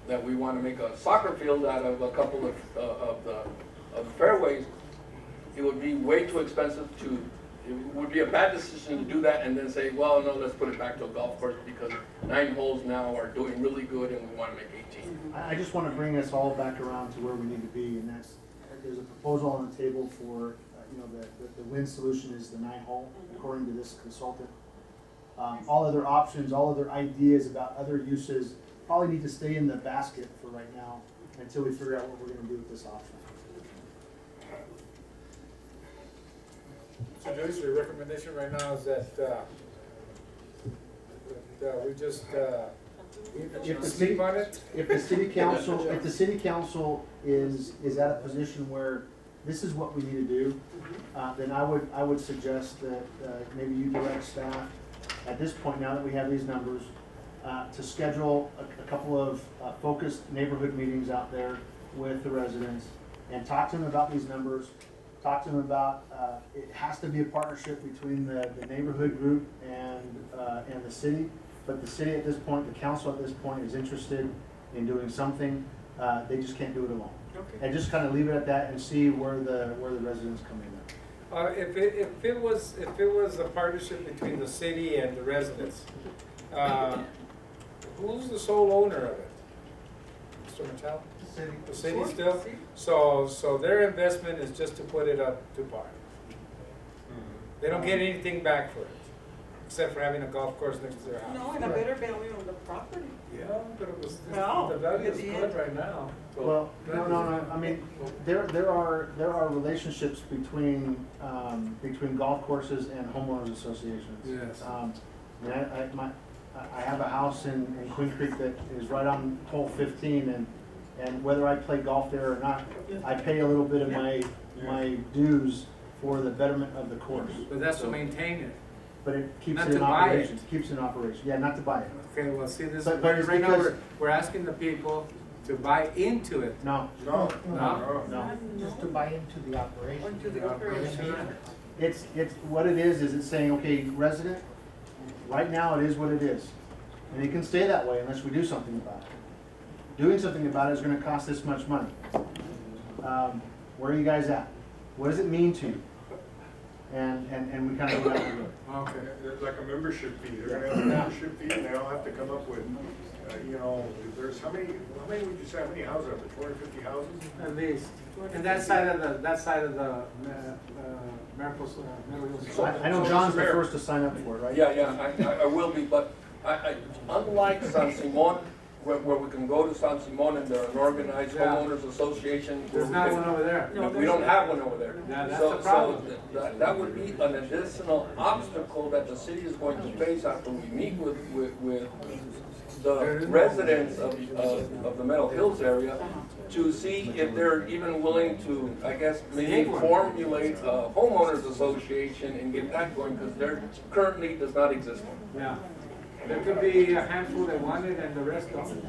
that we want to make a soccer field out of a couple of the fairways, it would be way too expensive to. It would be a bad decision to do that and then say, well, no, let's put it back to a golf course because 9 holes now are doing really good and we want to make 18. I just want to bring us all back around to where we need to be, and there's a proposal on the table for, you know, the win solution is the 9-hole, according to this consultant. All other options, all other ideas about other uses probably need to stay in the basket for right now until we figure out what we're going to do with this option. So Joyce, your recommendation right now is that we just sleep on it? If the city council is at a position where this is what we need to do, then I would suggest that maybe you direct staff at this point, now that we have these numbers, to schedule a couple of focused neighborhood meetings out there with the residents and talk to them about these numbers. Talk to them about, it has to be a partnership between the neighborhood group and the city. But the city at this point, the council at this point is interested in doing something. They just can't do it alone. Okay. And just kind of leave it at that and see where the residents come in. If it was a partnership between the city and the residents, who's the sole owner of it? Mr. Mattel? The city still? So their investment is just to put it up to par. They don't get anything back for it, except for having a golf course next to their house. No, and a better value on the property. Yeah, but No, the value is at the good end. right now. Well, no. I mean, there are relationships between golf courses and homeowners associations. Yes. I have a house in Queen Creek that is right on hole 15, and whether I play golf there or not, I pay a little bit of my dues for the betterment of the course. But that's to maintain it. But it keeps Not it in to buy it. operation. Keeps it in operation. Yeah, not to buy it. Okay, well, see, this, But right it's now, because- we're asking the people to buy into it. No, No, No? no. Just to buy into the operation. Into the operation. It's what it is it's saying, okay, resident, right now it is what it is. And it can stay that way unless we do something about it. Doing something about it is gonna cost this much money. Where are you guys at? What does it mean to you? And we kind of go down the road. Okay. It's like a membership fee, they're gonna have a membership fee, and they'll have to come up with, you know, if there's, how many would you say, how many houses are there, 250 houses? At least. And that side of the Mariposa, So I know John's the first to sign up for it, right? Yeah, I will be, but unlike San Simon where we can go to San Simon and they're an organized Yeah. homeowners association. There's not one over there. No, we don't have one over there. Yeah, that's So- the problem. So that would be an additional obstacle that the city is going to face after we meet with the residents of the Meadow Hills area to see if they're even willing to, I guess, maybe formulate a homeowners association and get that going, because there currently does not exist one. Yeah. There could be a handful that want it and the rest don't.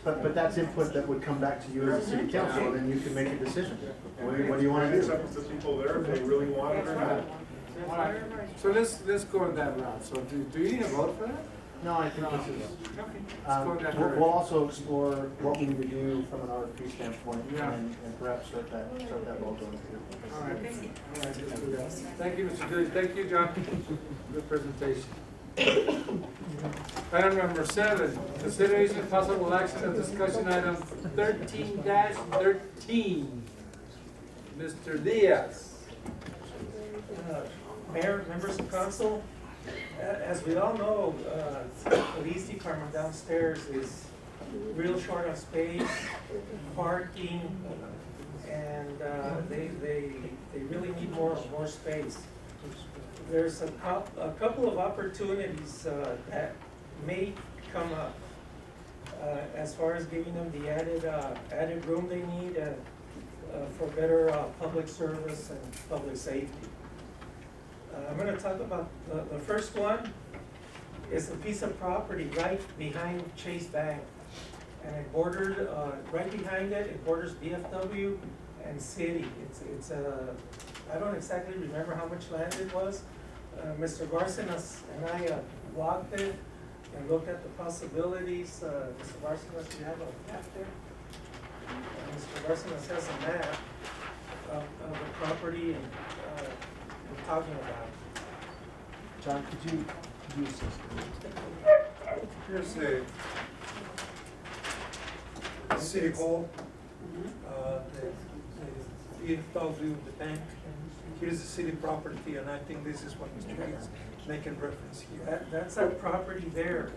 But that's input that would come back to you as a city council, then you can make a decision. What do you wanna It's do? up to the people there if they really want it or not. All right, so let's go that route. So do you need a vote for that? No, I think this is, Okay, let's go that we'll direction. also explore what we need to do from an RFP standpoint Yeah. and perhaps start that ball going too. All right, let's do that. Thank you, Mr. Dilly. Thank you, John. Good presentation. Item number 7, consideration of possible action of discussion item 13-13. Mr. Diaz. Mayor, members of council, as we all know, the police department downstairs is real short on space, parking, and they really need more space. There's a couple of opportunities that may come up as far as giving them the added room they need for better public service and public safety. I'm going to talk about the first one. Is a piece of property right behind Chase Bank, and it bordered right behind it. It borders BFW and city. It's I don't exactly remember how much land it was. Mr. Barcenas and I walked it and looked at the possibilities. Mr. Barcenas, you have a map there? Mr. Barcenas has a map of the property and we're talking about. John, could you assist me? Here's the City Hall, the VFW, the bank. Here's the city property, and I think this is what Mr. is making reference here. That's that property there.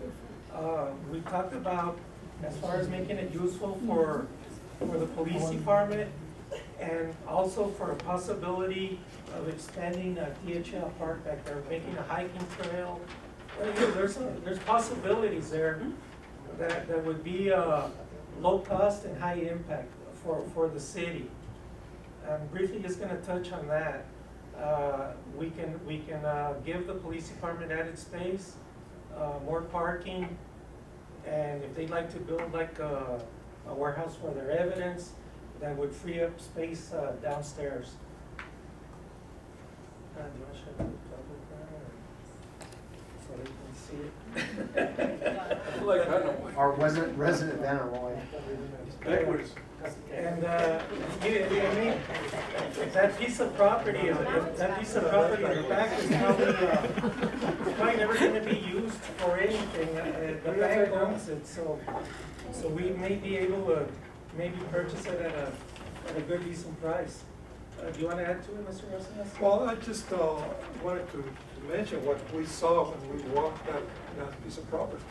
We talked about, as far as making it useful for the police department, and also for a possibility of expanding a DHL park back there, making a hiking trail. There's possibilities there that would be low cost and high impact for the city. I'm briefly just gonna touch on that. We can give the police department added space, more parking, and if they'd like to build like a warehouse for their evidence, that would free up space downstairs. Do you want to show the public that, or so they can see it? Like, I know. Our resident banner wall. Backwards. And, I mean, that piece of property, in the back is probably never gonna be used for anything. The bank owns it, so we may be able to maybe purchase it at a good decent price. Do you wanna add to it, Mr. Rosales? Well, I just wanted to mention what we saw when we walked that piece of property.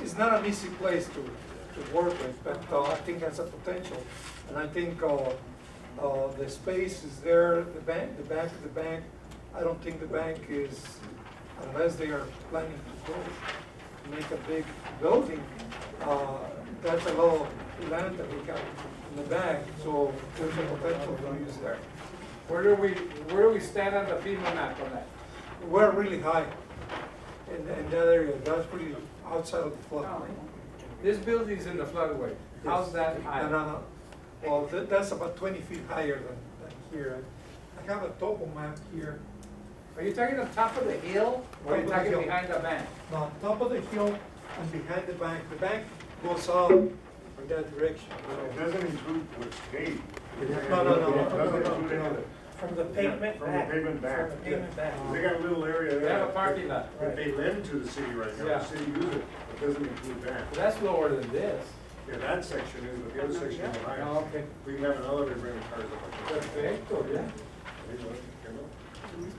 It's not an easy place to work with, but I think has a potential. And I think the space is there, the back of the bank. I don't think the bank is, unless they are planning to go make a big building, that's a lot of land that we got in the back, so there's a potential to use there. Where do we stand on the FEMA map on that? We're really high in that area. That's pretty outside of the floodplain. This building's in the floodway. How's that high? No. Well, that's about 20 feet higher than here. I have a topo map here. Are you talking on top of the hill, or are you Top of the talking hill. behind the bank? No, top of the hill and behind the bank. The bank goes out in that direction. It doesn't include what's paved. No. It doesn't include any of it. From the pavement From back. the pavement back. From the pavement back. They got a little area They there. have a parking lot. That they lend to the city right now. Yeah. The city uses it. It doesn't include that. That's lower than this. Yeah, that section is, but the other section is higher. Oh, okay. We can have an elevator bring the cars up. Perfecto, yeah.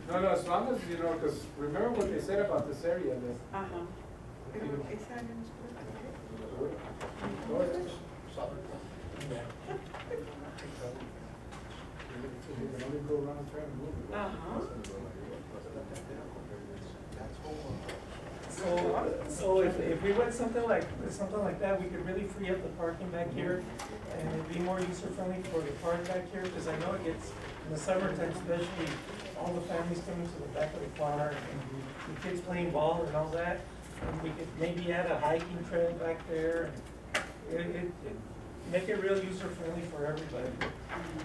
No, as long as, because remember what they said about this area, that So if we went something like that, we could really free up the parking back here, and it'd be more user friendly for the park back here, because I know it gets, in the summertime especially, all the families coming to the back of the park, and the kids playing ball and all that. And we could maybe add a hiking trail back there, and make it real user friendly for everybody.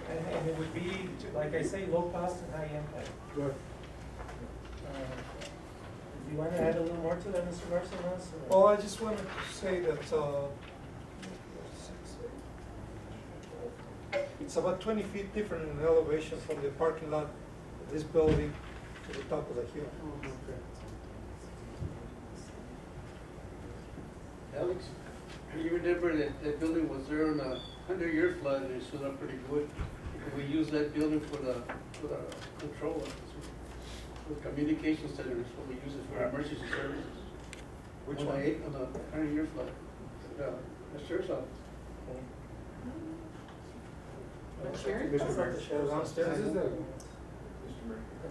And it would be, like I say, low cost and high impact. Good. Do you want to add a little more to that, Mr. Barcelos? Well, I just wanted to say that, it's about 20 feet different in elevation from the parking lot of this building to the top of the hill. Alex, you remember that that building was there on a 100-year flood and it stood up pretty good. We used that building for the control office, for communication center, is what we use it for emergency services. Which on one? On the 100-year flood, the sheriff's office. Downstairs. This is the.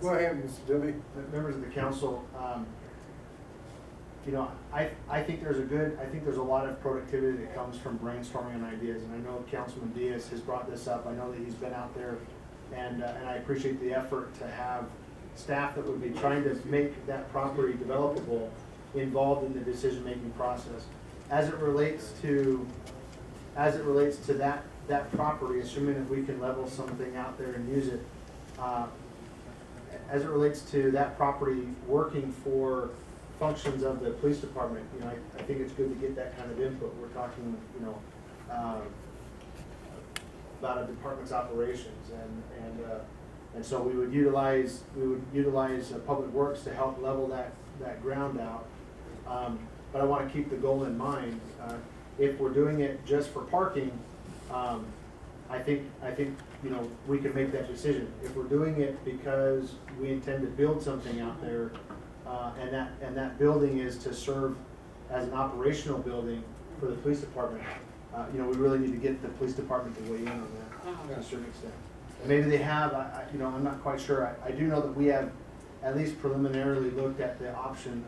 Go ahead, Mr. Dilly. Members of the council, you know, I think there's a lot of productivity that comes from brainstorming on ideas, and I know Councilman Diaz has brought this up. I know that he's been out there, and I appreciate the effort to have staff that would be trying to make that property developable involved in the decision-making process. As it relates to that property, assuming that we can level something out there and use it, as it relates to that property working for functions of the police department, you know, I think it's good to get that kind of input. We're talking, you know, about a department's operations, and so we would utilize Public Works to help level that ground out. But I want to keep the goal in mind. If we're doing it just for parking, I think you know, we can make that decision. If we're doing it because we intend to build something out there, and that building is to serve as an operational building for the police department, you know, we really need to get the police department to weigh in on that to a certain extent. And maybe they have, you know, I'm not quite sure. I do know that we have at least preliminarily looked at the option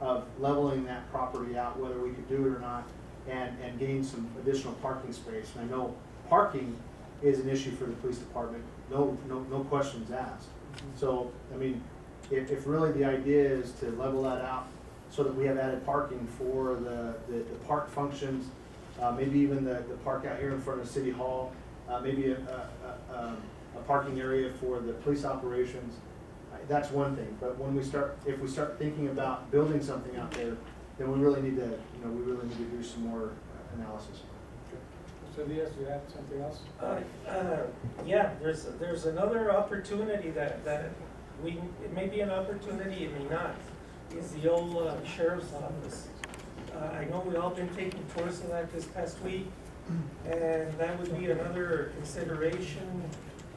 of leveling that property out, whether we could do it or not, and gain some additional parking space. And I know parking is an issue for the police department, no questions asked. So, I mean, if really the idea is to level that out so that we have added parking for the park functions, maybe even the park out here in front of City Hall, maybe a parking area for the police operations, that's one thing. But if we start thinking about building something out there, then we really need to, you know, do some more analysis. Mr. Diaz, you have something else? Yeah, there's another opportunity that it may be an opportunity, it may not, is the old sheriff's office. I know we all been taking tours of that this past week, and that would be another consideration.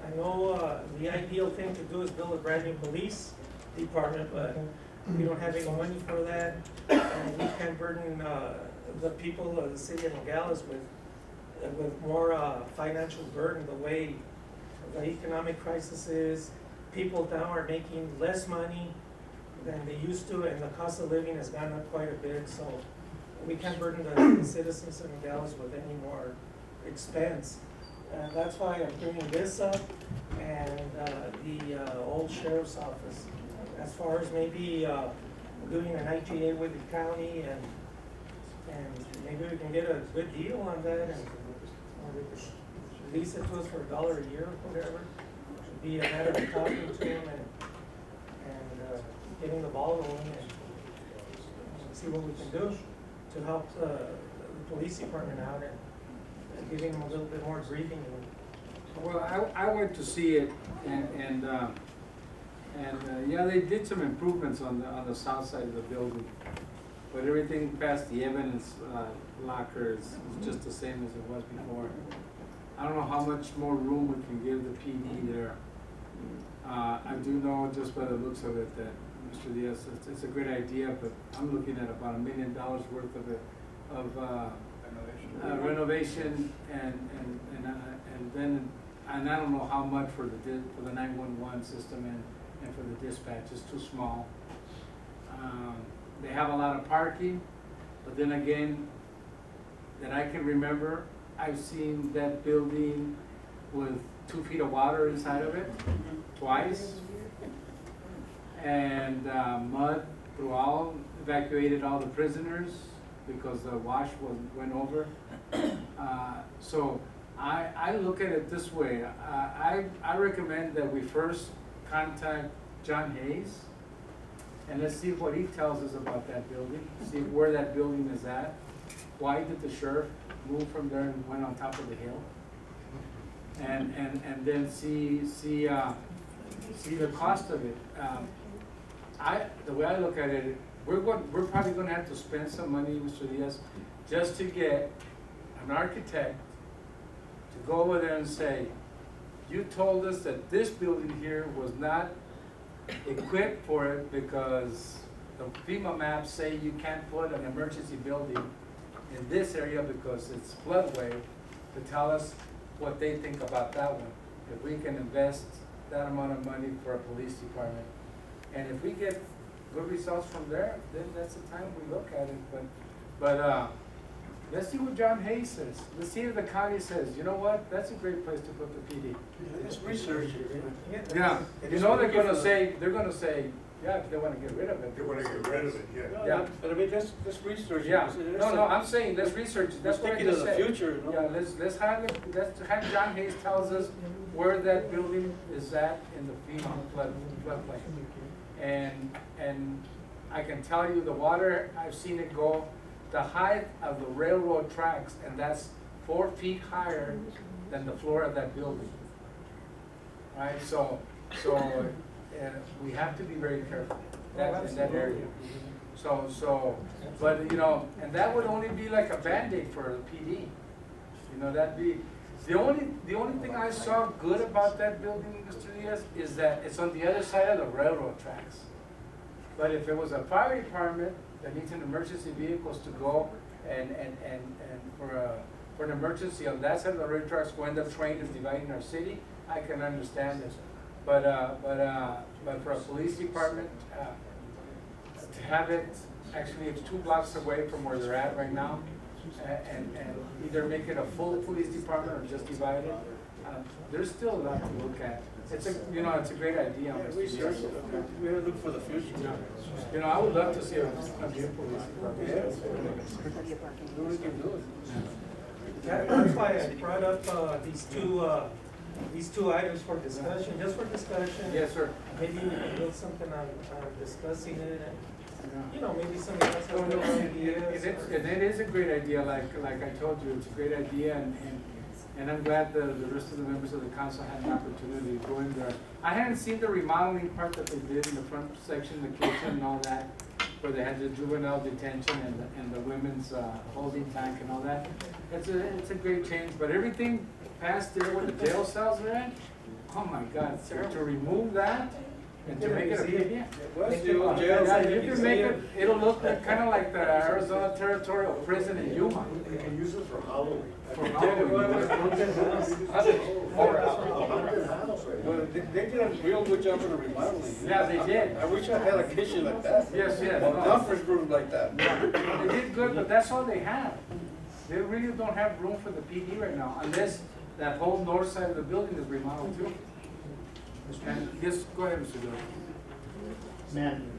I know the ideal thing to do is build a brand new police department, but we don't have any money for that. And we can't burden the people of the city of Nogales with more financial burden the way the economic crisis is. People now are making less money than they used to, and the cost of living has gone up quite a bit, so we can't burden the citizens of Nogales with any more expense. And that's why I'm bringing this up, and the old sheriff's office. As far as maybe doing an IGA with the county, and maybe we can get a good deal on that, and lease it to us for $1 a year or whatever. It'd be a matter of talking to them and getting the ball rolling and see what we can do to help the police department out and giving them a little bit more breathing room. Well, I went to see it, and yeah, they did some improvements on the south side of the building, but everything past the evidence locker is just the same as it was before. I don't know how much more room we can give the PD there. I do know just by the looks of it that Mr. Diaz, it's a great idea, but I'm looking at about $1 million worth of it, renovation and then, and I don't know how much for the 911 system and for the dispatch, it's too small. They have a lot of parking, but then again, that I can remember, I've seen that building with 2 feet of water inside of it, twice. And mud throughout, evacuated all the prisoners because the wash went over. So I look at it this way. I recommend that we first contact John Hayes and let's see what he tells us about that building, see where that building is at. Why did the sheriff move from there and went on top of the hill? And then see the cost of it. The way I look at it, we're probably gonna have to spend some money, Mr. Diaz, just to get an architect to go over there and say, you told us that this building here was not equipped for it because the FEMA maps say you can't put an emergency building in this area because it's floodway, to tell us what they think about that one. If we can invest that amount of money for a police department. And if we get good results from there, then that's the time we look at it. But let's see what John Hayes says. Let's see if the county says, you know what, that's a great place to put the PD. It's research. Yeah, you know they're gonna say, yeah, if they wanna get rid of it. They wanna get rid of it, yeah. Yeah. But I mean, that's research. Yeah, no, I'm saying, let's research, that's what I Thinking of just the said. future, no? Yeah, let's have John Hayes tells us where that building is at in the FEMA floodplain. And I can tell you the water, I've seen it go the height of the railroad tracks, and that's 4 feet higher than the floor of that building. Right, so we have to be very careful in that area. But you know, and that would only be like a Band-Aid for the PD. You know, that'd be, the only thing I saw good about that building, Mr. Diaz, is that it's on the other side of the railroad tracks. But if it was a fire department that needs an emergency vehicles to go and for an emergency on that side of the railroad tracks when the train is dividing our city, I can understand this. But for a police department, to have it, actually it's 2 blocks away from where they're at right now, and either make it a full police department or just divide it, there's still a lot to look at. It's a great idea. Research. We have to look for the future. You know, I would love to see a new police department. We can do it. That's why I brought up these two items for discussion, just for discussion. Yes, sir. Maybe we can build something on discussing it, and, you know, maybe somebody else has No, good ideas. and it is a great idea, like I told you, it's a great idea, and I'm glad the rest of the members of the council had an opportunity to go in there. I hadn't seen the remodeling part that they did in the front section, the kitchen and all that, where they had the juvenile detention and the women's holding tank and all that. It's a great change, but everything past there where the jail cells are at, oh my God, to remove that and to make it a PD. Yeah, you can make it, it'll look kind of like the Arizona Territorial Prison in Yuma. We can use it for Halloween. For Halloween. Well, they did a real good job of the remodeling. Yeah, they did. I wish I had a kitchen like that. Yes. A conference room like that. They did good, but that's all they have. They really don't have room for the PD right now, unless that whole north side of the building is remodeled too. And yes, go ahead, Mr. Dillon. Man,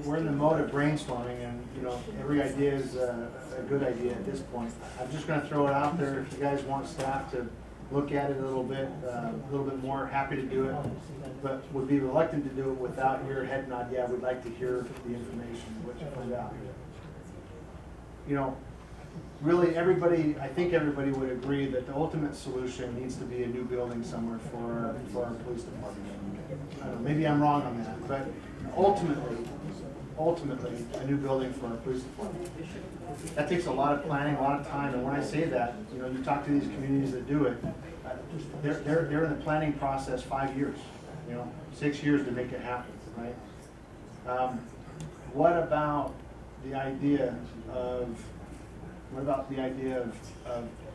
we're in the mode of brainstorming, and you know, every idea is a good idea at this point. I'm just gonna throw it out there. If you guys want staff to look at it a little bit more, happy to do it, but would be reluctant to do it without your head nod. Yeah, we'd like to hear the information, what you find out. You know, really, I think everybody would agree that the ultimate solution needs to be a new building somewhere for our police department. Maybe I'm wrong on that, but ultimately, a new building for our police department. That takes a lot of planning, a lot of time, and when I say that, you know, you talk to these communities that do it, they're in the planning process 5 years, you know, 6 years to make it happen, right? What about the idea of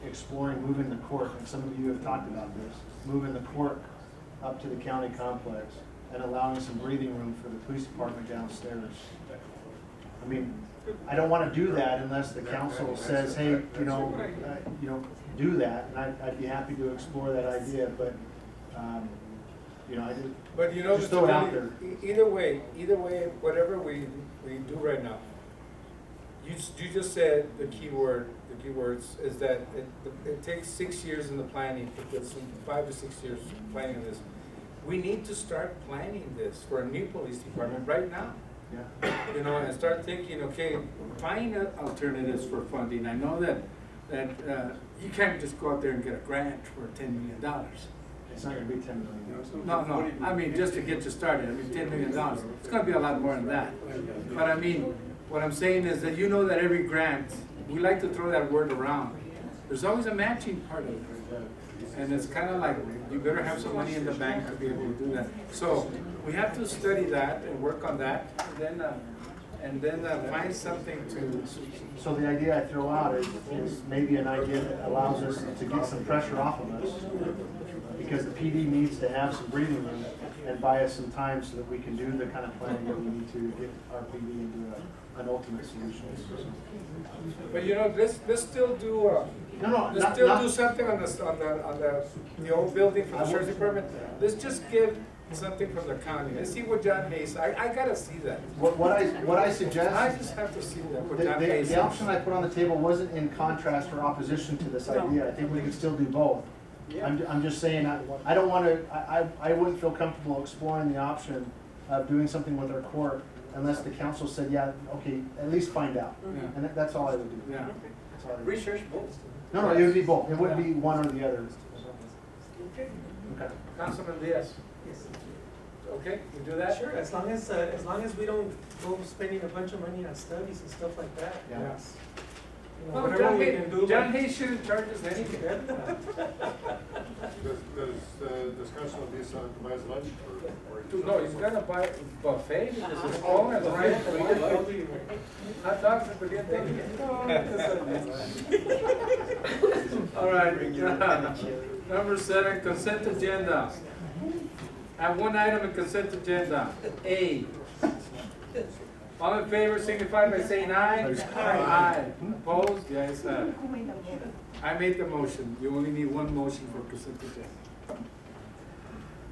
exploring moving the court, and some of you have talked about this, moving the court up to the county complex and allowing some breathing room for the police department downstairs? I mean, I don't want to do that unless the council says, hey, do that, and I'd be happy to explore that idea, but, I just. But just throw it out there. either way, whatever we do right now, you just said the keywords is that it takes 6 years in the planning, 5 to 6 years planning this. We need to start planning this for a new police department right now. Yeah. And start thinking, okay, find alternatives for funding. I know that you can't just go out there and get a grant for $10 million. It's not gonna be $10 million. No, I mean, just to get you started, $10 million. It's gonna be a lot more than that. But I mean, what I'm saying is that that every grant, we like to throw that word around. There's always a matching part of it. And it's kind of like, you better have some money in the bank to be able to do that. So we have to study that and work on that, and then find something to. So the idea I throw out is maybe an idea that allows us to get some pressure off of us, because the PD needs to have some breathing room and buy us some time so that we can do the kind of planning that we need to get our PD into an ultimate solution. But let's still do. Let's still do something on the old building for the sheriff's department. Let's just give something from the county. Let's see what John Hayes. I gotta see that. What I suggest. I just have to see that. What John Hayes. The option I put on the table wasn't in contrast or opposition to this idea. I think we can still do both. I'm just saying, I don't want to, I wouldn't feel comfortable exploring the option of doing something with our court unless the council said, yeah, okay, at least find out. Yeah. And that's all I would do. Yeah. That's all I would do. Research both. No, it would be both. It wouldn't be one or the other. Okay. Okay. Councilman Diaz. Yes. Okay, you do that? Sure, as long as we don't go spending a bunch of money on studies and stuff like that. Yeah. Yes. Well, Whatever we can do. John Hayes shouldn't charge us anything. Does Councilman Diaz buy his lunch or? No, he's gonna buy a buffet because his phone is right. Hot dogs and spaghetti. All right, number 7, consent agenda. I have one item in consent agenda, A. All in favor signify by saying aye. Aye. Opposed? Yes, I made the motion. You only need one motion for consent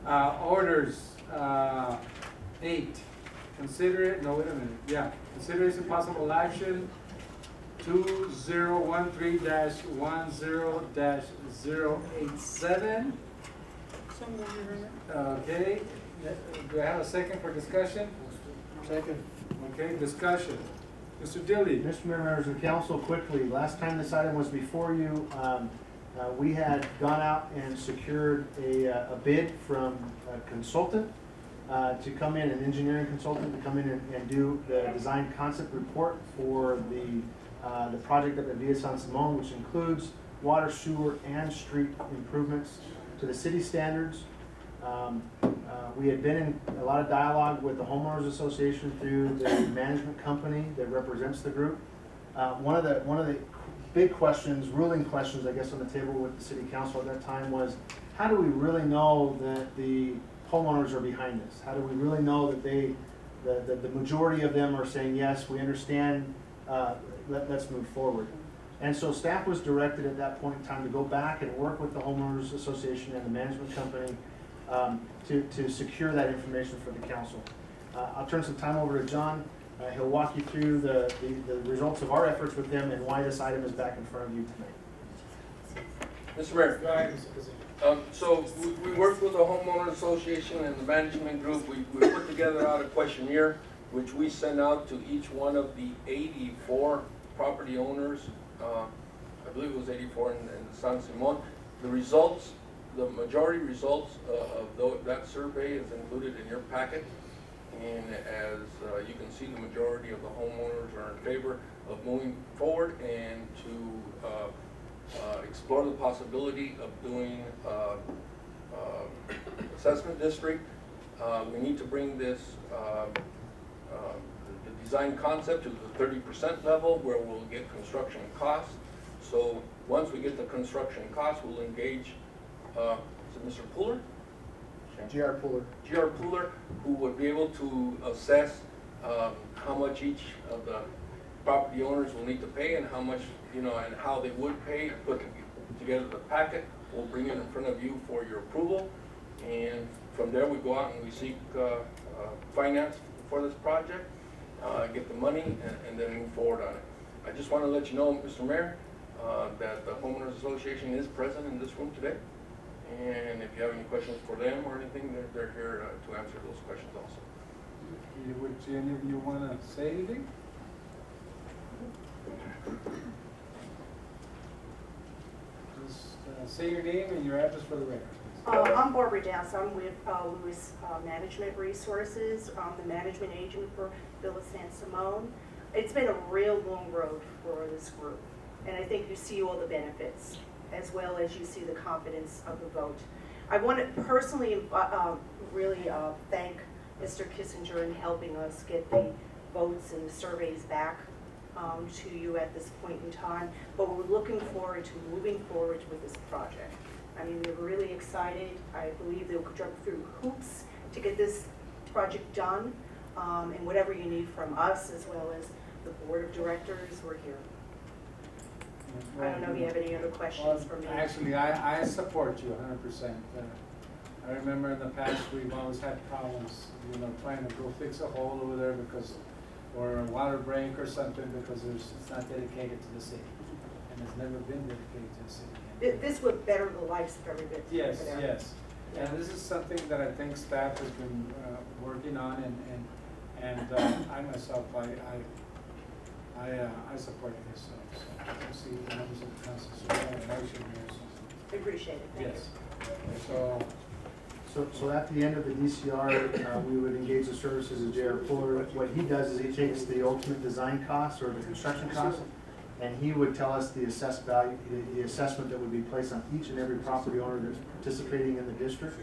agenda. Orders, 8. Consider it, no, wait a minute, yeah. Consideration possible action 2013-10-087. Okay, do I have a second for discussion? Second. Okay, discussion. Mr. Dilly. Mr. Mayor, members of council, quickly, last time this item was before you, we had gone out and secured a bid from a consultant to come in, an engineering consultant to come in and do the design concept report for the project up at Villa San Simon, which includes water, sewer, and street improvements to the city standards. We had been in a lot of dialogue with the homeowners association through the management company that represents the group. One of the big questions, ruling questions, I guess, on the table with the city council at that time was, how do we really know that the homeowners are behind this? How do we really know that the majority of them are saying, yes, we understand, let's move forward? And so staff was directed at that point in time to go back and work with the homeowners association and the management company to secure that information for the council. I'll turn some time over to John. He'll walk you through the results of our efforts with them and why this item is back in front of you tonight. Mr. Mayor, so we worked with the homeowner association and the management group. We put together out a questionnaire which we sent out to each one of the 84 property owners. I believe it was 84 in San Simon. The results, the majority results of that survey is included in your packet. And as you can see, the majority of the homeowners are in favor of moving forward and to explore the possibility of doing assessment district. We need to bring this the design concept to the 30% level where we'll get construction costs. So once we get the construction costs, we'll engage, is it Mr. Pooler? G.R. Puller. G.R. Pooler, who would be able to assess how much each of the property owners will need to pay and how much, and how they would pay, put together the packet. We'll bring it in front of you for your approval. And from there, we go out and we seek finance for this project, get the money, and then move forward on it. I just want to let you know, Mr. Mayor, that the Homeowners Association is present in this room today. And if you have any questions for them or anything, they're here to answer those questions also. Would any of you want to say anything? Just say your name and your address for the record. I'm Barbara Dance. I'm with Lewis Management Resources. I'm the management agent for Villa San Simone. It's been a real long road for this group, and I think you see all the benefits as well as you see the confidence of the vote. I want to personally really thank Mr. Kissinger in helping us get the votes and the surveys back to you at this point in time, but we're looking forward to moving forward with this project. I mean, we're really excited. I believe they'll jump through hoops to get this project done, and whatever you need from us as well as the board of directors, we're here. I don't know if you have any other questions for me. Actually, I support you 100%. I remember in the past, we've always had problems, trying to go fix a hole over there or a water break or something because it's not dedicated to the city. And it's never been dedicated to the city. This would better the lives of everybody. Yes, yes. And this is something that I think staff has been working on, and I myself, I support this. So we'll see the members of the council. So we have a motion here. I appreciate it. Thank Yes. you. So at the end of the DCR, we would engage the services of J.R. Fuller. What he does is he takes the ultimate design costs or the construction costs, and he would tell us the assessed value, the assessment that would be placed on each and every property owner that's participating in the district.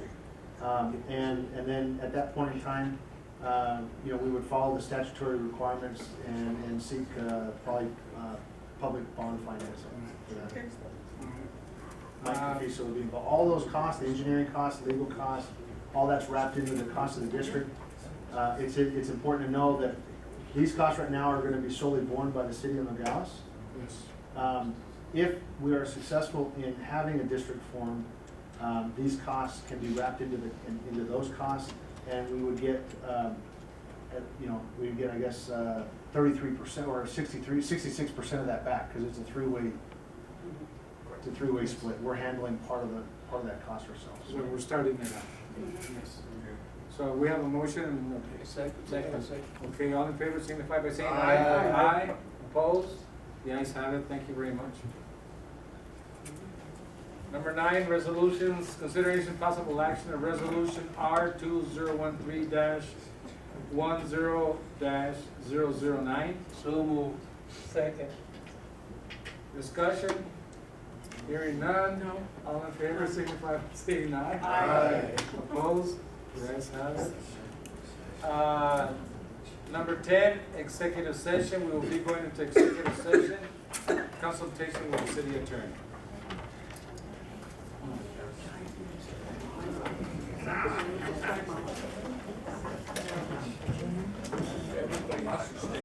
And then at that point in time, we would follow the statutory requirements and seek probably public bond financing for that. So it would be, but all those costs, the engineering costs, legal costs, all that's wrapped into the cost of the district. It's important to know that these costs right now are going to be solely borne by the city of Nogales. If we are successful in having a district formed, these costs can be wrapped into those costs, and we would get, I guess, 33% or 66% of that back because it's a three-way split. We're handling part of that cost ourselves. So we're starting it out. Yes. So we have a motion and a second. Okay, all in favor signify by saying aye. Aye. Opposed? The ayes have it. Thank you very much. Number 9, resolutions. Consideration possible action of resolution R2013-10-009. So moved. Second. Discussion. Hearing none. No. All in favor signify by saying aye. Aye. Opposed? The ayes have it. Number 10, executive session. We will be going into executive session. Consultation with the city attorney.